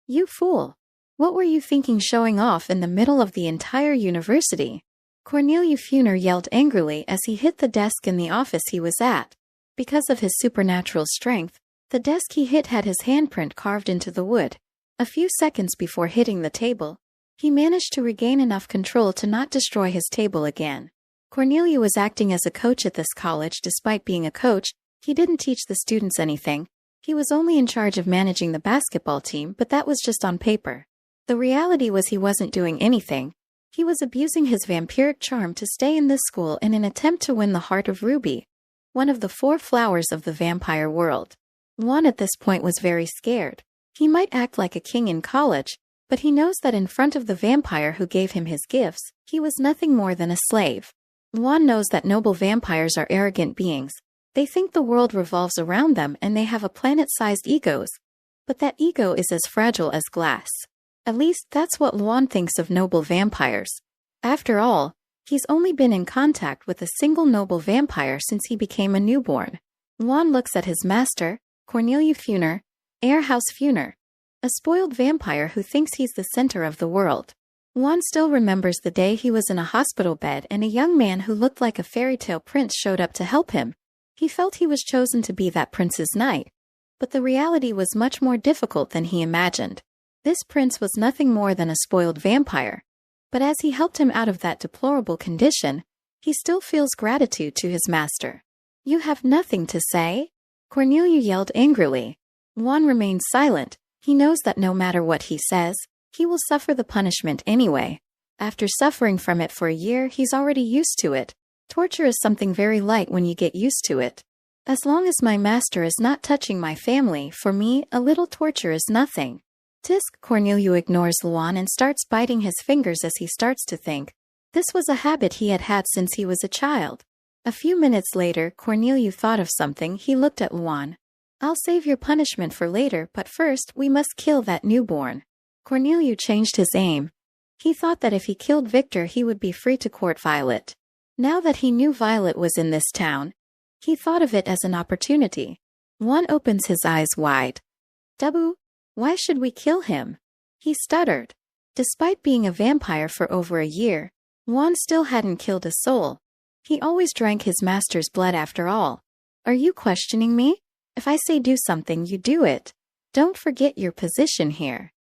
You fool! What were you thinking showing off in the middle of the entire university? Corneliu Funer yelled angrily as he hit the desk in the office he was at. Because of his supernatural strength, the desk he hit had his handprint carved into the wood. A few seconds before hitting the table, he managed to regain enough control to not destroy his table again. Corneliu was acting as a coach at this college. Despite being a coach, he didn't teach the students anything. He was only in charge of managing the basketball team, but that was just on paper. The reality was he wasn't doing anything. He was abusing his vampiric charm to stay in this school in an attempt to win the heart of Ruby, one of the 4 flowers of the vampire world. Juan at this point was very scared. He might act like a king in college, but he knows that in front of the vampire who gave him his gifts, he was nothing more than a slave. Juan knows that noble vampires are arrogant beings. They think the world revolves around them and they have a planet-sized egos. But that ego is as fragile as glass. At least that's what Luan thinks of noble vampires. After all, he's only been in contact with a single noble vampire since he became a newborn. Luan looks at his master, Corneliu Funer, Airhouse Funer, a spoiled vampire who thinks he's the center of the world. Luan still remembers the day he was in a hospital bed and a young man who looked like a fairy tale prince showed up to help him. He felt he was chosen to be that prince's knight, but the reality was much more difficult than he imagined. This prince was nothing more than a spoiled vampire, but as he helped him out of that deplorable condition, he still feels gratitude to his master. You have nothing to say? Corneliu yelled angrily. Juan remained silent. He knows that no matter what he says, he will suffer the punishment anyway. After suffering from it for a year, he's already used to it. Torture is something very light when you get used to it. As long as my master is not touching my family, for me, a little torture is nothing. Tisk. Corneliu ignores Luan and starts biting his fingers as he starts to think. This was a habit he had had since he was a child. A few minutes later, Corneliu thought of something. He looked at Luan. I'll save your punishment for later, but first we must kill that newborn. Corneliu changed his aim. He thought that if he killed Victor he would be free to court Violet. Now that he knew Violet was in this town, he thought of it as an opportunity. Juan opens his eyes wide. Dabu, why should we kill him? He stuttered. Despite being a vampire for over a year, Juan still hadn't killed a soul. He always drank his master's blood after all. Are you questioning me? If I say do something, you do it. Don't forget your position here.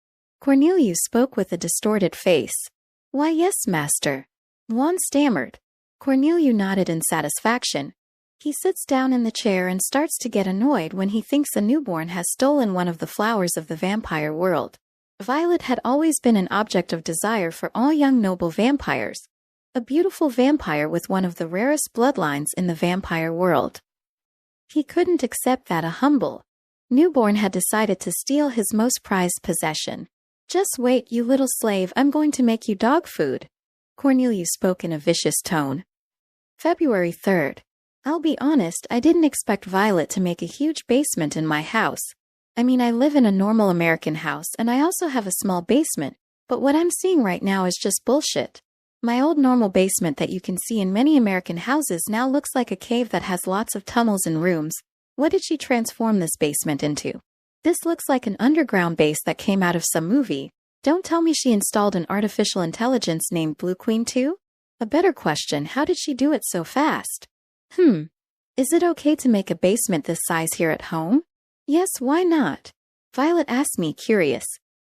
Corneliu spoke with a distorted face. Why yes, master. Juan stammered. Corneliu nodded in satisfaction. He sits down in the chair and starts to get annoyed when he thinks a newborn has stolen one of the flowers of the vampire world. Violet had always been an object of desire for all young noble vampires. A beautiful vampire with one of the rarest bloodlines in the vampire world. He couldn't accept that a humble newborn had decided to steal his most prized possession. "Just wait, you little slave, I'm going to make you dog food," Corneliu spoke in a vicious tone. February 3rd. I'll be honest, I didn't expect Violet to make a huge basement in my house. I mean, I live in a normal American house and I also have a small basement, but what I'm seeing right now is just bullshit. My old normal basement that you can see in many American houses now looks like a cave that has lots of tunnels and rooms. What did she transform this basement into? This looks like an underground base that came out of some movie. Don't tell me she installed an artificial intelligence named Blue Queen too? A better question, how did she do it so fast? Is it okay to make a basement this size here at home? Yes, why not? Violet asked me, curious.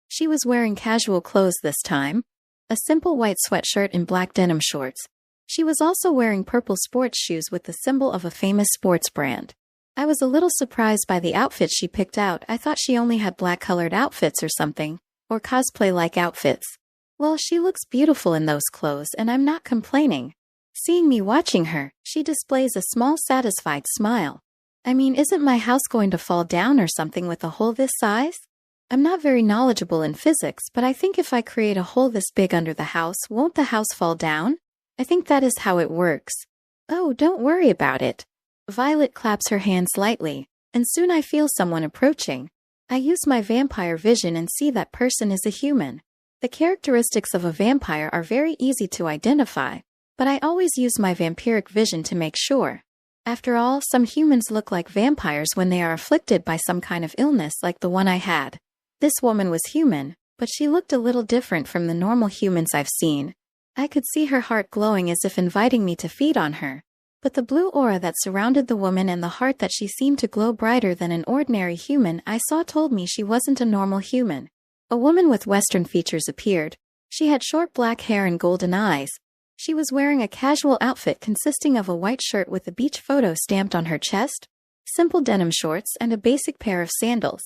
She was wearing casual clothes this time. A simple white sweatshirt and black denim shorts. She was also wearing purple sports shoes with the symbol of a famous sports brand. I was a little surprised by the outfits she picked out. I thought she only had black-colored outfits or something, or cosplay-like outfits. Well, she looks beautiful in those clothes, and I'm not complaining. Seeing me watching her, she displays a small satisfied smile. I mean, isn't my house going to fall down or something with a hole this size? I'm not very knowledgeable in physics, but I think if I create a hole this big under the house, won't the house fall down? I think that is how it works. Oh, don't worry about it. Violet claps her hands lightly, and soon I feel someone approaching. I use my vampire vision and see that person is a human. The characteristics of a vampire are very easy to identify, but I always use my vampiric vision to make sure. After all, some humans look like vampires when they are afflicted by some kind of illness like the one I had. This woman was human, but she looked a little different from the normal humans I've seen. I could see her heart glowing as if inviting me to feed on her. But the blue aura that surrounded the woman and the heart that she seemed to glow brighter than an ordinary human I saw told me she wasn't a normal human. A woman with Western features appeared. She had short black hair and golden eyes. She was wearing a casual outfit consisting of a white shirt with a beach photo stamped on her chest, simple denim shorts, and a basic pair of sandals.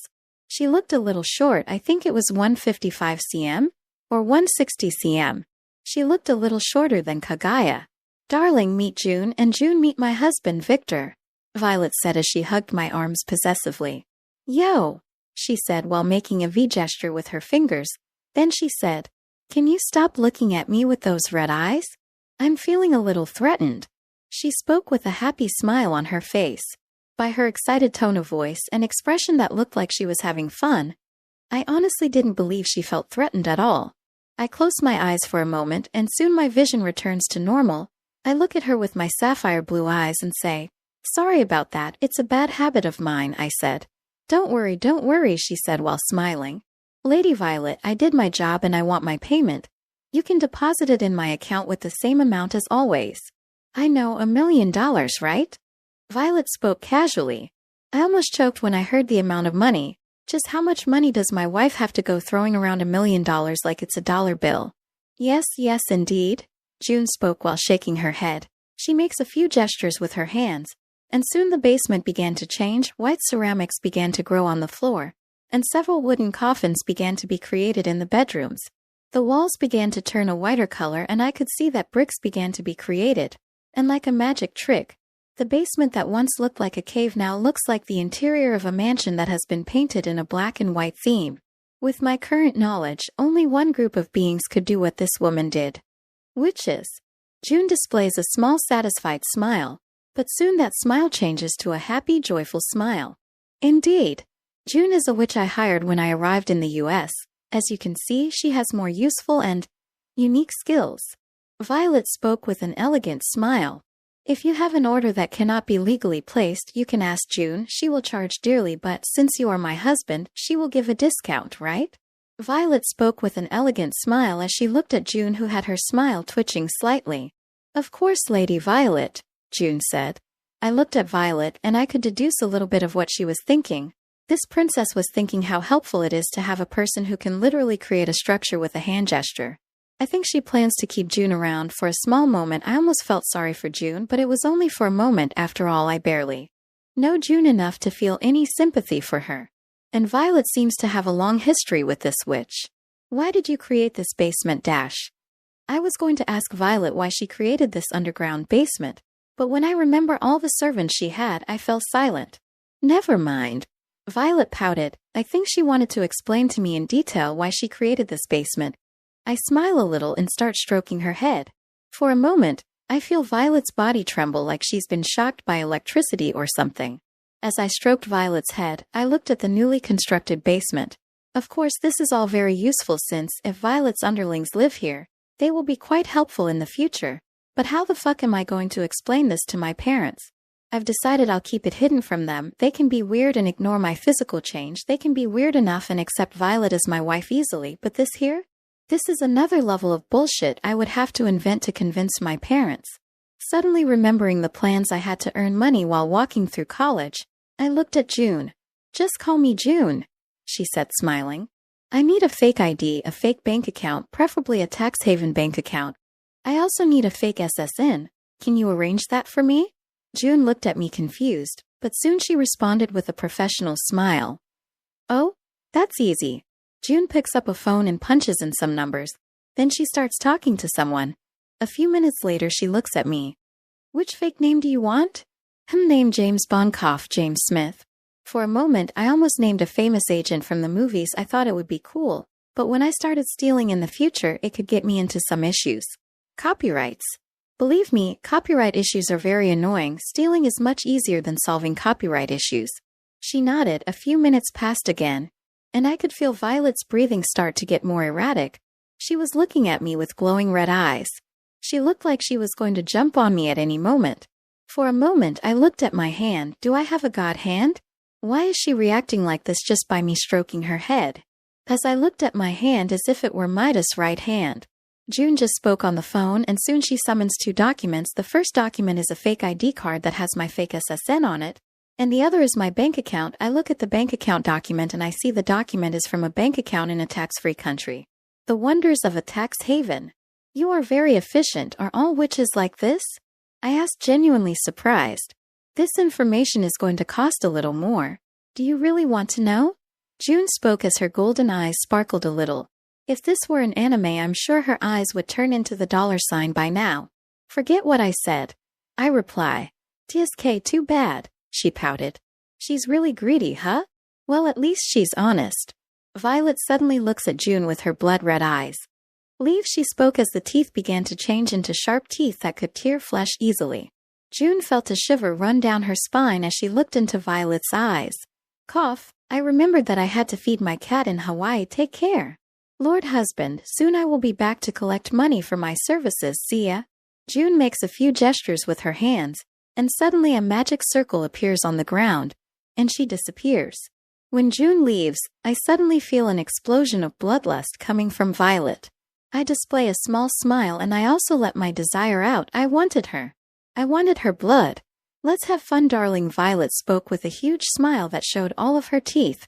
She looked a little short. I think it was 155 cm or 160 cm. She looked a little shorter than Kagaya. "Darling, meet June, and June, meet my husband, Victor," Violet said as she hugged my arms possessively. "Yo," she said while making a V gesture with her fingers. Then she said, "Can you stop looking at me with those red eyes? I'm feeling a little threatened." She spoke with a happy smile on her face. By her excited tone of voice and expression that looked like she was having fun, I honestly didn't believe she felt threatened at all. I closed my eyes for a moment, and soon my vision returns to normal. I look at her with my sapphire blue eyes and say, "Sorry about that, it's a bad habit of mine," I said. Don't worry," she said while smiling. "Lady Violet, I did my job and I want my payment. You can deposit it in my account with the same amount as always." "I know, $1 million, right?" Violet spoke casually. I almost choked when I heard the amount of money. Just how much money does my wife have to go throwing around $1 million like it's a dollar bill? Yes, indeed," June spoke while shaking her head. She makes a few gestures with her hands, and soon the basement began to change. White ceramics began to grow on the floor, and several wooden coffins began to be created in the bedrooms. The walls began to turn a whiter color, and I could see that bricks began to be created. And like a magic trick, the basement that once looked like a cave now looks like the interior of a mansion that has been painted in a black and white theme. With my current knowledge, only one group of beings could do what this woman did. Witches. June displays a small satisfied smile, but soon that smile changes to a happy, joyful smile. Indeed, June is a witch I hired when I arrived in the US. As you can see, she has more useful and unique skills. Violet spoke with an elegant smile. "If you have an order that cannot be legally placed, you can ask June. She will charge dearly, but since you are my husband, she will give a discount, right?" Violet spoke with an elegant smile as she looked at June, who had her smile twitching slightly. "Of course, Lady Violet," June said. I looked at Violet, and I could deduce a little bit of what she was thinking. This princess was thinking how helpful it is to have a person who can literally create a structure with a hand gesture. I think she plans to keep June around. For a small moment I almost felt sorry for June, but it was only for a moment. After all, I barely know June enough to feel any sympathy for her. And Violet seems to have a long history with this witch. Why did you create this basement? I was going to ask Violet why she created this underground basement, but when I remember all the servants she had, I fell silent. Never mind. Violet pouted. I think she wanted to explain to me in detail why she created this basement. I smile a little and start stroking her head. For a moment, I feel Violet's body tremble like she's been shocked by electricity or something. As I stroked Violet's head, I looked at the newly constructed basement. Of course, this is all very useful since, if Violet's underlings live here, they will be quite helpful in the future. But how the fuck am I going to explain this to my parents? I've decided I'll keep it hidden from them. They can be weird and ignore my physical change. They can be weird enough and accept Violet as my wife easily, but this here? This is another level of bullshit I would have to invent to convince my parents. Suddenly remembering the plans I had to earn money while walking through college, I looked at June. Just call me June, she said, smiling. I need a fake ID, a fake bank account, preferably a tax haven bank account. I also need a fake SSN. Can you arrange that for me? June looked at me confused, but soon she responded with a professional smile. Oh, that's easy. June picks up a phone and punches in some numbers. Then she starts talking to someone. A few minutes later she looks at me. Which fake name do you want? Name James Bond, James Smith. For a moment I almost named a famous agent from the movies. I thought it would be cool, but when I started stealing in the future it could get me into some issues. Copyrights. Believe me, copyright issues are very annoying. Stealing is much easier than solving copyright issues. She nodded. A few minutes passed again, and I could feel Violet's breathing start to get more erratic. She was looking at me with glowing red eyes. She looked like she was going to jump on me at any moment. For a moment I looked at my hand. Do I have a god hand? Why is she reacting like this just by me stroking her head? As I looked at my hand as if it were Midas' right hand. June just spoke on the phone, and soon she summons two documents. The first document is a fake ID card that has my fake SSN on it, and the other is my bank account. I look at the bank account document and I see the document is from a bank account in a tax-free country. The wonders of a tax haven. You are very efficient. Are all witches like this? I asked, genuinely surprised. This information is going to cost a little more. Do you really want to know? June spoke as her golden eyes sparkled a little. If this were an anime, I'm sure her eyes would turn into the $sign by now. Forget what I said. I reply. TSK, too bad, she pouted. She's really greedy, huh? Well, at least she's honest. Violet suddenly looks at June with her blood-red eyes. Leave, she spoke as the teeth began to change into sharp teeth that could tear flesh easily. June felt a shiver run down her spine as she looked into Violet's eyes. Cough. I remembered that I had to feed my cat in Hawaii. Take care. Lord husband, soon I will be back to collect money for my services. See ya. June makes a few gestures with her hands, and suddenly a magic circle appears on the ground, and she disappears. When June leaves, I suddenly feel an explosion of bloodlust coming from Violet. I display a small smile and I also let my desire out. I wanted her. I wanted her blood. Let's have fun, darling. Violet spoke with a huge smile that showed all of her teeth.